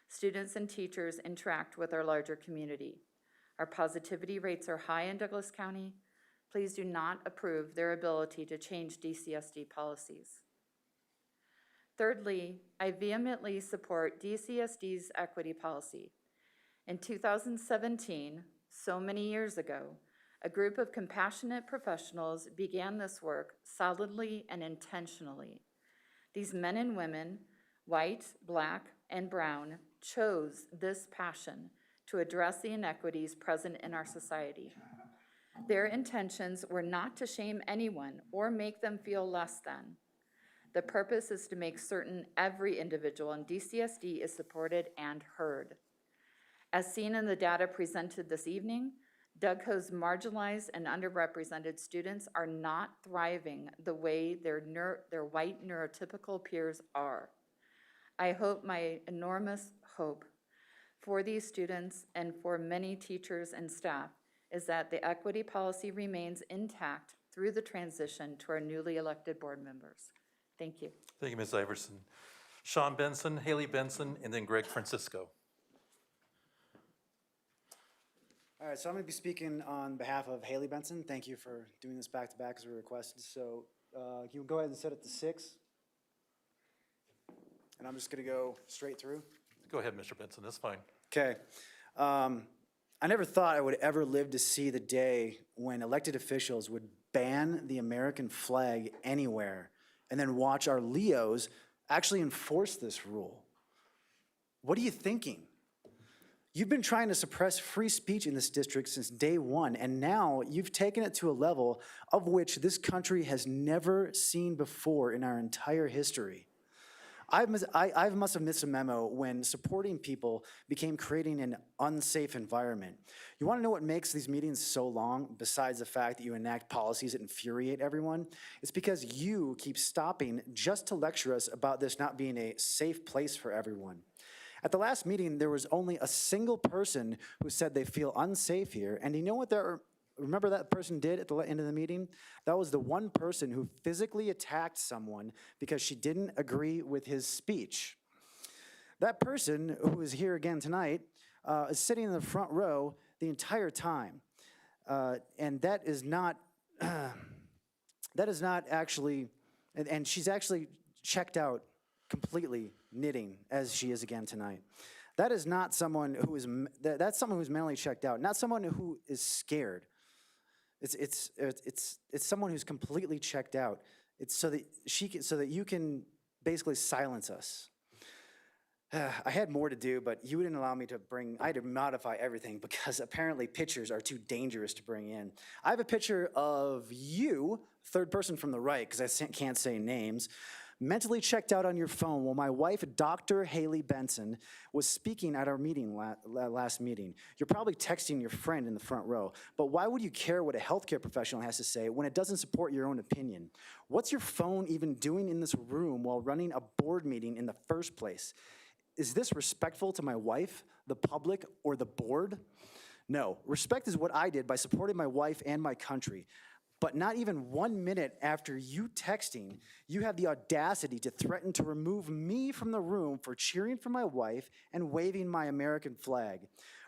Students and teachers interact with our larger community. Our positivity rates are high in Douglas County. Please do not approve their ability to change DCSD policies. Thirdly, I vehemently support DCSD's equity policy. In 2017, so many years ago, a group of compassionate professionals began this work solidly and intentionally. These men and women, white, black, and brown, chose this passion to address the inequities present in our society. Their intentions were not to shame anyone or make them feel less than. The purpose is to make certain every individual in DCSD is supported and heard. As seen in the data presented this evening, DougCo's marginalized and underrepresented students are not thriving the way their white neurotypical peers are. I hope my enormous hope for these students and for many teachers and staff is that the equity policy remains intact through the transition to our newly elected board members. Thank you. Thank you, Ms. Iverson. Sean Benson, Haley Benson, and then Greg Francisco. All right, so I'm going to be speaking on behalf of Haley Benson. Thank you for doing this back-to-back as we requested. So you go ahead and set it to 6. And I'm just going to go straight through. Go ahead, Mr. Benson, that's fine. Okay. I never thought I would ever live to see the day when elected officials would ban the American flag anywhere and then watch our Leos actually enforce this rule. What are you thinking? You've been trying to suppress free speech in this district since day one, and now you've taken it to a level of which this country has never seen before in our entire history. I must have missed a memo when supporting people became creating an unsafe environment. You want to know what makes these meetings so long, besides the fact that you enact policies that infuriate everyone? It's because you keep stopping just to lecture us about this not being a safe place for everyone. At the last meeting, there was only a single person who said they feel unsafe here, and you know what remember that person did at the end of the meeting? That was the one person who physically attacked someone because she didn't agree with his speech. That person, who is here again tonight, is sitting in the front row the entire time. And that is not actually, and she's actually checked out completely knitting as she is again tonight. That is not someone who is, that's someone who's mentally checked out, not someone who is scared. It's someone who's completely checked out. It's so that you can basically silence us. I had more to do, but you wouldn't allow me to I had to modify everything because apparently pictures are too dangerous to bring in. I have a picture of you, third person from the right, because I can't say names, mentally checked out on your phone while my wife, Dr. Haley Benson, was speaking at our meeting last meeting. You're probably texting your friend in the front row, but why would you care what a healthcare professional has to say when it doesn't support your own opinion? What's your phone even doing in this room while running a board meeting in the first place? Is this respectful to my wife, the public, or the board? No, respect is what I did by supporting my wife and my country. But not even 1 minute after you texting, you have the audacity to threaten to remove me from the room for cheering for my wife and waving my American flag.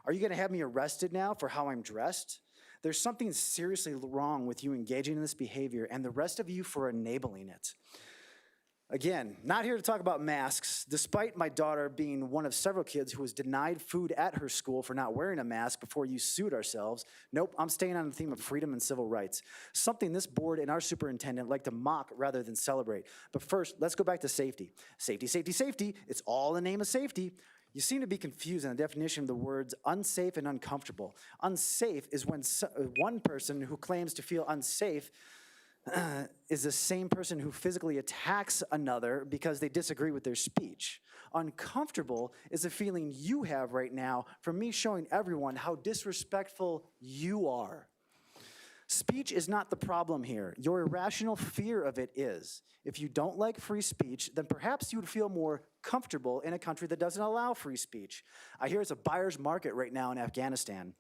Are you gonna have me arrested now for how I'm dressed? There's something seriously wrong with you engaging in this behavior and the rest of you for enabling it. Again, not here to talk about masks, despite my daughter being one of several kids who was denied food at her school for not wearing a mask before you sued ourselves. Nope, I'm staying on the theme of freedom and civil rights, something this board and our superintendent like to mock rather than celebrate. But first, let's go back to safety. Safety, safety, safety, it's all in the name of safety. You seem to be confused in the definition of the words unsafe and uncomfortable. Unsafe is when one person who claims to feel unsafe is the same person who physically attacks another because they disagree with their speech. Uncomfortable is a feeling you have right now from me showing everyone how disrespectful you are. Speech is not the problem here. Your irrational fear of it is. If you don't like free speech, then perhaps you would feel more comfortable in a country that doesn't allow free speech. I hear it's a buyer's market right now in Afghanistan.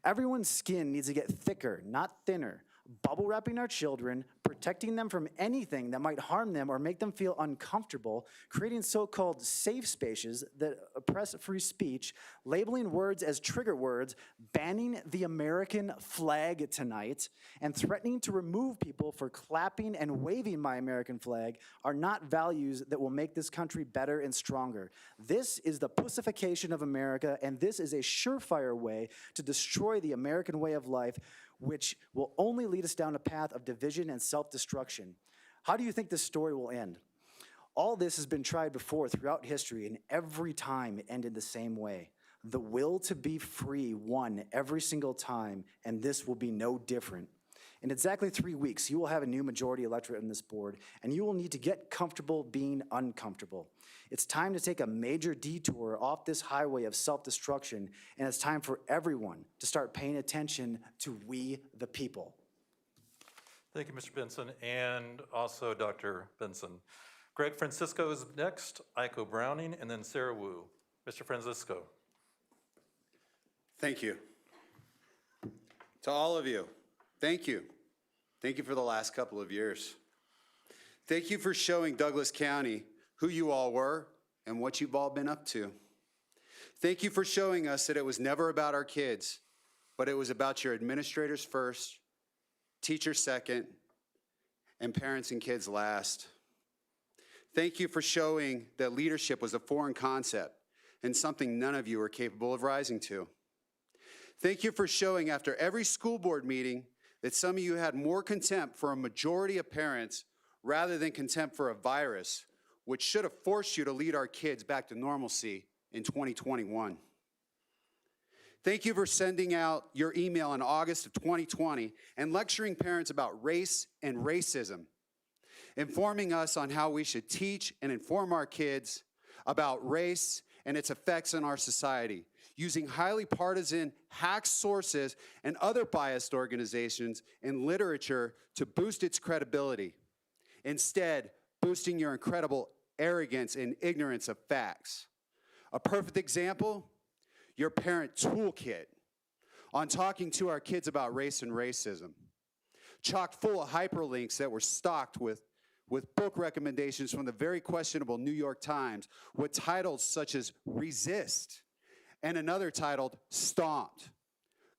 Everyone's skin needs to get thicker, not thinner. Bubble wrapping our children, protecting them from anything that might harm them or make them feel uncomfortable, creating so-called safe spaces that oppress free speech, labeling words as trigger words, banning the American flag tonight, and threatening to remove people for clapping and waving my American flag are not values that will make this country better and stronger. This is the pussification of America, and this is a surefire way to destroy the American way of life, which will only lead us down a path of division and self-destruction. How do you think this story will end? All this has been tried before throughout history, and every time it ended the same way. The will to be free won every single time, and this will be no different. In exactly 3 weeks, you will have a new majority electorate on this board, and you will need to get comfortable being uncomfortable. It's time to take a major detour off this highway of self-destruction, and it's time for everyone to start paying attention to we the people. Thank you, Mr. Benson, and also Dr. Benson. Greg Francisco is next, Iko Browning, and then Sarah Wu. Mr. Francisco. Thank you. To all of you, thank you. Thank you for the last couple of years. Thank you for showing Douglas County who you all were and what you've all been up to. Thank you for showing us that it was never about our kids, but it was about your administrators first, teachers second, and parents and kids last. Thank you for showing that leadership was a foreign concept and something none of you are capable of rising to. Thank you for showing after every school board meeting that some of you had more contempt for a majority of parents rather than contempt for a virus, which should have forced you to lead our kids back to normalcy in 2021. Thank you for sending out your email in August of 2020 and lecturing parents about race and racism, informing us on how we should teach and inform our kids about race and its effects on our society, using highly partisan hack sources and other biased organizations and literature to boost its credibility. Instead, boosting your incredible arrogance and ignorance of facts. A perfect example, your parent toolkit on talking to our kids about race and racism. Chock full of hyperlinks that were stocked with book recommendations from the very questionable New York Times with titles such as Resist and another titled Stomped,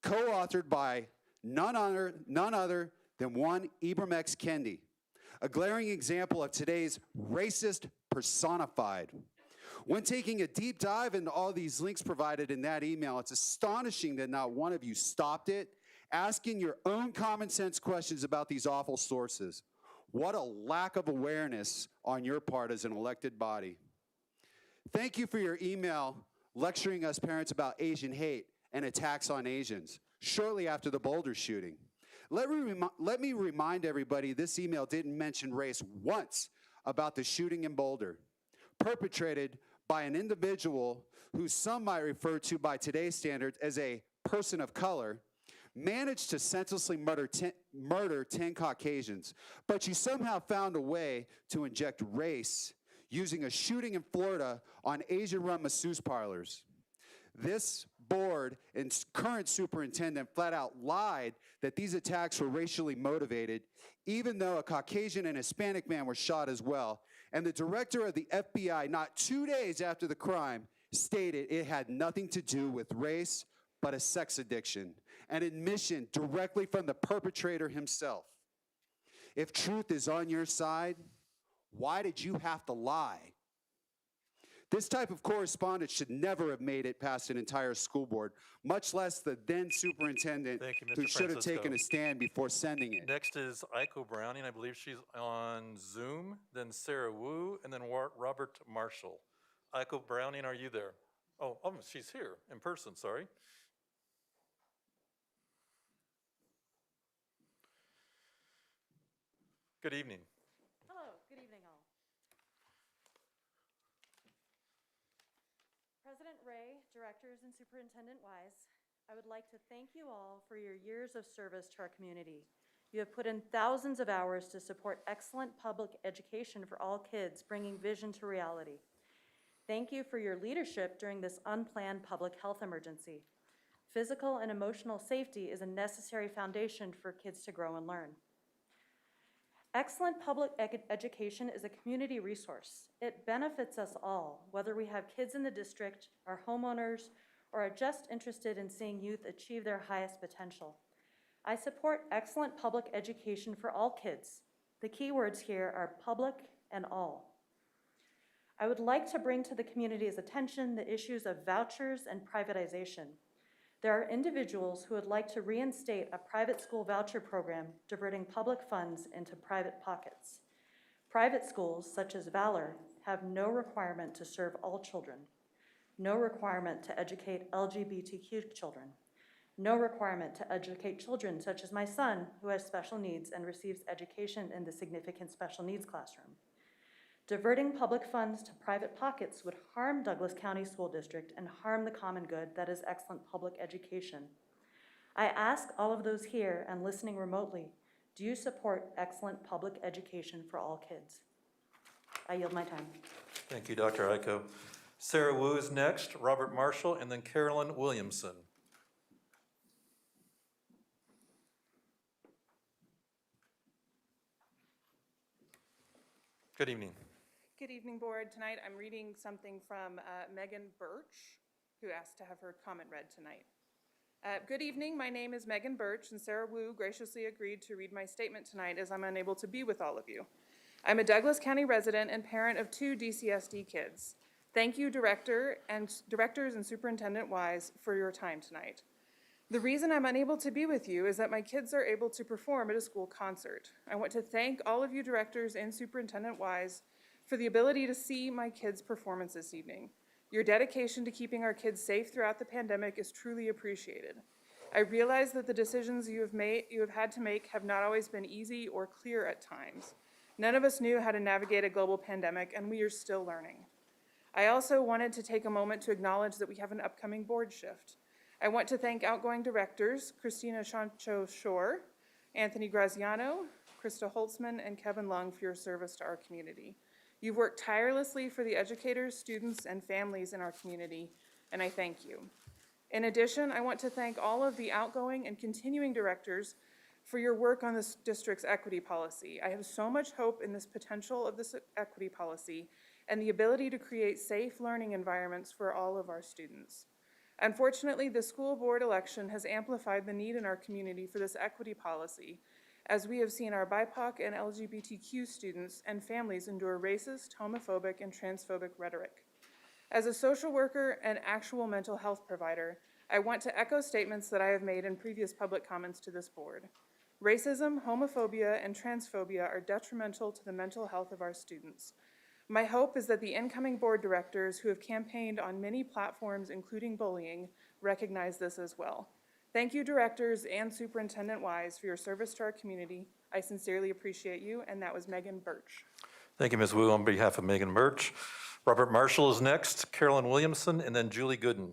co-authored by none other than one Ibram X. Kendi, a glaring example of today's racist personified. When taking a deep dive into all these links provided in that email, it's astonishing that not one of you stopped it, asking your own common sense questions about these awful sources. What a lack of awareness on your part as an elected body. Thank you for your email lecturing us parents about Asian hate and attacks on Asians shortly after the Boulder shooting. Let me remind everybody this email didn't mention race once about the shooting in Boulder, perpetrated by an individual who some might refer to by today's standards as a person of color, managed to senselessly murder 10 Caucasians, but she somehow found a way to inject race using a shooting in Florida on Asian-run masseuse parlors. This board and current superintendent flat out lied that these attacks were racially motivated, even though a Caucasian and Hispanic man were shot as well. And the director of the FBI, not 2 days after the crime, stated it had nothing to do with race, but a sex addiction, an admission directly from the perpetrator himself. If truth is on your side, why did you have to lie? This type of correspondence should never have made it past an entire school board, much less the then superintendent who should have taken a stand before sending it. Next is Aiko Browning. I believe she's on Zoom, then Sarah Wu, and then Robert Marshall. Aiko Browning, are you there? Oh, she's here in person, sorry. Good evening. Hello, good evening all. President Ray, directors, and Superintendent Wise, I would like to thank you all for your years of service to our community. You have put in thousands of hours to support excellent public education for all kids, bringing vision to reality. Thank you for your leadership during this unplanned public health emergency. Physical and emotional safety is a necessary foundation for kids to grow and learn. Excellent public education is a community resource. It benefits us all, whether we have kids in the district, are homeowners, or are just interested in seeing youth achieve their highest potential. I support excellent public education for all kids. The key words here are public and all. I would like to bring to the community's attention the issues of vouchers and privatization. There are individuals who would like to reinstate a private school voucher program, diverting public funds into private pockets. Private schools, such as Valor, have no requirement to serve all children, no requirement to educate LGBTQ children, no requirement to educate children such as my son, who has special needs and receives education in the significant special needs classroom. Diverting public funds to private pockets would harm Douglas County School District and harm the common good that is excellent public education. I ask all of those here and listening remotely, do you support excellent public education for all kids? I yield my time. Thank you, Dr. Aiko. Sarah Wu is next, Robert Marshall, and then Carolyn Williamson. Good evening. Good evening, board. Tonight I'm reading something from Megan Birch, who asked to have her comment read tonight. Good evening, my name is Megan Birch, and Sarah Wu graciously agreed to read my statement tonight as I'm unable to be with all of you. I'm a Douglas County resident and parent of 2 DCSD kids. Thank you, directors and Superintendent Wise, for your time tonight. The reason I'm unable to be with you is that my kids are able to perform at a school concert. I want to thank all of you directors and Superintendent Wise for the ability to see my kids' performance this evening. Your dedication to keeping our kids safe throughout the pandemic is truly appreciated. I realize that the decisions you have had to make have not always been easy or clear at times. None of us knew how to navigate a global pandemic, and we are still learning. I also wanted to take a moment to acknowledge that we have an upcoming board shift. I want to thank outgoing directors, Christina Sancho-Shore, Anthony Graziano, Krista Holtzman, and Kevin Lung for your service to our community. You've worked tirelessly for the educators, students, and families in our community, and I thank you. In addition, I want to thank all of the outgoing and continuing directors for your work on this district's equity policy. I have so much hope in this potential of this equity policy and the ability to create safe learning environments for all of our students. Unfortunately, the school board election has amplified the need in our community for this equity policy, as we have seen our BIPOC and LGBTQ students and families endure racist, homophobic, and transphobic rhetoric. As a social worker and actual mental health provider, I want to echo statements that I have made in previous public comments to this board. Racism, homophobia, and transphobia are detrimental to the mental health of our students. My hope is that the incoming board directors who have campaigned on many platforms, including bullying, recognize this as well. Thank you, directors and Superintendent Wise, for your service to our community. I sincerely appreciate you, and that was Megan Birch. Thank you, Ms. Wu. On behalf of Megan Birch, Robert Marshall is next, Carolyn Williamson, and then Julie Gooden.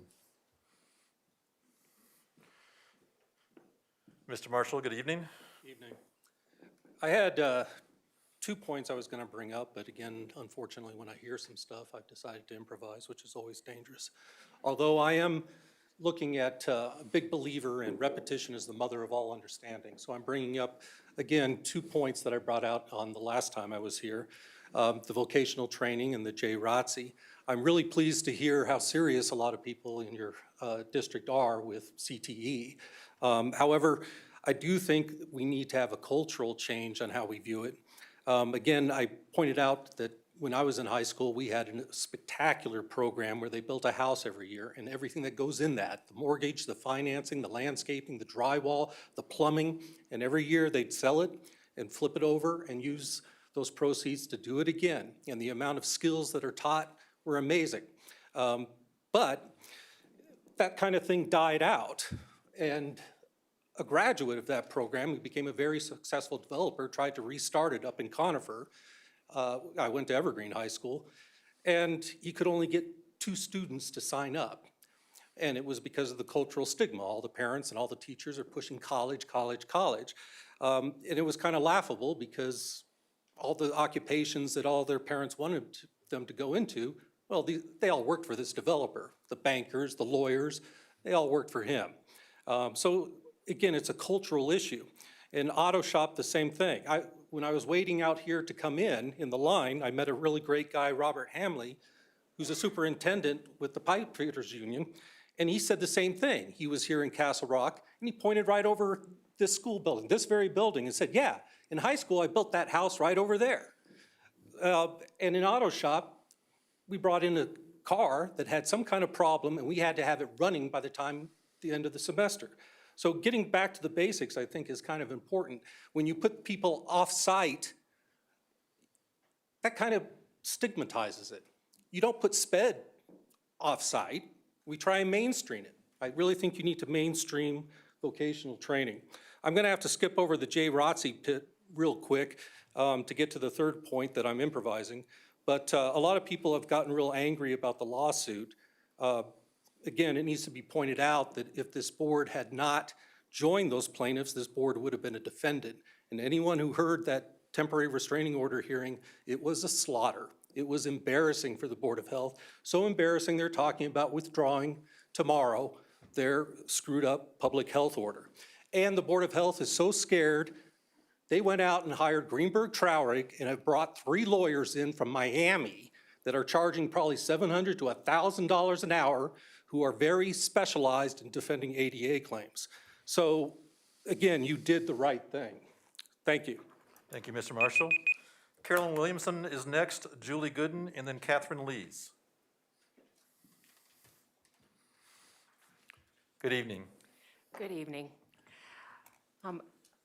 Mr. Marshall, good evening. Evening. I had 2 points I was going to bring up, but again, unfortunately, when I hear some stuff, I've decided to improvise, which is always dangerous. Although I am looking at a big believer in repetition is the mother of all understanding. So I'm bringing up, again, 2 points that I brought out on the last time I was here, the vocational training and the JROTC. I'm really pleased to hear how serious a lot of people in your district are with CTE. However, I do think we need to have a cultural change on how we view it. Again, I pointed out that when I was in high school, we had a spectacular program where they built a house every year, and everything that goes in that, the mortgage, the financing, the landscaping, the drywall, the plumbing, and every year they'd sell it and flip it over and use those proceeds to do it again. And the amount of skills that are taught were amazing. But that kind of thing died out. And a graduate of that program who became a very successful developer tried to restart it up in Conifer. I went to Evergreen High School, and he could only get 2 students to sign up. And it was because of the cultural stigma. All the parents and all the teachers are pushing college, college, college. And it was kind of laughable because all the occupations that all their parents wanted them to go into, well, they all worked for this developer. The bankers, the lawyers, they all worked for him. So again, it's a cultural issue. In auto shop, the same thing. When I was waiting out here to come in the line, I met a really great guy, Robert Hamley, who's a superintendent with the Pipe Fitters Union, and he said the same thing. He was here in Castle Rock, and he pointed right over this school building, this very building, and said, yeah, in high school, I built that house right over there. And in auto shop, we brought in a car that had some kind of problem, and we had to have it running by the time the end of the semester. So getting back to the basics, I think, is kind of important. When you put people off-site, that kind of stigmatizes it. You don't put SPED off-site. We try and mainstream it. I really think you need to mainstream vocational training. I'm going to have to skip over the JROTC pit real quick to get to the third point that I'm improvising. But a lot of people have gotten real angry about the lawsuit. Again, it needs to be pointed out that if this board had not joined those plaintiffs, this board would have been a defendant. And anyone who heard that temporary restraining order hearing, it was a slaughter. It was embarrassing for the Board of Health. So embarrassing, they're talking about withdrawing tomorrow their screwed up public health order. And the Board of Health is so scared, they went out and hired Greenberg Traurig and have brought 3 lawyers in from Miami that are charging probably $700 to $1,000 an hour, who are very specialized in defending ADA claims. So again, you did the right thing. Thank you. Thank you, Mr. Marshall. Carolyn Williamson is next, Julie Gooden, and then Catherine Lees. Good evening. Good evening.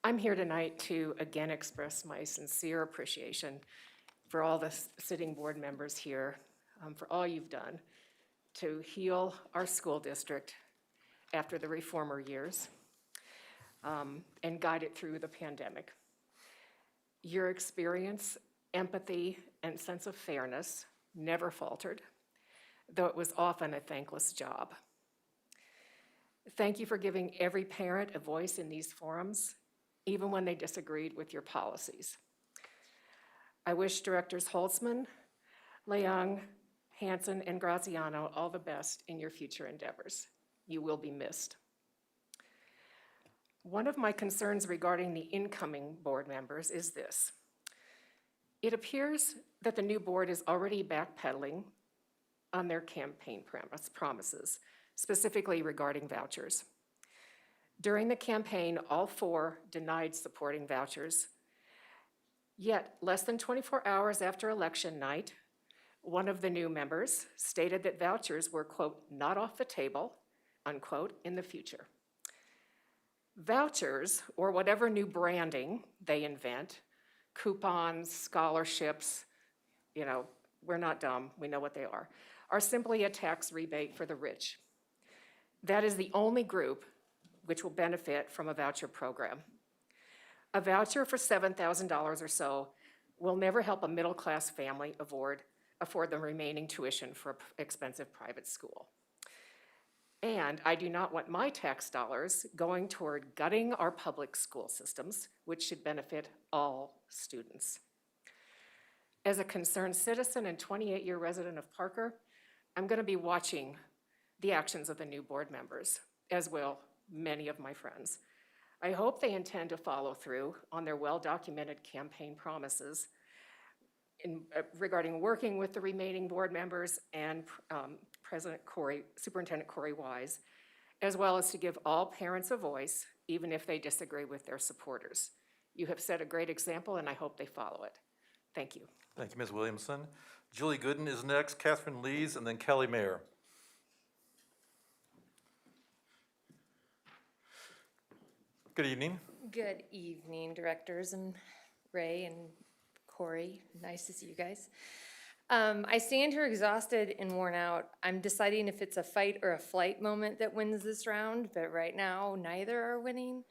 I'm here tonight to again express my sincere appreciation for all the sitting board members here, for all you've done to heal our school district after the reformer years and guide it through the pandemic. Your experience, empathy, and sense of fairness never faltered, though it was often a thankless job. Thank you for giving every parent a voice in these forums, even when they disagreed with your policies. I wish Directors Holtzman, Leung, Hanson, and Graziano all the best in your future endeavors. You will be missed. One of my concerns regarding the incoming board members is this. It appears that the new board is already backpedaling on their campaign promises, specifically regarding vouchers. During the campaign, all 4 denied supporting vouchers. Yet, less than 24 hours after election night, one of the new members stated that vouchers were, quote, not off the table, unquote, in the future. Vouchers, or whatever new branding they invent, coupons, scholarships, you know, we're not dumb, we know what they are simply a tax rebate for the rich. That is the only group which will benefit from a voucher program. A voucher for $7,000 or so will never help a middle-class family afford the remaining tuition for an expensive private school. And I do not want my tax dollars going toward gutting our public school systems, which should benefit all students. As a concerned citizen and 28-year resident of Parker, I'm going to be watching the actions of the new board members, as will many of my friends. I hope they intend to follow through on their well-documented campaign promises regarding working with the remaining board members and Superintendent Corey Wise, as well as to give all parents a voice, even if they disagree with their supporters. You have set a great example, and I hope they follow it. Thank you. Thank you, Ms. Williamson. Julie Gooden is next, Catherine Lees, and then Kelly Mayer. Good evening. Good evening, directors and Ray and Corey. Nice to see you guys. I stand here exhausted and worn out. I'm deciding if it's a fight or a flight moment that wins this round, but right now, neither are winning.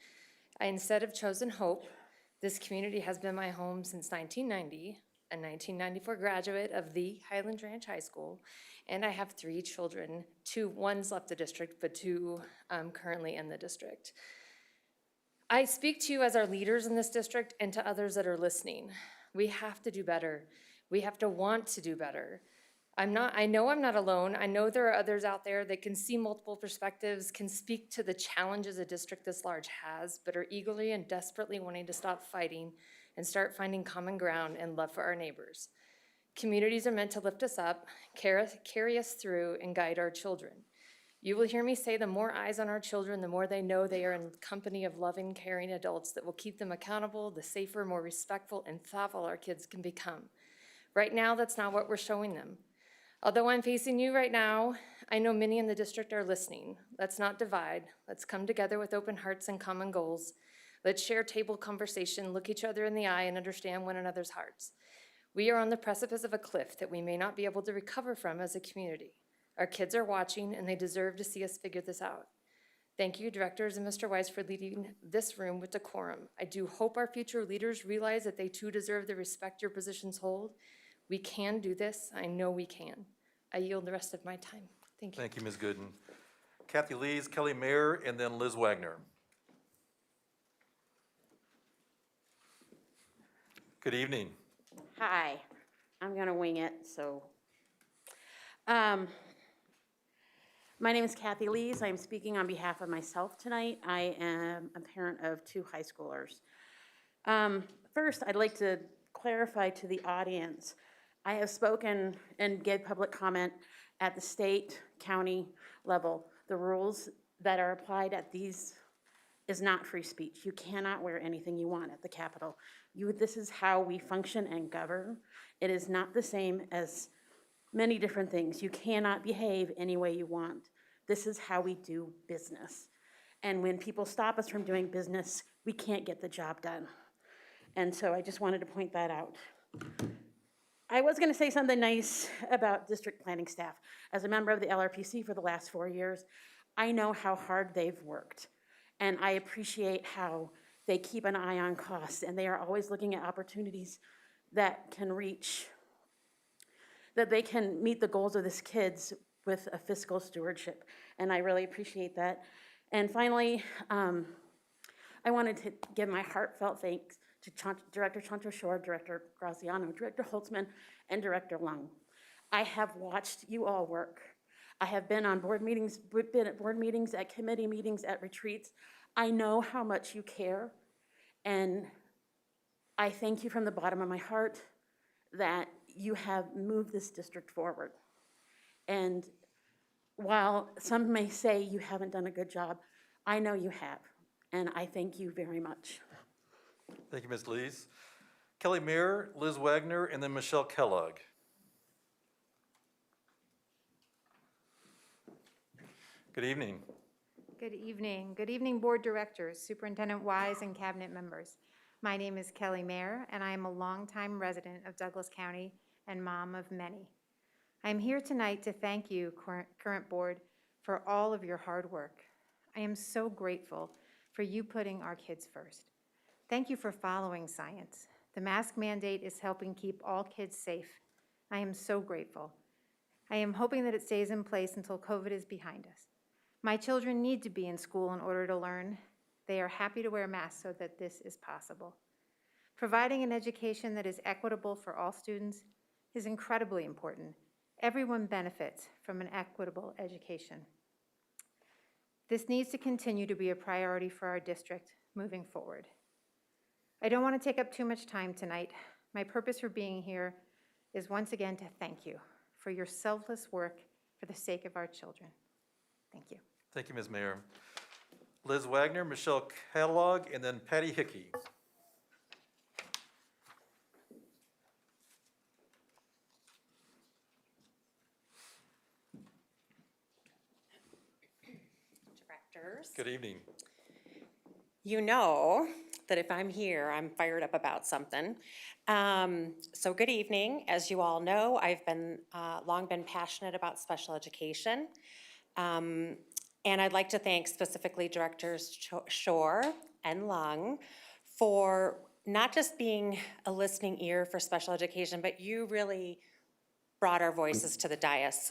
I instead have chosen hope. This community has been my home since 1990, a 1994 graduate of the Highland Ranch High School, and I have 3 children. One's left the district, but 2 currently in the district. I speak to you as our leaders in this district and to others that are listening. We have to do better. We have to want to do better. I know I'm not alone. I know there are others out there that can see multiple perspectives, can speak to the challenges a district this large has, but are eagerly and desperately wanting to stop fighting and start finding common ground and love for our neighbors. Communities are meant to lift us up, carry us through, and guide our children. You will hear me say the more eyes on our children, the more they know they are in the company of loving, caring adults that will keep them accountable, the safer, more respectful, and thoughtful our kids can become. Right now, that's not what we're showing them. Although I'm facing you right now, I know many in the district are listening. Let's not divide. Let's come together with open hearts and common goals. Let's share table conversation, look each other in the eye, and understand one another's hearts. We are on the precipice of a cliff that we may not be able to recover from as a community. Our kids are watching, and they deserve to see us figure this out. Thank you, directors and Mr. Wise, for leading this room with decorum. I do hope our future leaders realize that they too deserve the respect your positions hold. We can do this. I know we can. I yield the rest of my time. Thank you. Thank you, Ms. Gooden. Kathy Lees, Kelly Mayer, and then Liz Wagner. Good evening. Hi, I'm gonna wing it, so. My name is Kathy Lees. I'm speaking on behalf of myself tonight. I am a parent of 2 high schoolers. First, I'd like to clarify to the audience, I have spoken and gave public comment at the state, county level. The rules that are applied at these is not free speech. You cannot wear anything you want at the Capitol. This is how we function and govern. It is not the same as many different things. You cannot behave any way you want. This is how we do business. And when people stop us from doing business, we can't get the job done. And so I just wanted to point that out. I was gonna say something nice about district planning staff. As a member of the LRPC for the last 4 years, I know how hard they've worked. And I appreciate how they keep an eye on costs, and they are always looking at opportunities that can reach, that they can meet the goals of these kids with a fiscal stewardship. And I really appreciate that. And finally, I wanted to give my heartfelt thanks to Director Chancho Shore, Director Graziano, Director Holtzman, and Director Lung. I have watched you all work. I have been on board meetings, been at board meetings, at committee meetings, at retreats. I know how much you care, and I thank you from the bottom of my heart that you have moved this district forward. And while some may say you haven't done a good job, I know you have, and I thank you very much. Thank you, Ms. Lees. Kelly Mayer, Liz Wagner, and then Michelle Kellogg. Good evening. Good evening. Good evening, board directors, Superintendent Wise, and cabinet members. My name is Kelly Mayer, and I am a longtime resident of Douglas County and mom of many. I am here tonight to thank you, current board, for all of your hard work. I am so grateful for you putting our kids first. Thank you for following science. The mask mandate is helping keep all kids safe. I am so grateful. I am hoping that it stays in place until COVID is behind us. My children need to be in school in order to learn. They are happy to wear masks so that this is possible. Providing an education that is equitable for all students is incredibly important. Everyone benefits from an equitable education. This needs to continue to be a priority for our district moving forward. I don't want to take up too much time tonight. My purpose for being here is once again to thank you for your selfless work for the sake of our children. Thank you. Thank you, Ms. Mayer. Liz Wagner, Michelle Catalog, and then Patty Hickey. Directors. Good evening. You know that if I'm here, I'm fired up about something. So good evening. As you all know, I've been long been passionate about special education. And I'd like to thank specifically Directors Shore and Lung for not just being a listening ear for special education, but you really brought our voices to the dais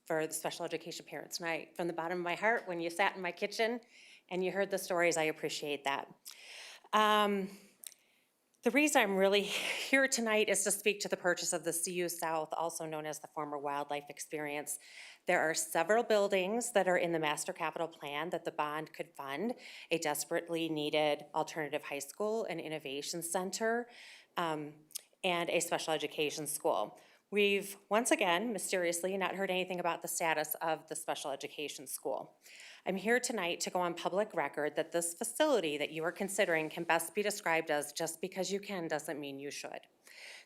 for the special education parents tonight. From the bottom of my heart, when you sat in my kitchen and you heard the stories, I appreciate that. The reason I'm really here tonight is to speak to the purchase of the CU South, also known as the former Wildlife Experience. There are several buildings that are in the master capital plan that the bond could fund: a desperately needed alternative high school, an innovation center, and a special education school. We've, once again, mysteriously not heard anything about the status of the special education school. I'm here tonight to go on public record that this facility that you are considering can best be described as just because you can doesn't mean you should.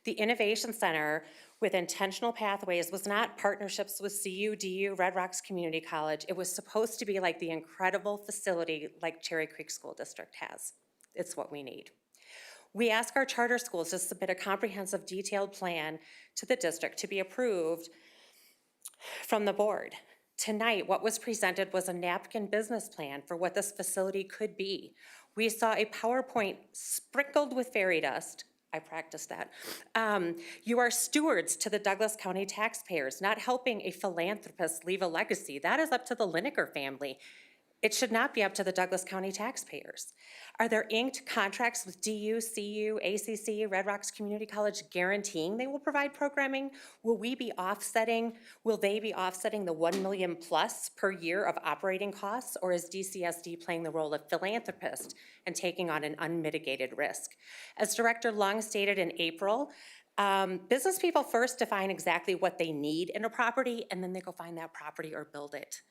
The Innovation Center with intentional pathways was not partnerships with CU, DU, Red Rocks Community College. It was supposed to be like the incredible facility like Cherry Creek School District has. It's what we need. We ask our charter schools to submit a comprehensive detailed plan to the district to be approved from the board. Tonight, what was presented was a napkin business plan for what this facility could be. We saw a PowerPoint sprinkled with fairy dust. I practiced that. You are stewards to the Douglas County taxpayers, not helping a philanthropist leave a legacy. That is up to the Lineker family. It should not be up to the Douglas County taxpayers. Are there inked contracts with DU, CU, ACC, Red Rocks Community College guaranteeing they will provide programming? Will they be offsetting the $1 million plus per year of operating costs, or is DCSD playing the role of philanthropist and taking on an unmitigated risk? As Director Lung stated in April, business people first define exactly what they need in a property, and then they go find that property or build it.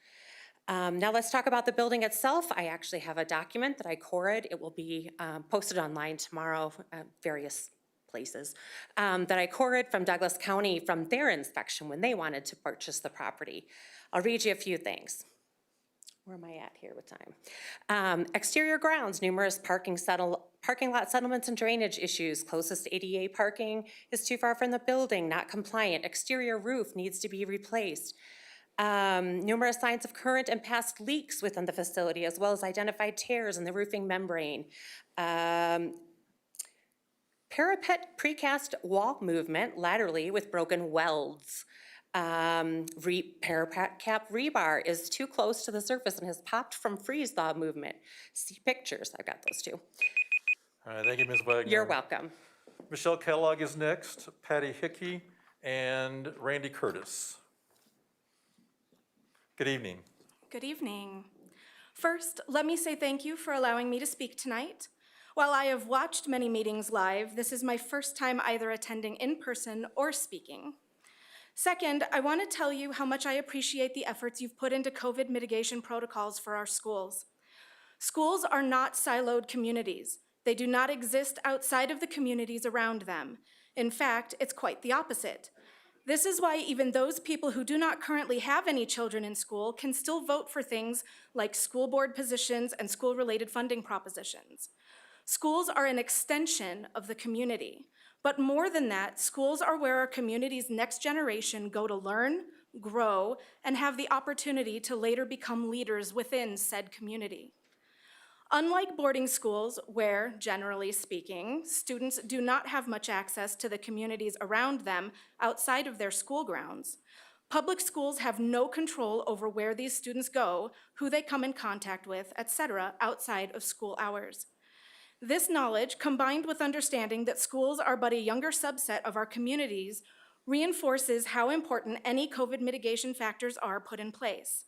Now let's talk about the building itself. I actually have a document that I cored. It will be posted online tomorrow at various places that I cored from Douglas County from their inspection when they wanted to purchase the property. I'll read you a few things. Where am I at here with time? Exterior grounds, numerous parking lot settlements and drainage issues. Closest ADA parking is too far from the building, not compliant. Exterior roof needs to be replaced. Numerous signs of current and past leaks within the facility, as well as identified tears in the roofing membrane. Parapet precast wall movement laterally with broken welds. Parapet cap rebar is too close to the surface and has popped from freeze thaw movement. See pictures, I've got those too. All right, thank you, Ms. Wagner. You're welcome. Michelle Kellogg is next, Patty Hickey, and Randy Curtis. Good evening. Good evening. First, let me say thank you for allowing me to speak tonight. While I have watched many meetings live, this is my first time either attending in person or speaking. Second, I want to tell you how much I appreciate the efforts you've put into COVID mitigation protocols for our schools. Schools are not siloed communities. They do not exist outside of the communities around them. In fact, it's quite the opposite. This is why even those people who do not currently have any children in school can still vote for things like school board positions and school-related funding propositions. Schools are an extension of the community. But more than that, schools are where our community's next generation go to learn, grow, and have the opportunity to later become leaders within said community. Unlike boarding schools, where, generally speaking, students do not have much access to the communities around them outside of their school grounds, public schools have no control over where these students go, who they come in contact with, etc., outside of school hours. This knowledge, combined with understanding that schools are but a younger subset of our communities, reinforces how important any COVID mitigation factors are put in place.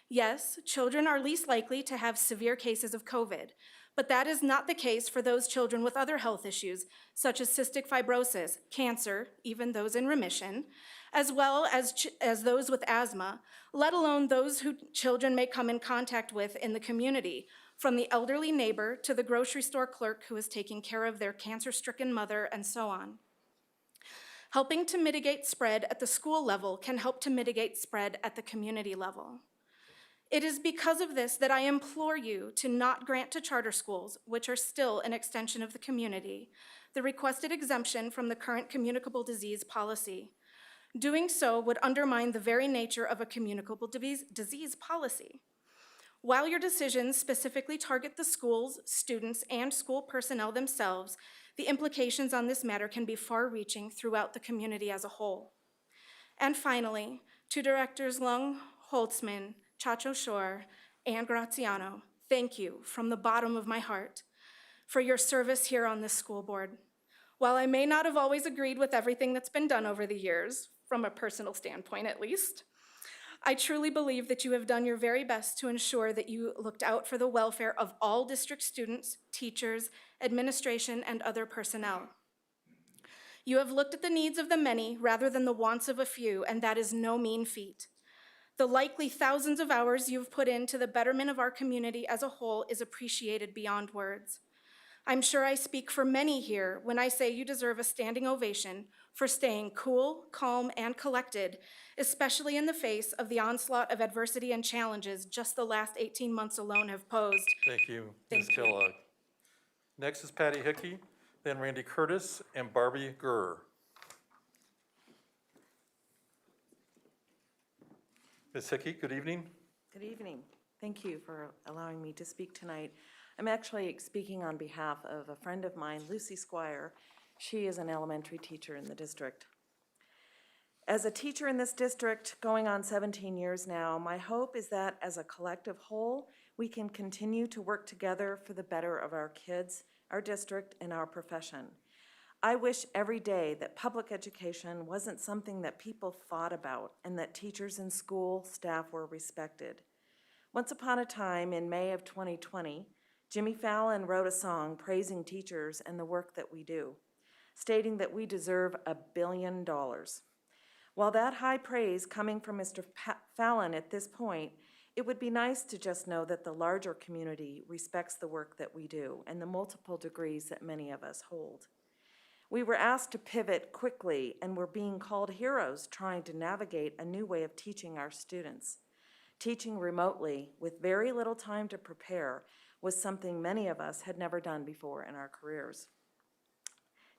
Yes, children are least likely to have severe cases of COVID, but that is not the case for those children with other health issues, such as cystic fibrosis, cancer, even those in remission, as well as those with asthma, let alone those who children may come in contact with in the community, from the elderly neighbor to the grocery store clerk who is taking care of their cancer-stricken mother, and so on. Helping to mitigate spread at the school level can help to mitigate spread at the community level. It is because of this that I implore you to not grant to charter schools, which are still an extension of the community, the requested exemption from the current communicable disease policy. Doing so would undermine the very nature of a communicable disease policy. While your decisions specifically target the schools, students, and school personnel themselves, the implications on this matter can be far-reaching throughout the community as a whole. And finally, to Directors Lung, Holtzman, Chacho Shore, and Graziano, thank you from the bottom of my heart for your service here on this school board. While I may not have always agreed with everything that's been done over the years, from a personal standpoint at least, I truly believe that you have done your very best to ensure that you looked out for the welfare of all district students, teachers, administration, and other personnel. You have looked at the needs of the many rather than the wants of a few, and that is no mean feat. The likely thousands of hours you've put into the betterment of our community as a whole is appreciated beyond words. I'm sure I speak for many here when I say you deserve a standing ovation for staying cool, calm, and collected, especially in the face of the onslaught of adversity and challenges just the last 18 months alone have posed. Thank you, Ms. Kellogg. Next is Patty Hickey, then Randy Curtis, and Barbie Gurr. Ms. Hickey, good evening. Good evening. Thank you for allowing me to speak tonight. I'm actually speaking on behalf of a friend of mine, Lucy Squire. She is an elementary teacher in the district. As a teacher in this district, going on 17 years now, my hope is that as a collective whole, we can continue to work together for the better of our kids, our district, and our profession. I wish every day that public education wasn't something that people fought about and that teachers and school staff were respected. Once upon a time, in May of 2020, Jimmy Fallon wrote a song praising teachers and the work that we do, stating that we deserve $1 billion. While that high praise coming from Mr. Fallon at this point, it would be nice to just know that the larger community respects the work that we do and the multiple degrees that many of us hold. We were asked to pivot quickly and were being called heroes trying to navigate a new way of teaching our students. Teaching remotely with very little time to prepare was something many of us had never done before in our careers.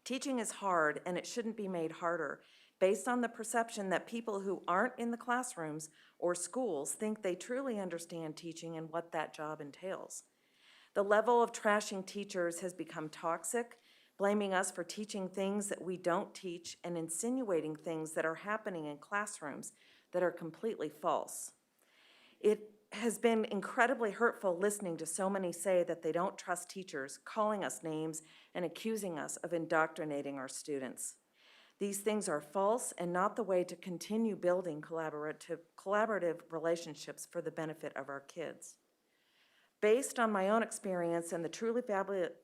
Teaching is hard, and it shouldn't be made harder based on the perception that people who aren't in the classrooms or schools think they truly understand teaching and what that job entails. The level of trashing teachers has become toxic, blaming us for teaching things that we don't teach and insinuating things that are happening in classrooms that are completely false. It has been incredibly hurtful listening to so many say that they don't trust teachers, calling us names and accusing us of indoctrinating our students. These things are false and not the way to continue building collaborative relationships for the benefit of our kids. Based on my own experience and the truly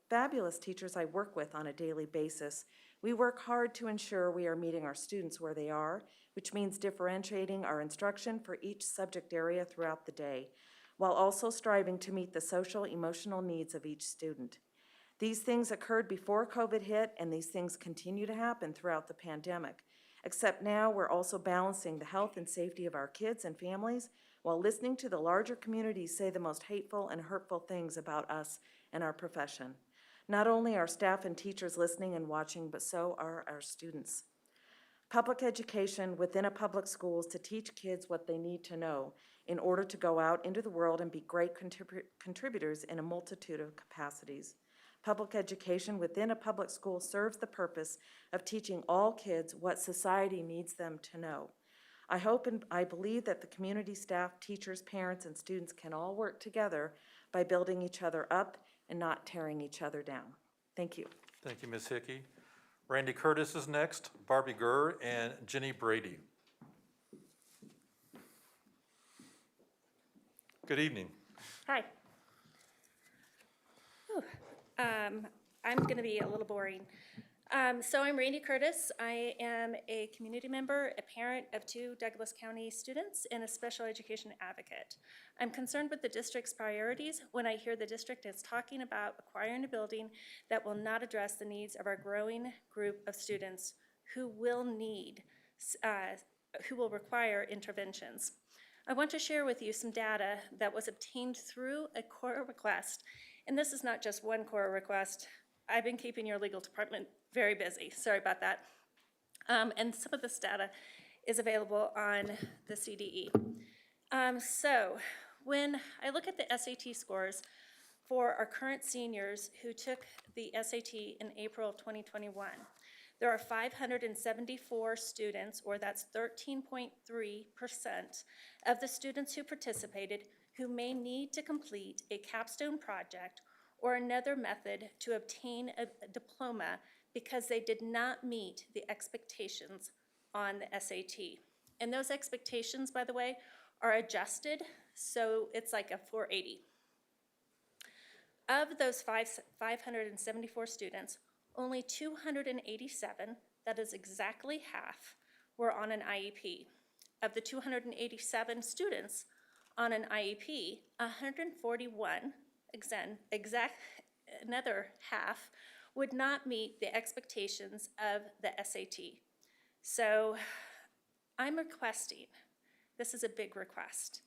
fabulous teachers I work with on a daily basis, we work hard to ensure we are meeting our students where they are, which means differentiating our instruction for each subject area throughout the day, while also striving to meet the social, emotional needs of each student. These things occurred before COVID hit, and these things continue to happen throughout the pandemic, except now we're also balancing the health and safety of our kids and families while listening to the larger community say the most hateful and hurtful things about us and our profession. Not only are staff and teachers listening and watching, but so are our students. Public education within a public school is to teach kids what they need to know in order to go out into the world and be great contributors in a multitude of capacities. Public education within a public school serves the purpose of teaching all kids what society needs them to know. I hope and I believe that the community staff, teachers, parents, and students can all work together by building each other up and not tearing each other down. Thank you. Thank you, Ms. Hickey. Randy Curtis is next, Barbie Gurr, and Jenny Brady. Good evening. Hi. Whew. I'm going to be a little boring. So I'm Randy Curtis. I am a community member, a parent of 2 Douglas County students, and a special education advocate. I'm concerned with the district's priorities when I hear the district is talking about acquiring a building that will not address the needs of our growing group of students who will require interventions. I want to share with you some data that was obtained through a Cor request. And this is not just one Cor request. I've been keeping your legal department very busy. Sorry about that. And some of this data is available on the CDE. So when I look at the SAT scores for our current seniors who took the SAT in April of 2021, there are 574 students, or that's 13.3% of the students who participated, who may need to complete a capstone project or another method to obtain a diploma because they did not meet the expectations on the SAT. And those expectations, by the way, are adjusted, so it's like a 480. Of those 574 students, only 287, that is exactly half, were on an IEP. Of the 287 students on an IEP, 141, another half, would not meet the expectations of the SAT. So I'm requesting, this is a big request,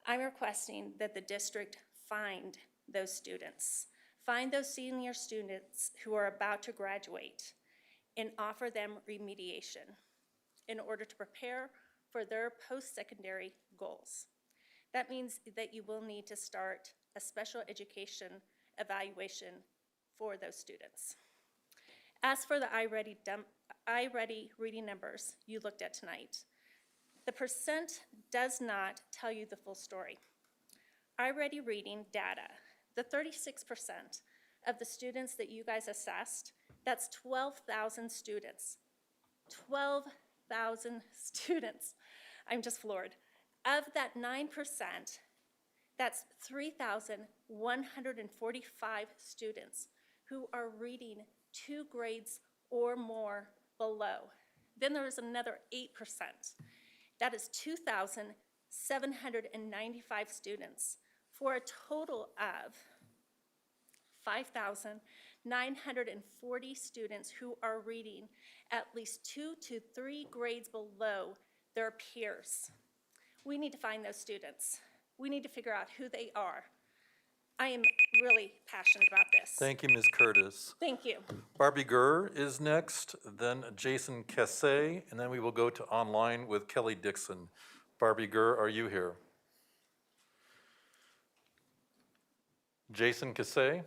I'm requesting that the district find those students, find those senior students who are about to graduate, and offer them remediation in order to prepare for their post-secondary goals. That means that you will need to start a special education evaluation for those students. As for the iReady reading numbers you looked at tonight, the percent does not tell you the full story. iReady reading data, the 36% of the students that you guys assessed, that's 12,000 students. 12,000 students. I'm just floored. Of that 9%, that's 3,145 students who are reading 2 grades or more below. Then there is another 8%. That is 2,795 students for a total of 5,940 students who are reading at least 2 to 3 grades below their peers. We need to find those students. We need to figure out who they are. I am really passionate about this. Thank you, Ms. Curtis. Thank you. Barbie Gurr is next, then Jason Cassay, and then we will go to online with Kelly Dixon. Barbie Gurr, are you here? Jason Cassay?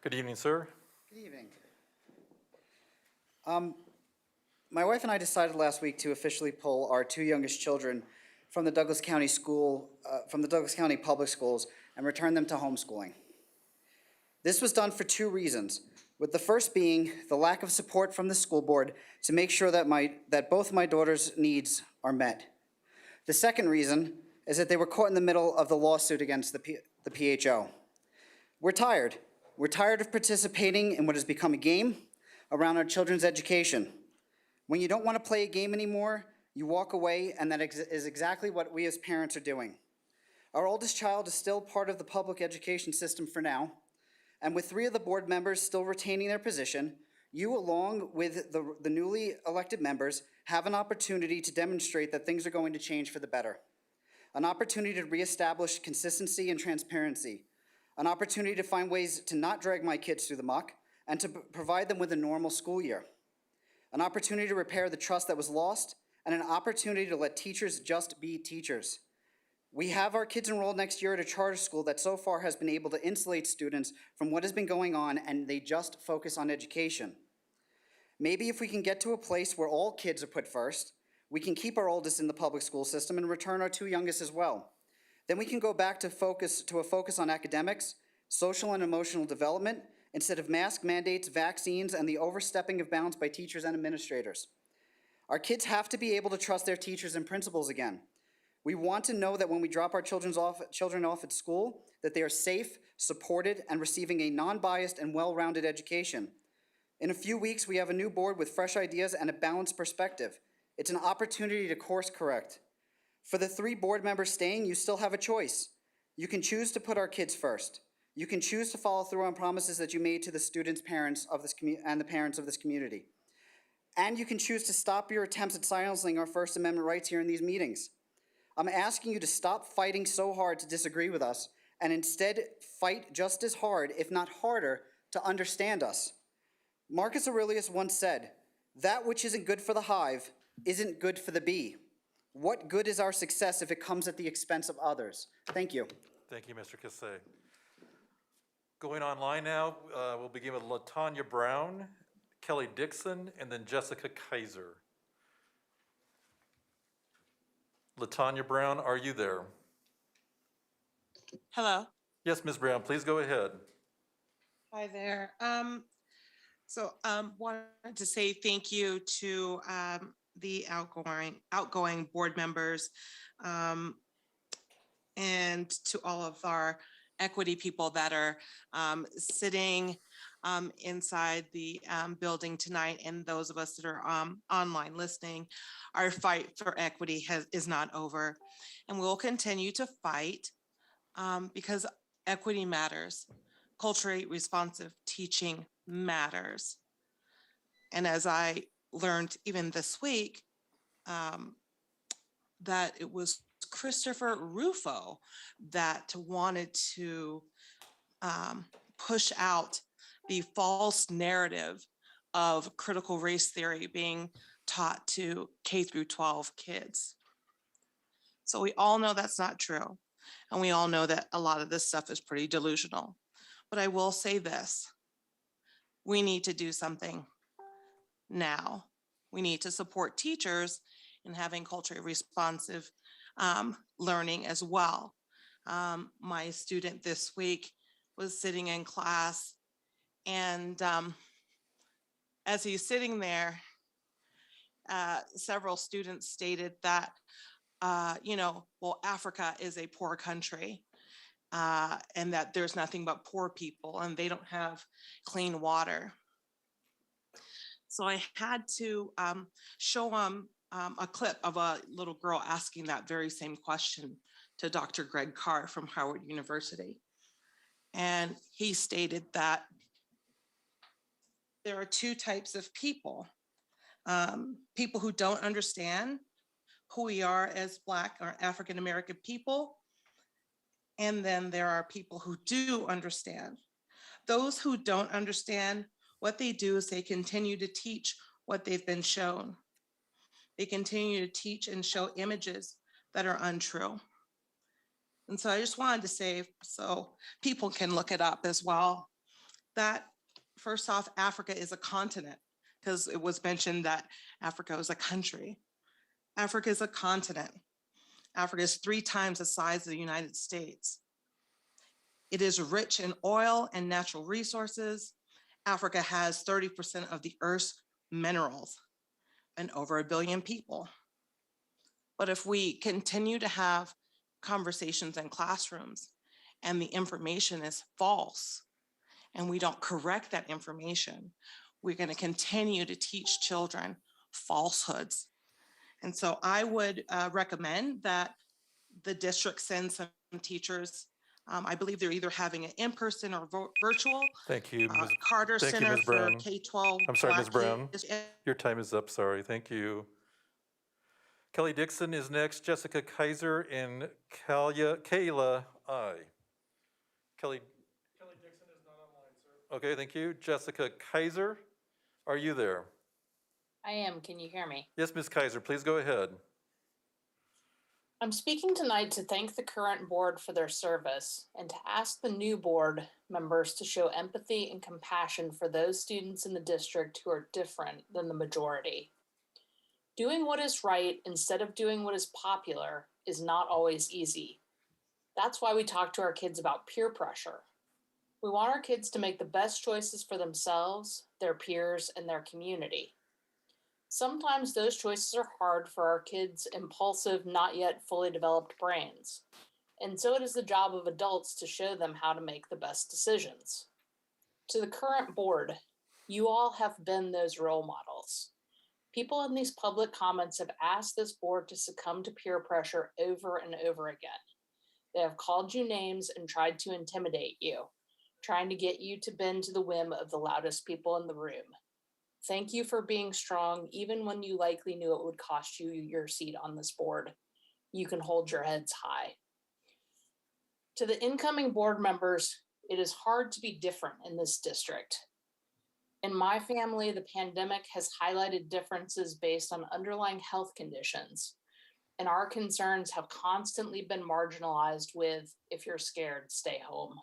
Good evening, sir. Good evening. My wife and I decided last week to officially pull our 2 youngest children from the Douglas County public schools and return them to homeschooling. This was done for 2 reasons, with the first being the lack of support from the school board to make sure that both my daughters' needs are met. The second reason is that they were caught in the middle of the lawsuit against the PHO. We're tired. We're tired of participating in what has become a game around our children's education. When you don't want to play a game anymore, you walk away, and that is exactly what we as parents are doing. Our oldest child is still part of the public education system for now, and with 3 of the board members still retaining their position, you, along with the newly elected members, have an opportunity to demonstrate that things are going to change for the better. An opportunity to reestablish consistency and transparency. An opportunity to find ways to not drag my kids through the muck and to provide them with a normal school year. An opportunity to repair the trust that was lost, and an opportunity to let teachers just be teachers. We have our kids enrolled next year at a charter school that so far has been able to insulate students from what has been going on, and they just focus on education. Maybe if we can get to a place where all kids are put first, we can keep our oldest in the public school system and return our 2 youngest as well. Then we can go back to a focus on academics, social and emotional development, instead of mask mandates, vaccines, and the overstepping of bounds by teachers and administrators. Our kids have to be able to trust their teachers and principals again. We want to know that when we drop our children off at school, that they are safe, supported, and receiving a non-biased and well-rounded education. In a few weeks, we have a new board with fresh ideas and a balanced perspective. It's an opportunity to course correct. For the 3 board members staying, you still have a choice. You can choose to put our kids first. You can choose to follow through on promises that you made to the students' parents of this and the parents of this community. And you can choose to stop your attempts at silencing our First Amendment rights here in these meetings. I'm asking you to stop fighting so hard to disagree with us and instead fight just as hard, if not harder, to understand us. Marcus Aurelius once said, "That which isn't good for the hive isn't good for the bee." What good is our success if it comes at the expense of others? Thank you. Thank you, Mr. Cassay. Going online now, we'll begin with LaTanya Brown, Kelly Dixon, and then Jessica Kaiser. LaTanya Brown, are you there? Hello. Yes, Ms. Brown, please go ahead. Hi there. Wanted to say thank you to the outgoing board members and to all of our equity people that are sitting inside the building tonight, and those of us that are online listening. Our fight for equity is not over, and we'll continue to fight because equity matters. Culturally responsive teaching matters. And as I learned even this week, that it was Christopher Rufo that wanted to push out the false narrative of critical race theory being taught to K through 12 kids. So we all know that's not true. And we all know that a lot of this stuff is pretty delusional. But I will say this, we need to do something now. We need to support teachers in having culturally responsive learning as well. My student this week was sitting in class, and as he's sitting there, several students stated that, Africa is a poor country, and that there's nothing but poor people and they don't have clean water. So I had to show him a clip of a little girl asking that very same question to Dr. Rex Cor from Howard University. And he stated that there are 2 types of people. People who don't understand who we are as Black or African American people. And then there are people who do understand. Those who don't understand, what they do is they continue to teach what they've been shown. They continue to teach and show images that are untrue. And so I just wanted to say, so people can look it up as well, that first off, Africa is a continent, because it was mentioned that Africa is a country. Africa is a continent. Africa is 3 times the size of the United States. It is rich in oil and natural resources. Africa has 30% of the Earth's minerals and over 1 billion people. But if we continue to have conversations in classrooms and the information is false and we don't correct that information, we're going to continue to teach children falsehoods. And so I would recommend that the district send some teachers. I believe they're either having an in-person or virtual. Thank you, Ms. Carter Thank you, Center Ms. for Brown. K-12. I'm sorry, Ms. Black Brown. kids. Your time is up, sorry, thank you. Kelly Dixon is next, Jessica Kaiser, and Kayla I. Kelly Dixon is not online, sir. Okay, thank you. Jessica Kaiser, are you there? I am. Can you hear me? Yes, Ms. Kaiser, please go ahead. I'm speaking tonight to thank the current board for their service and to ask the new board members to show empathy and compassion for those students in the district who are different than the majority. Doing what is right instead of doing what is popular is not always easy. That's why we talk to our kids about peer pressure. We want our kids to make the best choices for themselves, their peers, and their community. Sometimes those choices are hard for our kids' impulsive, not yet fully developed brains. And so it is the job of adults to show them how to make the best decisions. To the current board, you all have been those role models. People in these public comments have asked this board to succumb to peer pressure over and over again. They have called you names and tried to intimidate you, trying to get you to bend to the whim of the loudest people in the room. Thank you for being strong, even when you likely knew it would cost you your seat on this board. You can hold your heads high. To the incoming board members, it is hard to be different in this district. In my family, the pandemic has highlighted differences based on underlying health conditions, and our concerns have constantly been marginalized with, if you're scared, stay home.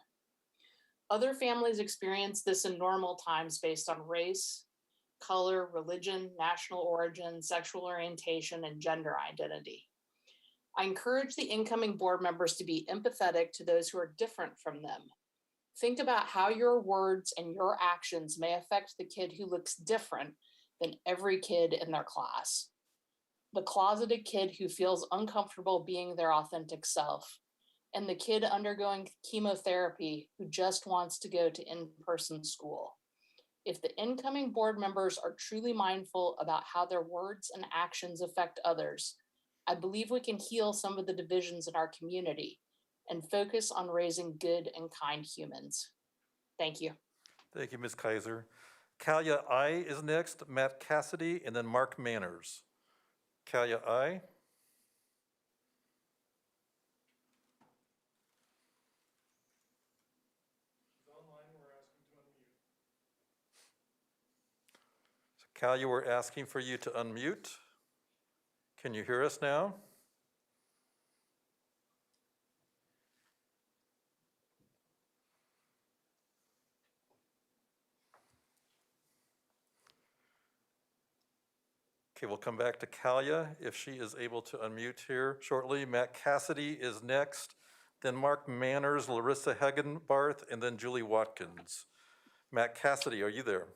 Other families experience this in normal times based on race, color, religion, national origin, sexual orientation, and gender identity. I encourage the incoming board members to be empathetic to those who are different from them. Think about how your words and your actions may affect the kid who looks different than every kid in their class. The closeted kid who feels uncomfortable being their authentic self, and the kid undergoing chemotherapy who just wants to go to in-person school. If the incoming board members are truly mindful about how their words and actions affect others, I believe we can heal some of the divisions in our community and focus on raising good and kind humans. Thank you. Thank you, Ms. Kaiser. Kalia I is next, Matt Cassidy, and then Mark Manners. Kalia I. Kalia, we're asking for you to unmute. Can you hear us now? Okay, we'll come back to Kalia if she is able to unmute here shortly. Matt Cassidy is next, then Mark Manners, Larissa Hagenbarth, and then Julie Watkins. Matt Cassidy, are you there?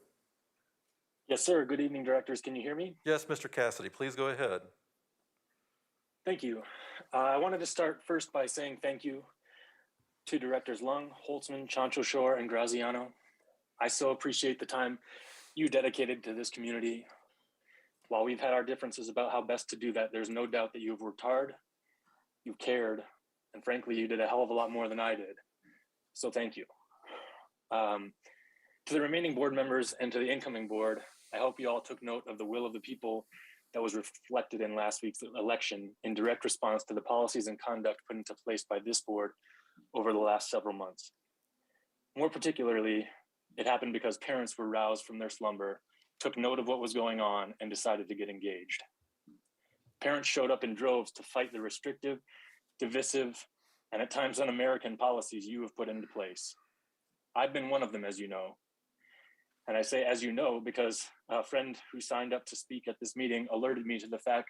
Yes, sir. Good evening, directors. Can you hear me? Yes, Mr. Cassidy, please go ahead. Thank you. I wanted to start first by saying thank you to Directors Lung, Holtzman, Chancho Shore, and Graziano. I so appreciate the time you dedicated to this community. While we've had our differences about how best to do that, there's no doubt that you've worked hard, you cared, and frankly, you did a hell of a lot more than I did. So thank you. To the remaining board members and to the incoming board, I hope you all took note of the will of the people that was reflected in last week's election in direct response to the policies and conduct put into place by this board over the last several months. More particularly, it happened because parents were roused from their slumber, took note of what was going on, and decided to get engaged. Parents showed up in droves to fight the restrictive, divisive, and at times un-American policies you have put into place. I've been one of them, as you know. And I say, as you know, because a friend who signed up to speak at this meeting alerted me to the fact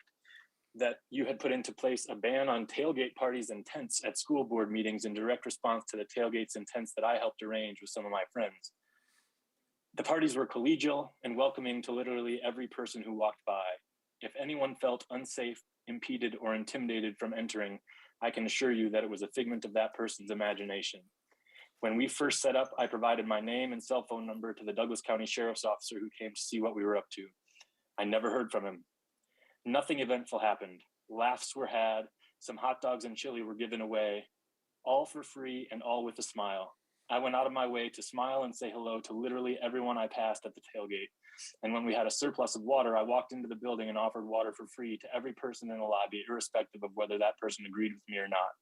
that you had put into place a ban on tailgate parties and tents at school board meetings in direct response to the tailgates and tents that I helped arrange with some of my friends. The parties were collegial and welcoming to literally every person who walked by. If anyone felt unsafe, impeded, or intimidated from entering, I can assure you that it was a figment of that person's imagination. When we first set up, I provided my name and cell phone number to the Douglas County Sheriff's Officer who came to see what we were up to. I never heard from him. Nothing eventful happened. Laughs were had, some hot dogs and chili were given away, all for free and all with a smile. I went out of my way to smile and say hello to literally everyone I passed at the tailgate. And when we had a surplus of water, I walked into the building and offered water for free to every person in the lobby, irrespective of whether that person agreed with me or not.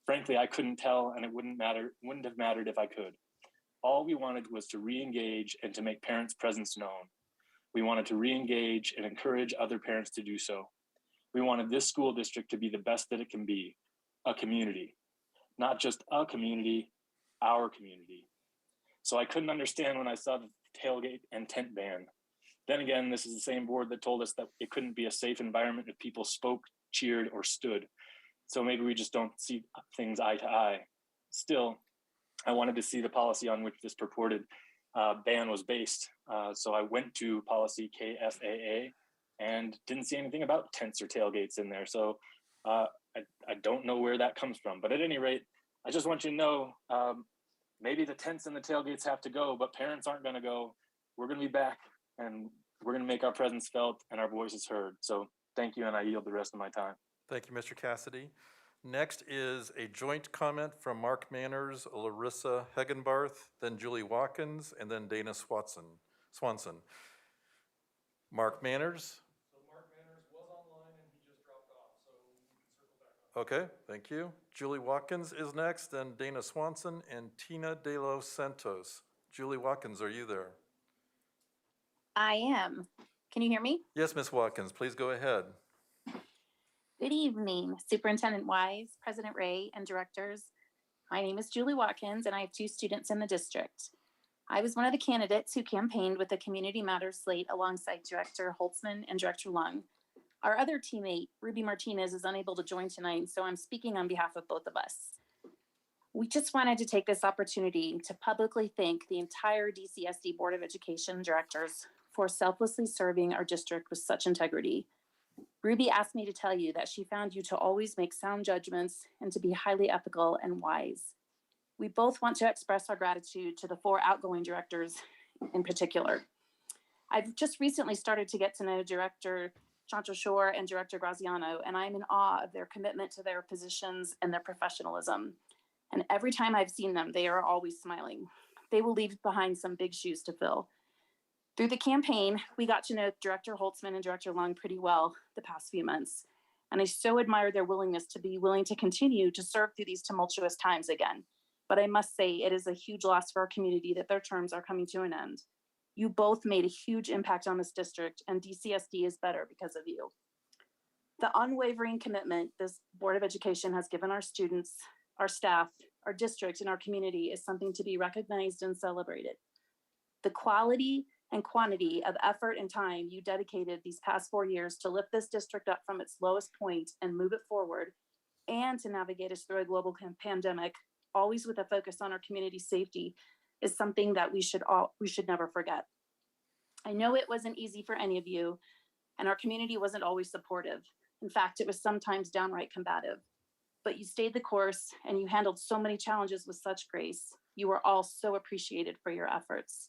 Frankly, I couldn't tell, and it wouldn't have mattered if I could. All we wanted was to re-engage and to make parents' presence known. We wanted to re-engage and encourage other parents to do so. We wanted this school district to be the best that it can be, a community. Not just a community, our community. So I couldn't understand when I saw the tailgate and tent ban. Then again, this is the same board that told us that it couldn't be a safe environment if people spoke, cheered, or stood. So maybe we just don't see things eye to eye. Still, I wanted to see the policy on which this purported ban was based. So I went to policy KFAA and didn't see anything about tents or tailgates in there. So I don't know where that comes from. But at any rate, I just want you to know, maybe the tents and the tailgates have to go, but parents aren't going to go. We're going to be back, and we're going to make our presence felt and our voices heard. So thank you, and I yield the rest of my time. Thank you, Mr. Cassidy. Next is a joint comment from Mark Manners, Larissa Hegenbarth, then Julie Watkins, and then Dana Swanson. Mark Manners? So Mark Manners was online and he just dropped off, so we can circle back on. Okay, thank you. Julie Watkins is next, then Dana Swanson and Tina De Los Santos. Julie Watkins, are you there? I am. Can you hear me? Yes, Ms. Watkins, please go ahead. Good evening, Superintendent Wise, President Ray, and directors. My name is Julie Watkins, and I have 2 students in the district. I was one of the candidates who campaigned with the Community Matters slate alongside Director Holtzman and Director Lung. Our other teammate, Ruby Martinez, is unable to join tonight, so I'm speaking on behalf of both of us. We just wanted to take this opportunity to publicly thank the entire DCSD Board of Education directors for selflessly serving our district with such integrity. Ruby asked me to tell you that she found you to always make sound judgments and to be highly ethical and wise. We both want to express our gratitude to the 4 outgoing directors in particular. I've just recently started to get to know Director Shore and Director Graziano, and I'm in awe of their commitment to their positions and their professionalism. And every time I've seen them, they are always smiling. They will leave behind some big shoes to fill. Through the campaign, we got to know Director Holtzman and Director Lung pretty well the past few months, and I so admire their willingness to be willing to continue to serve through these tumultuous times again. But I must say, it is a huge loss for our community that their terms are coming to an end. You both made a huge impact on this district, and DCSD is better because of you. The unwavering commitment this Board of Education has given our students, our staff, our district, and our community is something to be recognized and celebrated. The quality and quantity of effort and time you dedicated these past 4 years to lift this district up from its lowest point and move it forward, and to navigate us through a global pandemic, always with a focus on our community safety, is something that we should never forget. I know it wasn't easy for any of you, and our community wasn't always supportive. In fact, it was sometimes downright combative. But you stayed the course, and you handled so many challenges with such grace. You are all so appreciated for your efforts.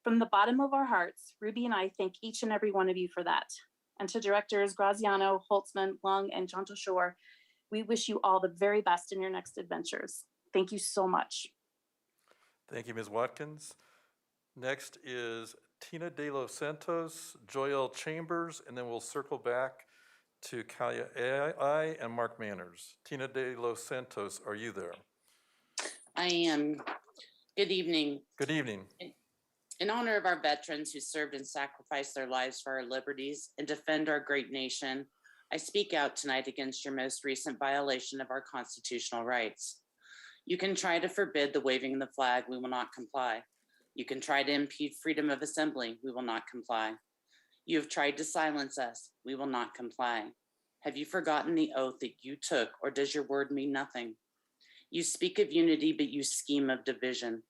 From the bottom of our hearts, Ruby and I thank each and every one of you for that. And to Directors Graziano, Holtzman, Lung, and Shore, we wish you all the very best in your next adventures. Thank you so much. Thank you, Ms. Watkins. Next is Tina De Los Santos, Joelle Chambers, and then we'll circle back to Kalia AI and Mark Manners. Tina De Los Santos, are you there? I am. Good evening. Good evening. In honor of our veterans who served and sacrificed their lives for our liberties and defend our great nation, I speak out tonight against your most recent violation of our constitutional rights. You can try to forbid the waving of the flag, we will not comply. You can try to impede freedom of assembly, we will not comply. You have tried to silence us, we will not comply. Have you forgotten the oath that you took, or does your word mean nothing? You speak of unity, but you scheme of division.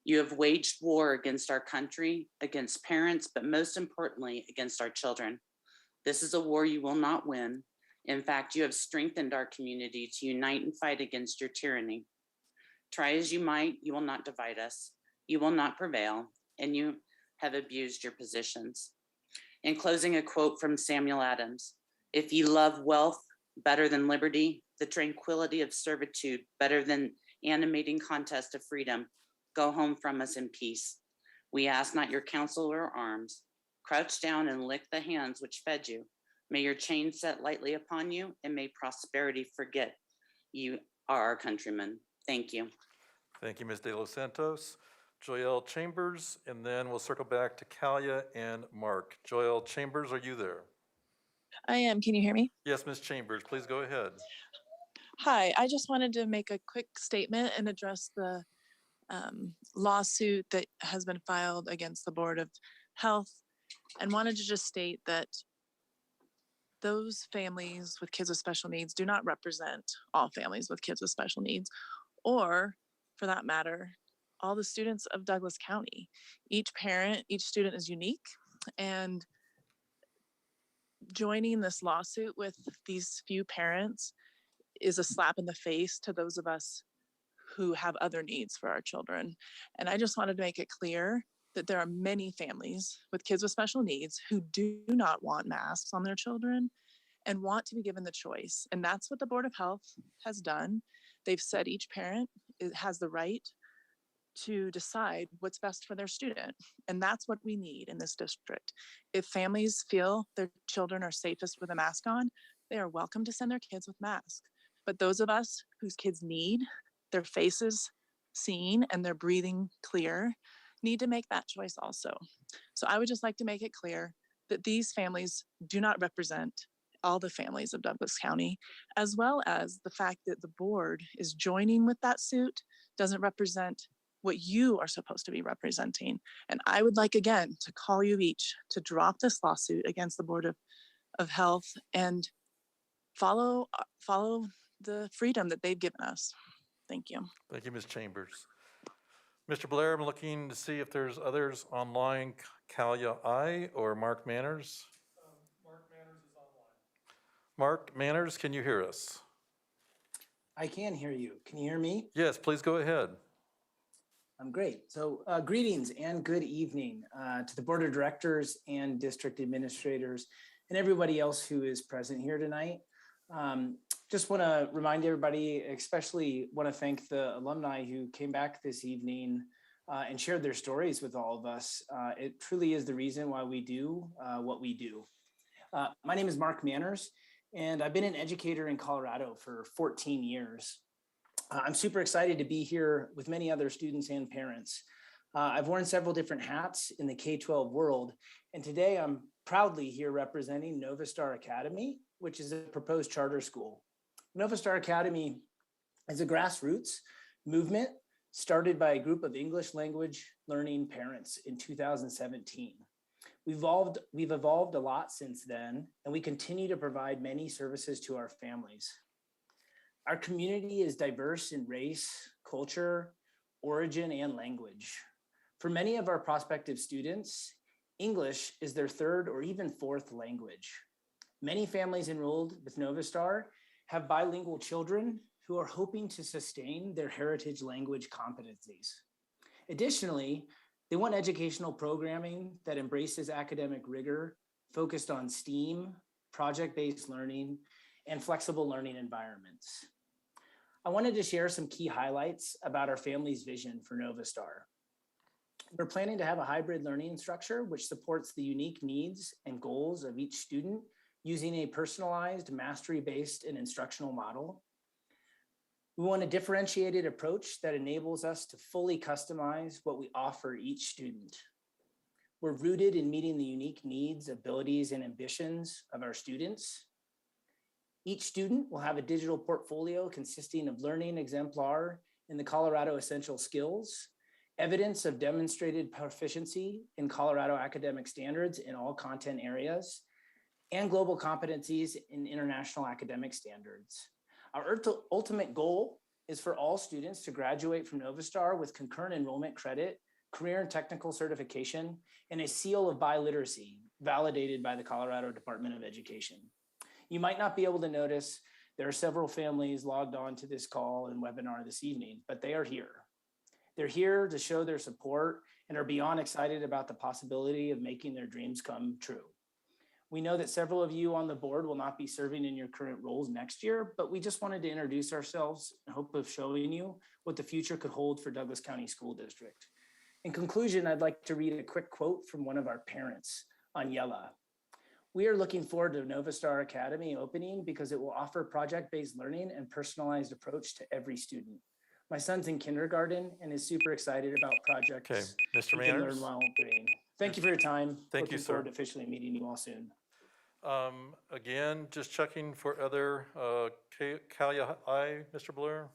You have waged war against our country, against parents, but most importantly, against our children. This is a war you will not win. In fact, you have strengthened our community to unite and fight against your tyranny. Try as you might, you will not divide us. You will not prevail, and you have abused your positions. In closing, a quote from Samuel Adams: "If ye love wealth better than liberty, the tranquility of servitude better than animating contest of freedom, go home from us in peace. We ask not your counsel or arms. Crouch down and lick the hands which fed you. May your chains set lightly upon you, and may prosperity forget you are our countrymen." Thank you. Thank you, Ms. De Los Santos. Joelle Chambers, and then we'll circle back to Kalia and Mark. Joelle Chambers, are you there? I am. Can you hear me? Yes, Ms. Chambers, please go ahead. Hi, I just wanted to make a quick statement and address the lawsuit that has been filed against the Board of Health, and wanted to just state that those families with kids with special needs do not represent all families with kids with special needs, or for that matter, all the students of Douglas County. Each parent, each student is unique, and joining this lawsuit with these few parents is a slap in the face to those of us who have other needs for our children. And I just wanted to make it clear that there are many families with kids with special needs who do not want masks on their children and want to be given the choice. And that's what the Board of Health has done. They've said each parent has the right to decide what's best for their student. And that's what we need in this district. If families feel their children are safest with a mask on, they are welcome to send their kids with masks. But those of us whose kids need their faces seen and their breathing clear need to make that choice also. So I would just like to make it clear that these families do not represent all the families of Douglas County, as well as the fact that the board is joining with that suit doesn't represent what you are supposed to be representing. And I would like again to call you each to drop this lawsuit against the Board of Health and follow the freedom that they've given us. Thank you. Thank you, Ms. Chambers. Mr. Blair, I'm looking to see if there's others online. Kalia I or Mark Manners? Mark Manners is online. Mark Manners, can you hear us? I can hear you. Can you hear me? Yes, please go ahead. I'm great. So greetings and good evening to the Board of Directors and district administrators and everybody else who is present here tonight. Just want to remind everybody, especially want to thank the alumni who came back this evening and shared their stories with all of us. It truly is the reason why we do what we do. My name is Mark Manners, and I've been an educator in Colorado for 14 years. I'm super excited to be here with many other students and parents. I've worn several different hats in the K-12 world, and today I'm proudly here representing Nova Star Academy, which is a proposed charter school. Nova Star Academy is a grassroots movement started by a group of English language learning parents in 2017. We've evolved a lot since then, and we continue to provide many services to our families. Our community is diverse in race, culture, origin, and language. For many of our prospective students, English is their third or even fourth language. Many families enrolled with Nova Star have bilingual children who are hoping to sustain their heritage language competencies. Additionally, they want educational programming that embraces academic rigor, focused on STEAM, project-based learning, and flexible learning environments. I wanted to share some key highlights about our family's vision for Nova Star. We're planning to have a hybrid learning structure which supports the unique needs and goals of each student using a personalized, mastery-based and instructional model. We want a differentiated approach that enables us to fully customize what we offer each student. We're rooted in meeting the unique needs, abilities, and ambitions of our students. Each student will have a digital portfolio consisting of learning exemplar in the Colorado Essential Skills, evidence of demonstrated proficiency in Colorado academic standards in all content areas, and global competencies in international academic standards. Our ultimate goal is for all students to graduate from Nova Star with concurrent enrollment credit, career and technical certification, and a seal of biliteracy validated by the Colorado Department of Education. You might not be able to notice there are several families logged on to this call and webinar this evening, but they are here. They're here to show their support and are beyond excited about the possibility of making their dreams come true. We know that several of you on the board will not be serving in your current roles next year, but we just wanted to introduce ourselves in hope of showing you what the future could hold for Douglas County School District. In conclusion, I'd like to read a quick quote from one of our parents, Aniela. We are looking forward to Nova Star Academy opening because it will offer project-based learning and personalized approach to every student. My son's in kindergarten and is super excited about projects. Okay, Mr. he can Manners. learn while graying. Thank you for your time. Thank you, Looking forward sir. to officially meeting you all soon. Again, just checking for other, Kalia I, Mr. Blair?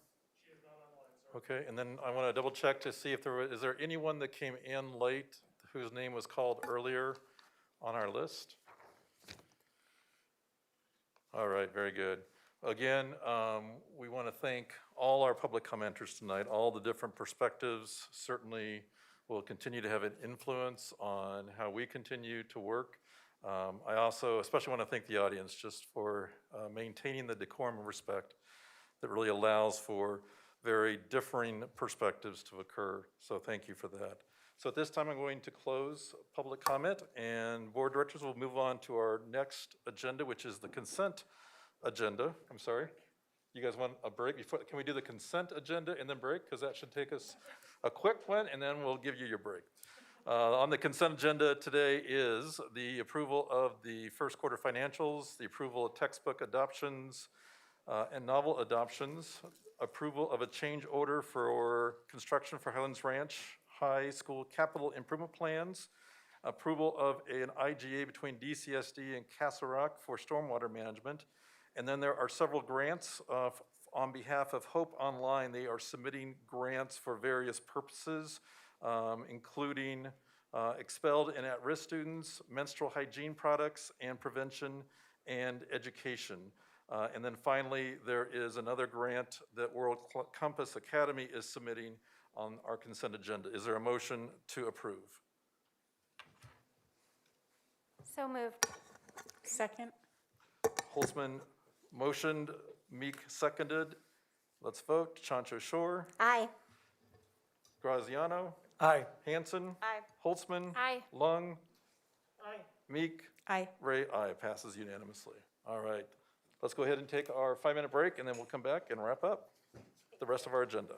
She is not online, sir. Okay, and then I want to double check to see if is there anyone that came in late whose name was called earlier on our list? All right, very good. Again, we want to thank all our public commenters tonight, all the different perspectives. Certainly will continue to have an influence on how we continue to work I also especially want to thank the audience just for maintaining the decorum and respect that really allows for very differing perspectives to occur. So thank you for that. So at this time, I'm going to close public comment, and board directors will move on to our next agenda, which is the consent agenda. I'm sorry. You guys want a break? Can we do the consent agenda and then break? Because that should take us a quick one, and then we'll give you your break. On the consent agenda today is the approval of the first quarter financials, the approval of textbook adoptions and novel adoptions, approval of a change order for construction for Highlands Ranch High School capital improvement plans, approval of an IGA between DCSD and Castle Rock for stormwater management. And then there are several grants on behalf of Hope Online. They are submitting grants for various purposes, including expelled and at-risk students, menstrual hygiene products, and prevention and education. And then finally, there is another grant that World Compass Academy is submitting on our consent agenda. Is there a motion to approve? So moved. Second. Holtzman motioned, Meek seconded. Let's vote. Chancho Shore. Aye. Graziano. Aye. Hanson. Aye. Holtzman. Aye. Lung. Aye. Meek. Aye. Ray, aye. Passes unanimously. All right. Let's go ahead and take our 5-minute break, and then we'll come back and wrap up the rest of our agenda.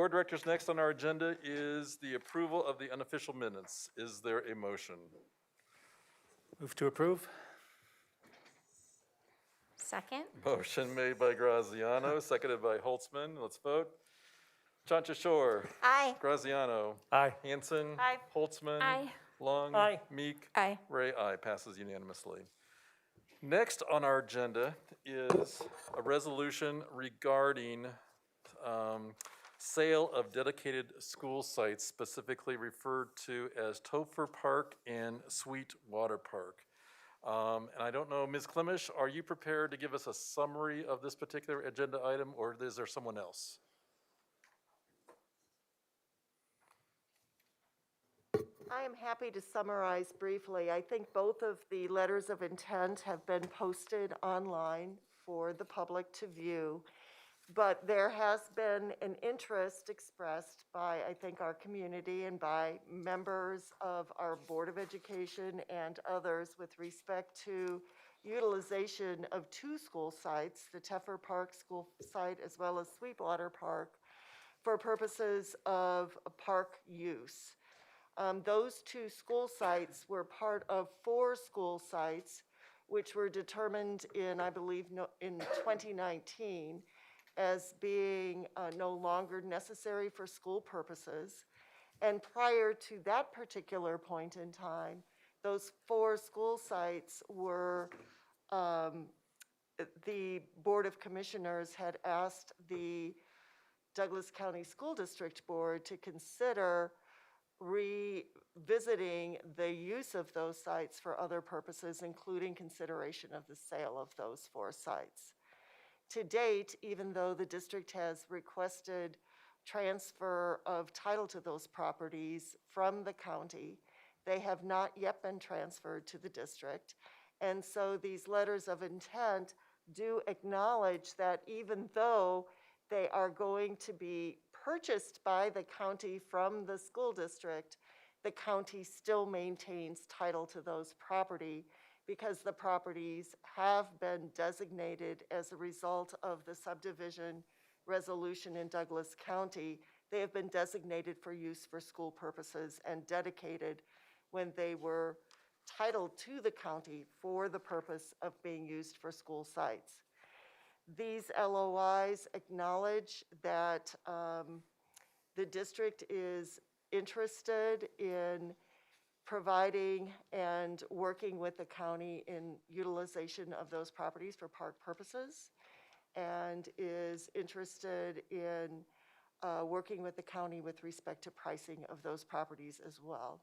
Board Directors, next on our agenda is the approval of the unofficial minutes. Is there a motion? Move to approve? Second? Motion made by Graziano, seconded by Holtzman. Let's vote. Chancha Shore. Aye. Graziano. Aye. Hanson. Aye. Holtzman. Aye. Long. Aye. Meek. Aye. Ray, aye. Passes unanimously. Next on our agenda is a resolution regarding sale of dedicated school sites, specifically referred to as Topher Park and Sweetwater Park. And I don't know, Ms. Klimisch, are you prepared to give us a summary of this particular agenda item, or is there someone else? I am happy to summarize briefly. I think both of the letters of intent have been posted online for the public to view, but there has been an interest expressed by, I think, our community and by members of our Board of Education and others with respect to utilization of two school sites, the Topher Park school site as well as Sweetwater Park, for purposes of park use. Those two school sites were part of 4 school sites, which were determined in, I believe, in 2019 as being no longer necessary for school purposes. And prior to that particular point in time, those 4 school sites were, the Board of Commissioners had asked the Douglas County School District Board to consider revisiting the use of those sites for other purposes, including consideration of the sale of those 4 sites. To date, even though the district has requested transfer of title to those properties from the county, they have not yet been transferred to the district. And so these letters of intent do acknowledge that even though they are going to be purchased by the county from the school district, the county still maintains title to those property because the properties have been designated as a result of the subdivision resolution in Douglas County. They have been designated for use for school purposes and dedicated when they were titled to the county for the purpose of being used for school sites. These LOIs acknowledge that the district is interested in providing and working with the county in utilization of those properties for park purposes, and is interested in working with the county with respect to pricing of those properties as well.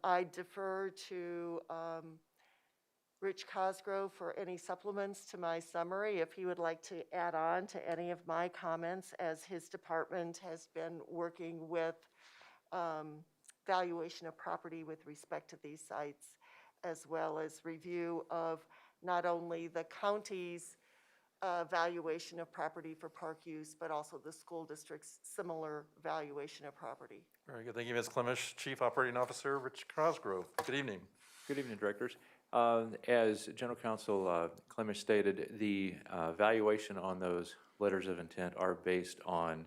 I defer to Rich Cosgrove for any supplements to my summary, if he would like to add on to any of my comments, as his department has been working with valuation of property with respect to these sites, as well as review of not only the county's valuation of property for park use, but also the school district's similar valuation of property. Very good. Thank you, Ms. Klimisch. Chief Operating Officer Rich Cosgrove. Good evening. Good evening, Directors. As General Counsel Klimisch stated, the valuation on those letters of intent are based on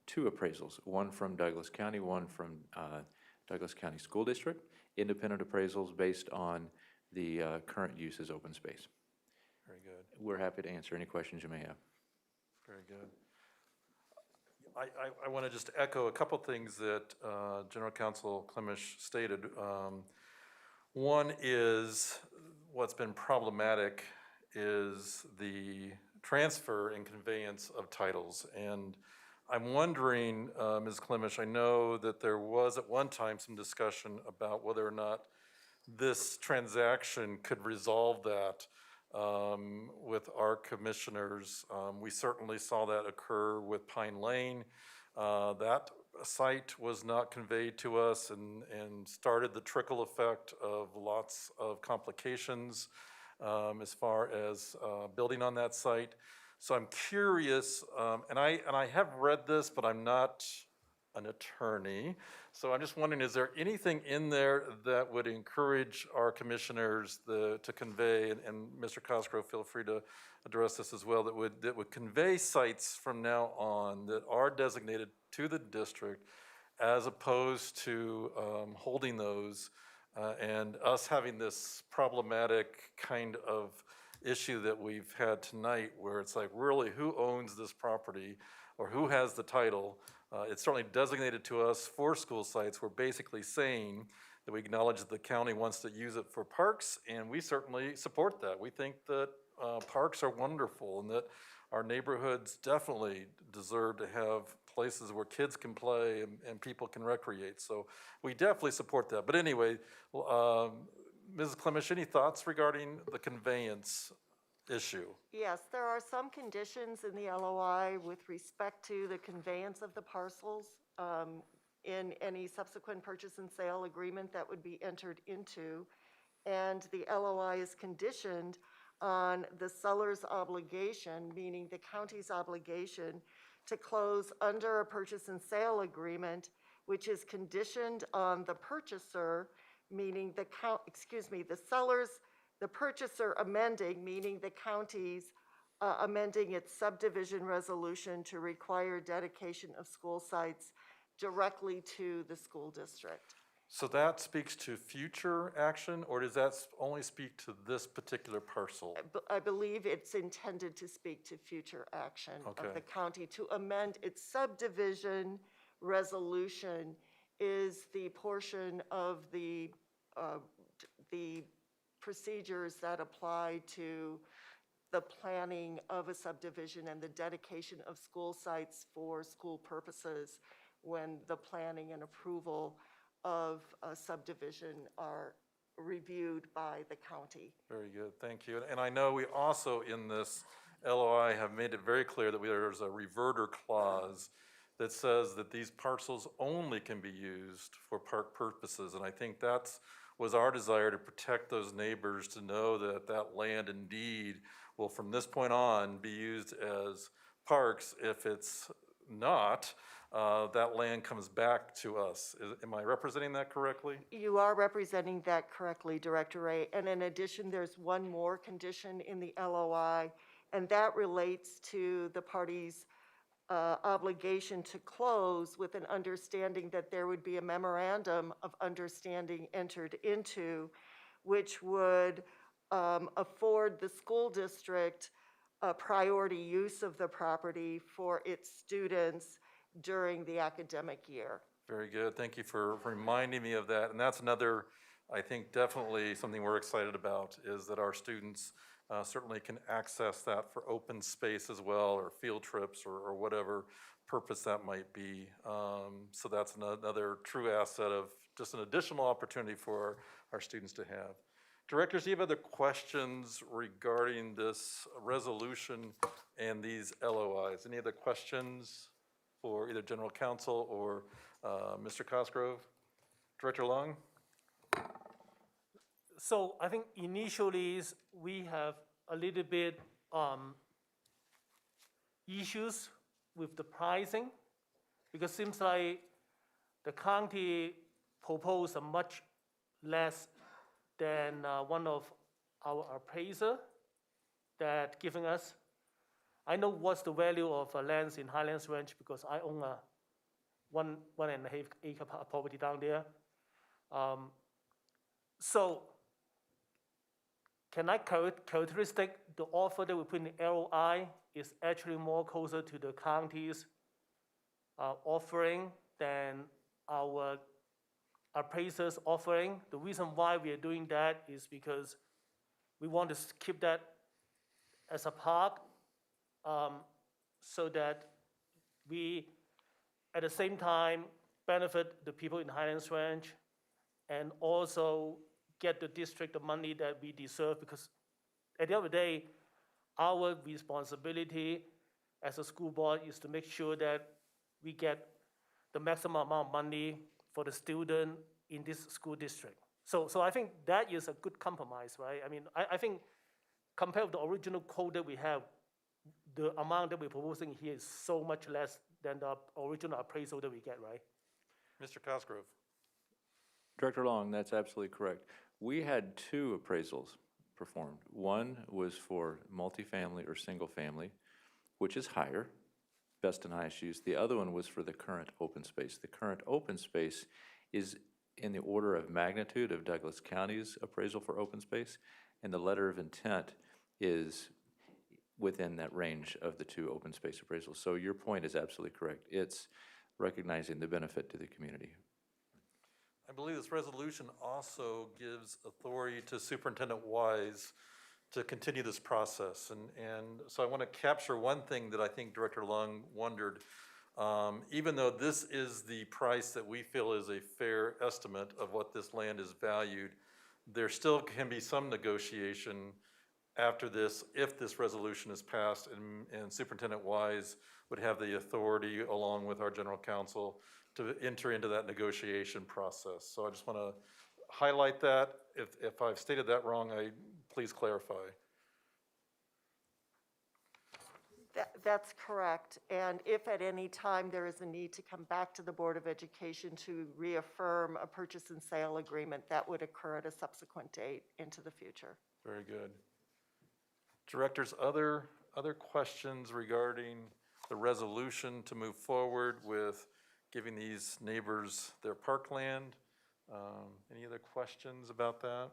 2 appraisals, one from Douglas County, one from Douglas County School District, independent appraisals based on the current use as open space. Very good. We're happy to answer any questions you may have. Very good. I want to just echo a couple things that General Counsel Klimisch stated. One is what's been problematic is the transfer and conveyance of titles. And I'm wondering, Ms. Klimisch, I know that there was at one time some discussion about whether or not this transaction could resolve that with our commissioners. We certainly saw that occur with Pine Lane. That site was not conveyed to us and started the trickle effect of lots of complications as far as building on that site. So I'm curious, and I have read this, but I'm not an attorney. So I'm just wondering, is there anything in there that would encourage our commissioners to convey, and Mr. Cosgrove, feel free to address this as well, that would convey sites from now on that are designated to the district as opposed to holding those and us having this problematic kind of issue that we've had tonight where it's like, really, who owns this property or who has the title? It's certainly designated to us for school sites. We're basically saying that we acknowledge that the county wants to use it for parks, and we certainly support that. We think that parks are wonderful and that our neighborhoods definitely deserve to have places where kids can play and people can recreate. So we definitely support that. But anyway, Mrs. Clemish, any thoughts regarding the conveyance issue? Yes, there are some conditions in the LOI with respect to the conveyance of the parcels in any subsequent purchase and sale agreement that would be entered into. And the LOI is conditioned on the seller's obligation, meaning the county's obligation, to close under a purchase and sale agreement, which is conditioned on the purchaser, meaning the purchaser amending, meaning the county's amending its subdivision resolution to require dedication of school sites directly to the school district. So that speaks to future action, or does that only speak to this particular parcel? I believe it's intended to speak to future action of the county. To amend its subdivision resolution is the portion of the procedures that apply to the planning of a subdivision and the dedication of school sites for school purposes when the planning and approval of a subdivision are reviewed by the county. Very good, thank you. And I know we also in this LOI have made it very clear that there's a reverter clause that says that these parcels only can be used for park purposes. And I think that's was our desire, to protect those neighbors, to know that that land indeed will from this point on be used as parks. If it's not, that land comes back to us. Am I representing that correctly? You are representing that correctly, Director Ray. And in addition, there's one more condition in the LOI, and that relates to the parties' obligation to close with an understanding that there would be a memorandum of understanding entered into, which would afford the school district priority use of the property for its students during the academic year. Very good. Thank you for reminding me of that. And that's another, I think, definitely something we're excited about, is that our students certainly can access that for open space as well, or field trips, or whatever purpose that might be. So that's another true asset of just an additional opportunity for our students to have. Directors, do you have other questions regarding this resolution and these LOIs? Any other questions for either General Counsel or Mr. Cosgrove? Director Long? So I think initially we have a little bit issues with the pricing, because it seems like the county proposed a much less than one of our appraiser that giving us. I know what's the value of lands in Highlands Ranch because I own a 1.5 acre property down there. So can I characteristic the offer that we put in the LOI is actually more closer to the county's offering than our appraisers offering? The reason why we are doing that is because we want to keep that as a park, so that we, at the same time, benefit the people in Highlands Ranch and also get the district the money that we deserve, because at the end of the day, our responsibility as a school board is to make sure that we get the maximum amount of money for the student in this school district. So I think that is a good compromise, right? I mean, I think compared with the original code that we have, the amount that we're proposing here is so much less than the original appraisal that we get, right? Mr. Cosgrove. Director Long, that's absolutely correct. We had 2 appraisals performed. One was for multifamily or single family, which is higher, best and highest use. The other one was for the current open space. The current open space is in the order of magnitude of Douglas County's appraisal for open space, and the letter of intent is within that range of the 2 open space appraisals. So your point is absolutely correct. It's recognizing the benefit to the community. I believe this resolution also gives authority to Superintendent Wise to continue this process. And so I want to capture one thing that I think Director Lung wondered. Even though this is the price that we feel is a fair estimate of what this land is valued, there still can be some negotiation after this if this resolution is passed, and Superintendent Wise would have the authority, along with our general counsel, to enter into that negotiation process. So I just want to highlight that. If I've stated that wrong, please clarify. That's correct. And if at any time there is a need to come back to the Board of Education to reaffirm a purchase and sale agreement, that would occur at a subsequent date into the future. Very good. Directors, other questions regarding the resolution to move forward with giving these neighbors their parkland? Any other questions about that?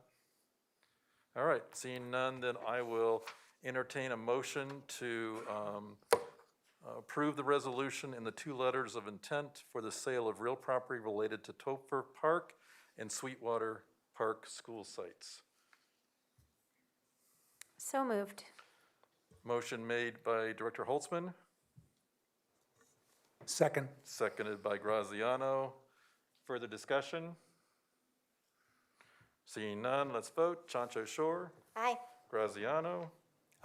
All right, seeing none, then I will entertain a motion to approve the resolution in the 2 letters of intent for the sale of real property related to Topher Park and Sweetwater Park school sites. So moved. Motion made by Director Holtzman. Second. Seconded by Graziano. Further discussion? Seeing none, let's vote. Chancho Shore. Aye. Graziano.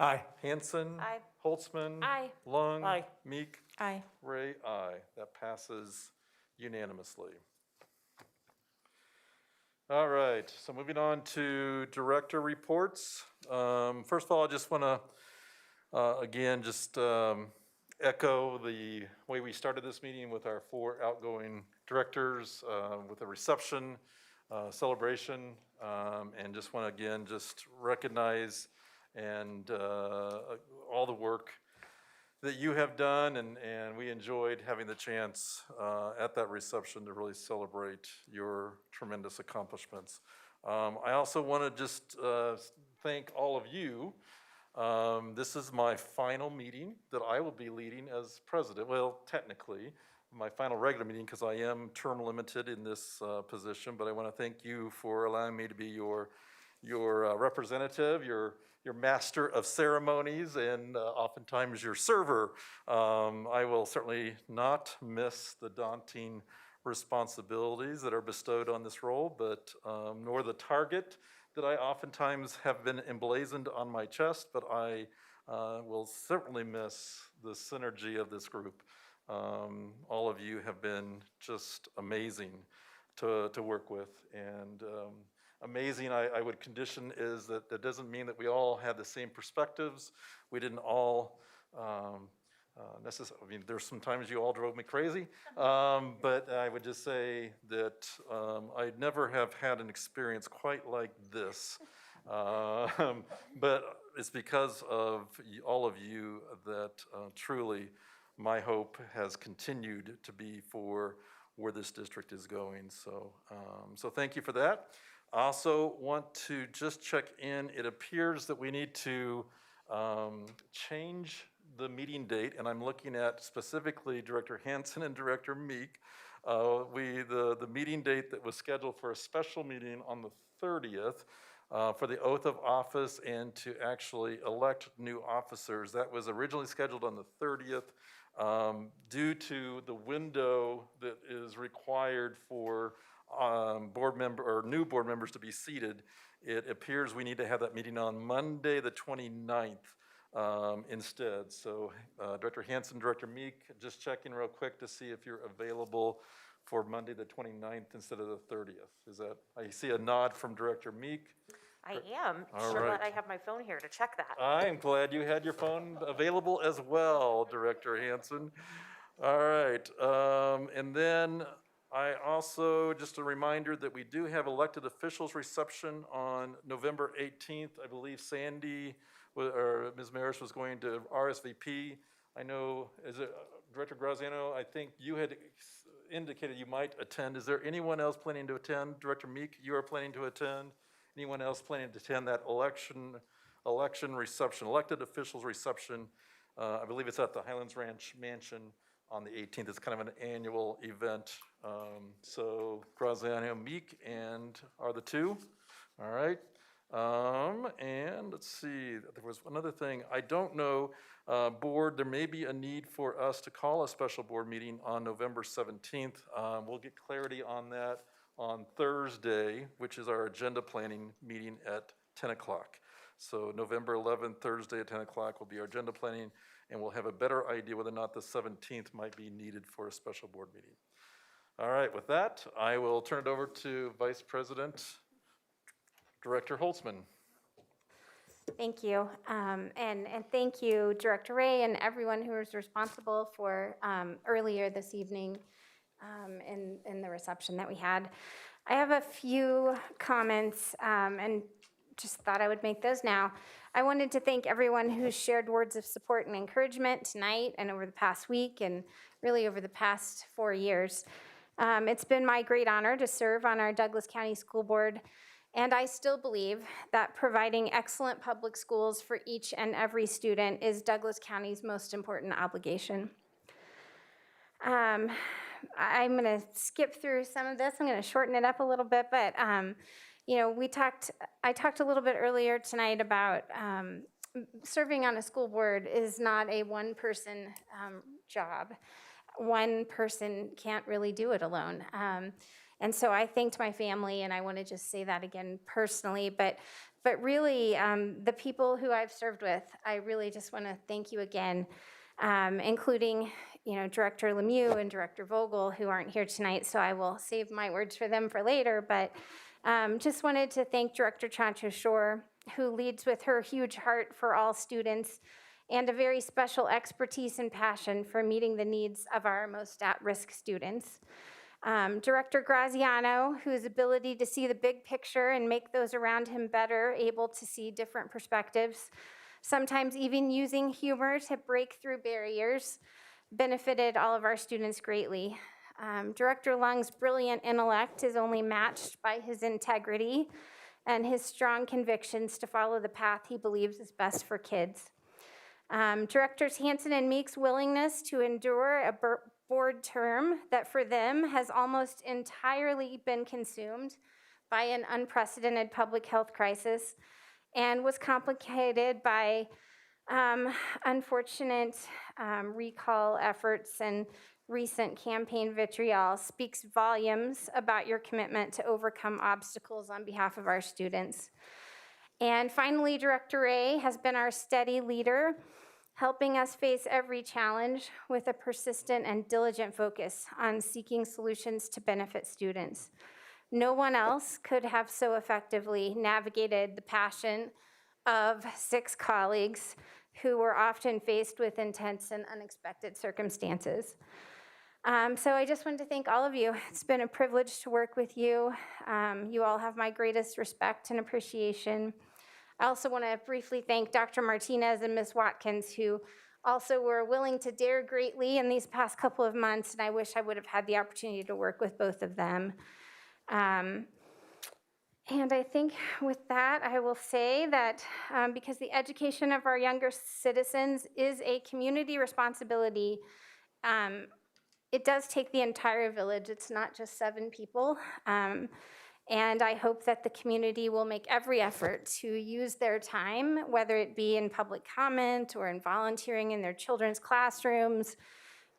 Aye. Hanson. Aye. Holtzman. Aye. Lung. Aye. Meek. Aye. Ray, aye. That passes unanimously. All right, so moving on to director reports. First of all, I just want to, again, just echo the way we started this meeting with our 4 outgoing directors, with a reception, celebration, and just want to, again, just recognize and all the work that you have done, and we enjoyed having the chance at that reception to really celebrate your tremendous accomplishments. I also want to just thank all of you. This is my final meeting that I will be leading as president. Well, technically, my final regular meeting, because I am term limited in this position, but I want to thank you for allowing me to be your representative, your master of ceremonies, and oftentimes your server. I will certainly not miss the daunting responsibilities that are bestowed on this role, but nor the target that I oftentimes have been emblazoned on my chest, but I will certainly miss the synergy of this group. All of you have been just amazing to work with, and amazing, I would condition, is that doesn't mean that we all had the same perspectives. We didn't all necessarily, I mean, there's sometimes you all drove me crazy, but I would just say that I never have had an experience quite like this. But it's because of all of you that truly my hope has continued to be for where this district is going. So, so thank you for that. I also want to just check in. It appears that we need to change the meeting date, and I'm looking at specifically Director Hanson and Director Meek. The meeting date that was scheduled for a special meeting on the 30th for the oath of office and to actually elect new officers, that was originally scheduled on the 30th. Due to the window that is required for new board members to be seated, it appears we need to have that meeting on Monday, the 29th instead. So Director Hanson, Director Meek, just checking real quick to see if you're available for Monday, the 29th instead of the 30th. Is that, I see a nod from Director Meek. I am. All Charlotte, right. I have my phone here to check that. I'm glad you had your phone available as well, Director Hanson. All right, and then I also, just a reminder that we do have elected officials reception on November 18th. I believe Sandy, or Ms. Meyers was going to RSVP. I know, is it Director Graziano, I think you had indicated you might attend. Is there anyone else planning to attend? Director Meek, you are planning to attend? Anyone else planning to attend that election reception, elected officials reception? I believe it's at the Highlands Ranch Mansion on the 18th. It's kind of an annual event. So Graziano, Meek, and are the two. All right. And let's see, there was another thing. I don't know, board, there may be a need for us to call a special board meeting on November 17th. We'll get clarity on that on Thursday, which is our agenda planning meeting at 10 o'clock. So November 11th, Thursday at 10 o'clock will be our agenda planning, and we'll have a better idea whether or not the 17th might be needed for a special board meeting. All right, with that, I will turn it over to Vice President, Director Holtzman. Thank you. And thank you, Director Ray, and everyone who was responsible for earlier this evening in the reception that we had. I have a few comments and just thought I would make those now. I wanted to thank everyone who shared words of support and encouragement tonight and over the past week and really over the past 4 years. It's been my great honor to serve on our Douglas County School Board, and I still believe that providing excellent public schools for each and every student is Douglas County's most important obligation. I'm going to skip through some of this. I'm going to shorten it up a little bit, but you know, I talked a little bit earlier tonight about serving on a school board is not a one-person job. One person can't really do it alone. And so I thanked my family, and I want to just say that again personally, but really the people who I've served with, I really just want to thank you again, including, you know, Director Lemieux and Director Vogel, who aren't here tonight, so I will save my words for them for later, but just wanted to thank Director Chancho-Shore, who leads with her huge heart for all students and a very special expertise and passion for meeting the needs of our most at-risk students. Director Graziano, whose ability to see the big picture and make those around him better able to see different perspectives, sometimes even using humor to break through barriers, benefited all of our students greatly. Director Lung's brilliant intellect is only matched by his integrity and his strong convictions to follow the path he believes is best for kids. Directors Hanson and Meek's willingness to endure a board term that for them has almost entirely been consumed by an unprecedented public health crisis and was complicated by unfortunate recall efforts and recent campaign vitriol speaks volumes about your commitment to overcome obstacles on behalf of our students. And finally, Director Ray has been our steady leader, helping us face every challenge with a persistent and diligent focus on seeking solutions to benefit students. No one else could have so effectively navigated the passion of 6 colleagues who were often faced with intense and unexpected circumstances. So I just wanted to thank all of you. It's been a privilege to work with you. You all have my greatest respect and appreciation. I also want to briefly thank Dr. Martinez and Ms. Watkins, who also were willing to dare greatly in these past couple of months, and I wish I would have had the opportunity to work with both of them. And I think with that, I will say that because the education of our younger citizens is a community responsibility, it does take the entire village. It's not just 7 people. And I hope that the community will make every effort to use their time, whether it be in public comment or in volunteering in their children's classrooms,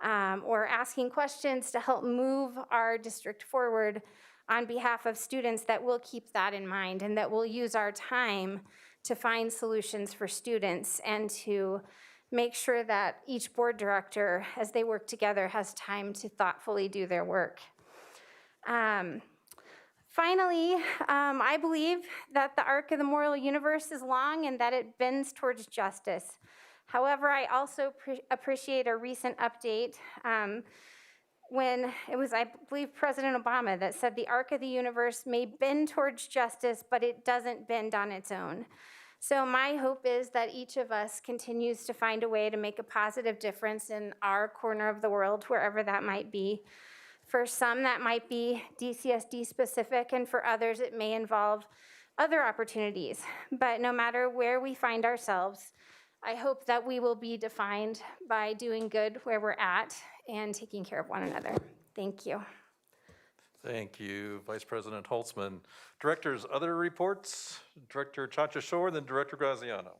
or asking questions to help move our district forward on behalf of students, that will keep that in mind and that will use our time to find solutions for students and to make sure that each board director, as they work together, has time to thoughtfully do their work. Finally, I believe that the arc of the moral universe is long and that it bends towards justice. However, I also appreciate a recent update when it was, I believe, President Obama that said the arc of the universe may bend towards justice, but it doesn't bend on its own. So my hope is that each of us continues to find a way to make a positive difference in our corner of the world, wherever that might be. For some, that might be DCSD specific, and for others, it may involve other opportunities. But no matter where we find ourselves, I hope that we will be defined by doing good where we're at and taking care of one another. Thank you. Thank you, Vice President Holtzman. Directors, other reports? Director Chancha-Shore, then Director Graziano.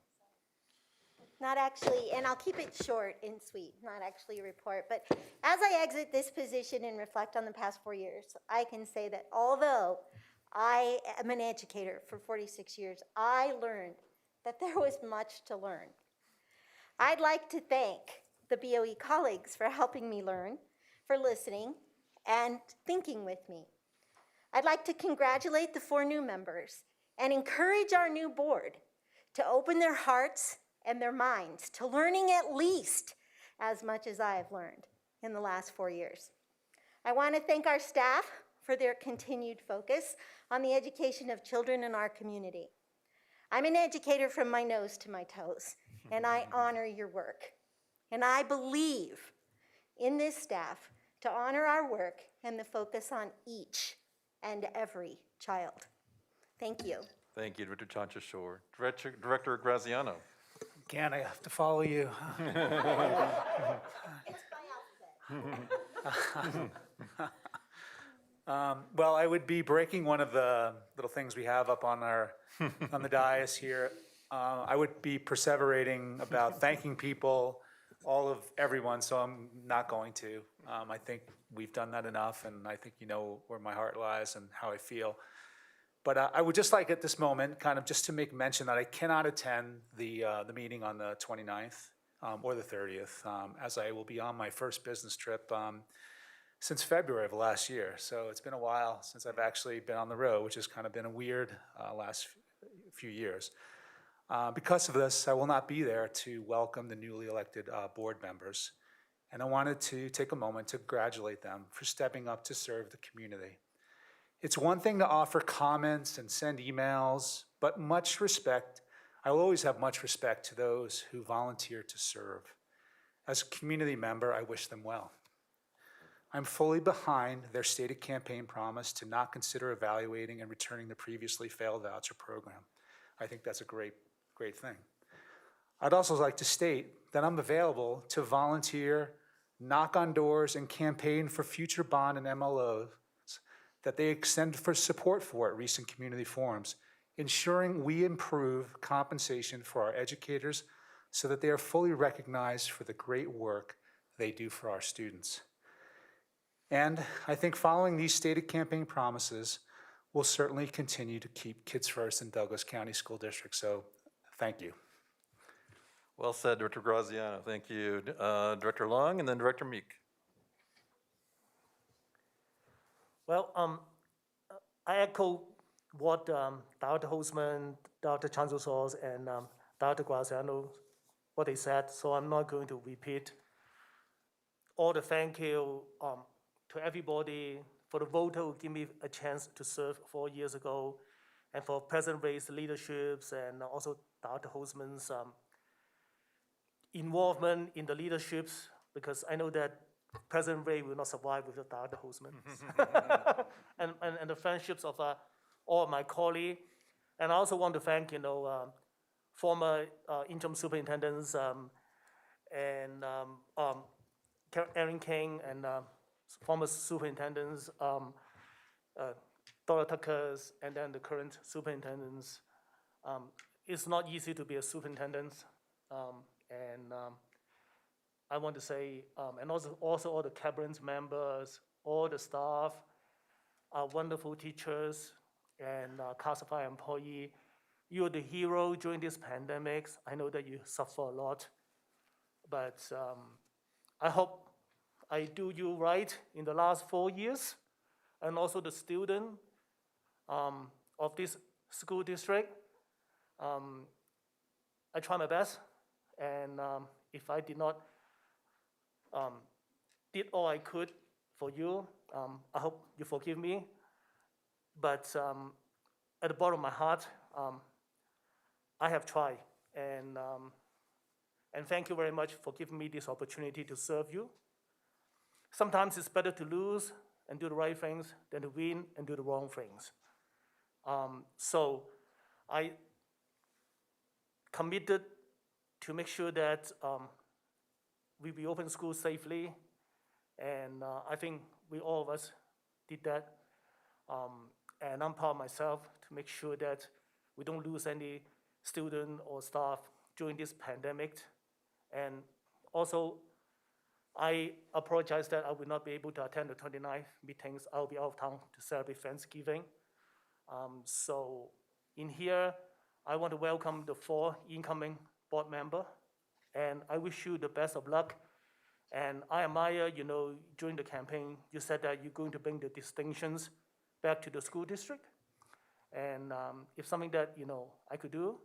Not actually, and I'll keep it short and sweet, not actually a report, but as I exit this position and reflect on the past 4 years, I can say that although I am an educator for 46 years, I learned that there was much to learn. I'd like to thank the BOE colleagues for helping me learn, for listening, and thinking with me. I'd like to congratulate the 4 new members and encourage our new board to open their hearts and their minds to learning at least as much as I have learned in the last 4 years. I want to thank our staff for their continued focus on the education of children in our community. I'm an educator from my nose to my toes, and I honor your work. And I believe in this staff to honor our work and the focus on each and every child. Thank you. Thank you, Director Chancha-Shore. Director Graziano. Again, I have to follow you. Well, I would be breaking one of the little things we have up on our on the dais here. I would be perseverating about thanking people, everyone, so I'm not going to. I think we've done that enough, and I think you know where my heart lies and how I feel. But I would just like at this moment, kind of just to make mention that I cannot attend the meeting on the 29th or the 30th, as I will be on my first business trip since February of last year. So it's been a while since I've actually been on the road, which has kind of been a weird last few years. Because of this, I will not be there to welcome the newly elected board members. And I wanted to take a moment to congratulate them for stepping up to serve the community. It's one thing to offer comments and send emails, but I will always have much respect to those who volunteer to serve. As a community member, I wish them well. I'm fully behind their stated campaign promise to not consider evaluating and returning the previously failed voucher program. I think that's a great thing. I'd also like to state that I'm available to volunteer, knock on doors, and campaign for future bond and MLOs that they extend for support for at recent community forums, ensuring we improve compensation for our educators so that they are fully recognized for the great work they do for our students. And I think following these stated campaign promises will certainly continue to keep kids first in Douglas County School District. So thank you. Well said, Director Graziano. Thank you. Director Long and then Director Meek. Well, I echo what Dr. Holtzman, Dr. Chancha-Shore, and Dr. Graziano, what they said, so I'm not going to repeat all the thank you to everybody for the vote who gave me a chance to serve 4 years ago, and for President Ray's leaderships, and also Dr. Holtzman's involvement in the leaderships, because I know that President Ray will not survive without Dr. Holtzman. and the friendships of all of my colleagues. And I also want to thank, former interim superintendents and Erin King and former superintendents, Dora Tuckers, and then the current superintendents. It's not easy to be a superintendent, and I want to say, and also all the cabinet members, all the staff, our wonderful teachers, and classified employee. You're the hero during this pandemic. I know that you suffer a lot, but I hope I do you right in the last 4 years, and also the student. of this school district. I try my best, and if I did not did all I could for you, I hope you forgive me. But at the bottom of my heart, I have tried, and thank you very much for giving me this opportunity to serve you. Sometimes it's better to lose and do the right things than to win and do the wrong things. So I committed to make sure that we reopen school safely, and I think all of us did that. And I'm proud of myself to make sure that we don't lose any student or staff during this pandemic. And also, I apologize that I will not be able to attend the 29th meetings. I'll be out of town to celebrate Thanksgiving. So in here, I want to welcome the 4 incoming board members, and I wish you the best of luck. And I admire, during the campaign, you said that you're going to bring the distinctions back to the school district. And if something that, I could do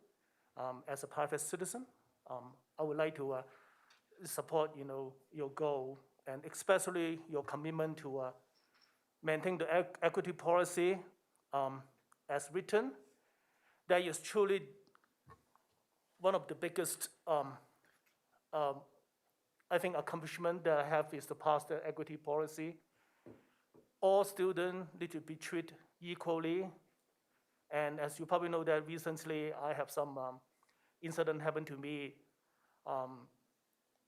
as a private citizen, I would like to support, your goal, and especially your commitment to maintain the equity policy as written. That is truly one of the biggest, I think, accomplishment that I have is to pass the equity policy. All students need to be treated equally. And as you probably know that recently I have some incident happen to me.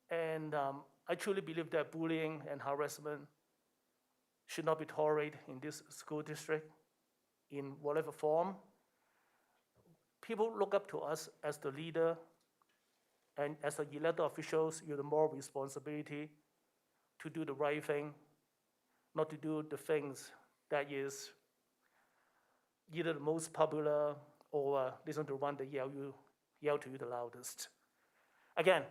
I truly believe that bullying and harassment should not be tolerated in this school district in whatever form. People look up to us as the leader, and as the elected officials, you have the moral responsibility to do the right thing, not to do the things that is either the most popular or listen to the one that yell to you the loudest. Again,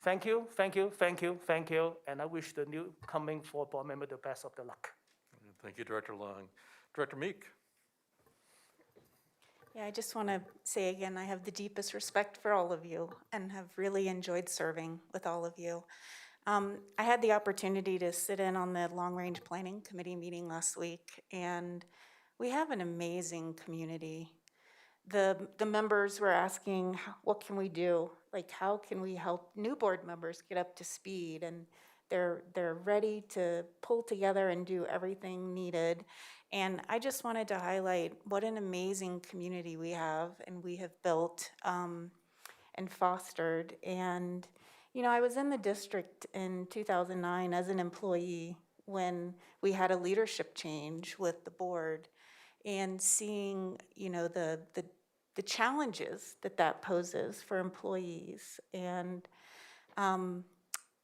thank you, thank you, thank you, thank you, and I wish the new coming board member the best of the luck. Thank you, Director Long. Director Meek. Yeah, I just want to say again, I have the deepest respect for all of you and have really enjoyed serving with all of you. I had the opportunity to sit in on the Long Range Planning Committee meeting last week, and we have an amazing community. The members were asking, what can we do? Like, how can we help new board members get up to speed? And they're ready to pull together and do everything needed. And I just wanted to highlight what an amazing community we have and we have built and fostered. And, I was in the district in 2009 as an employee when we had a leadership change with the board, and seeing, the challenges that poses for employees. And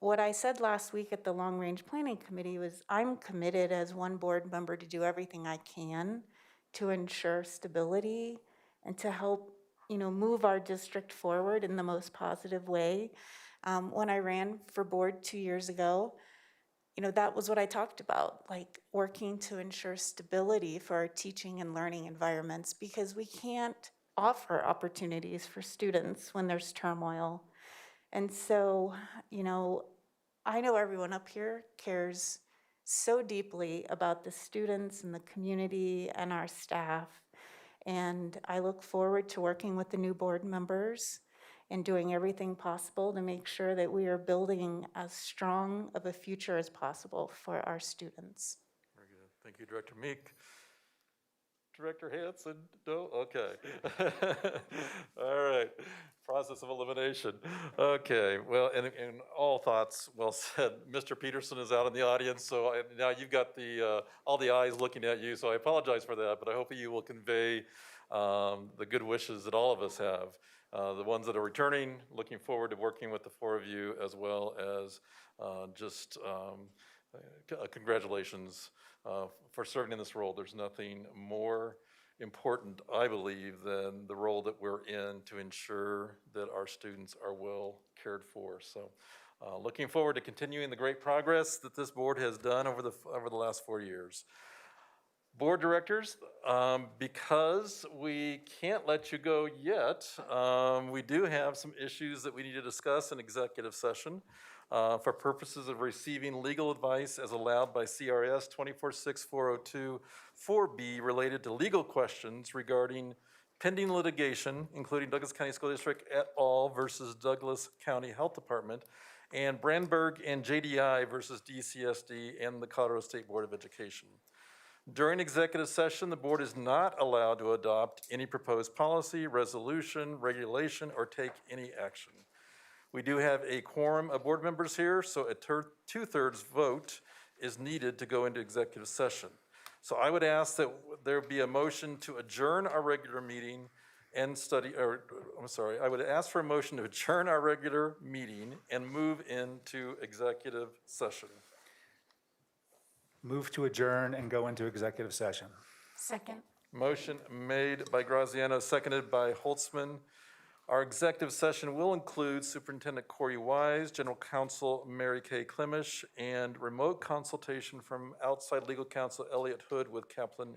what I said last week at the Long Range Planning Committee was I'm committed as one board member to do everything I can to ensure stability and to help, move our district forward in the most positive way. When I ran for board 2 years ago, that was what I talked about, like working to ensure stability for our teaching and learning environments, because we can't offer opportunities for students when there's turmoil. And so, I know everyone up here cares so deeply about the students and the community and our staff. And I look forward to working with the new board members and doing everything possible to make sure that we are building as strong of a future as possible for our students. Very good. Thank you, Director Meek. Director Hanson? No? Okay. All right. Process of elimination. Okay. Well, in all thoughts, well said. Mr. Peterson is out in the audience, so now you've got all the eyes looking at you, so I apologize for that, but I hope you will convey the good wishes that all of us have. The ones that are returning, looking forward to working with the 4 of you, as well as congratulations for serving in this role. There's nothing more important, I believe, than the role that we're in to ensure that our students are well cared for. So looking forward to continuing the great progress that this board has done over the last 4 years. Board directors, because we can't let you go yet, we do have some issues that we need to discuss in executive session for purposes of receiving legal advice as allowed by CRS 246402 4B related to legal questions regarding pending litigation, including Douglas County School District et al. Versus Douglas County Health Department, and Brandenburg and JDI versus DCSD and the Colorado State Board of Education. During executive session, the board is not allowed to adopt any proposed policy, resolution, regulation, or take any action. We do have a quorum of board members here, so a two-thirds vote is needed to go into executive session. So I would ask that there be a motion to adjourn our regular meeting and I would ask for a motion to adjourn our regular meeting and move into executive session. Move to adjourn and go into executive session. Second. Motion made by Graziano, seconded by Holtzman. Our executive session will include Superintendent Corey Wise, General Counsel Mary Kay Klimisch, and remote consultation from outside legal counsel Elliot Hood with Kaplan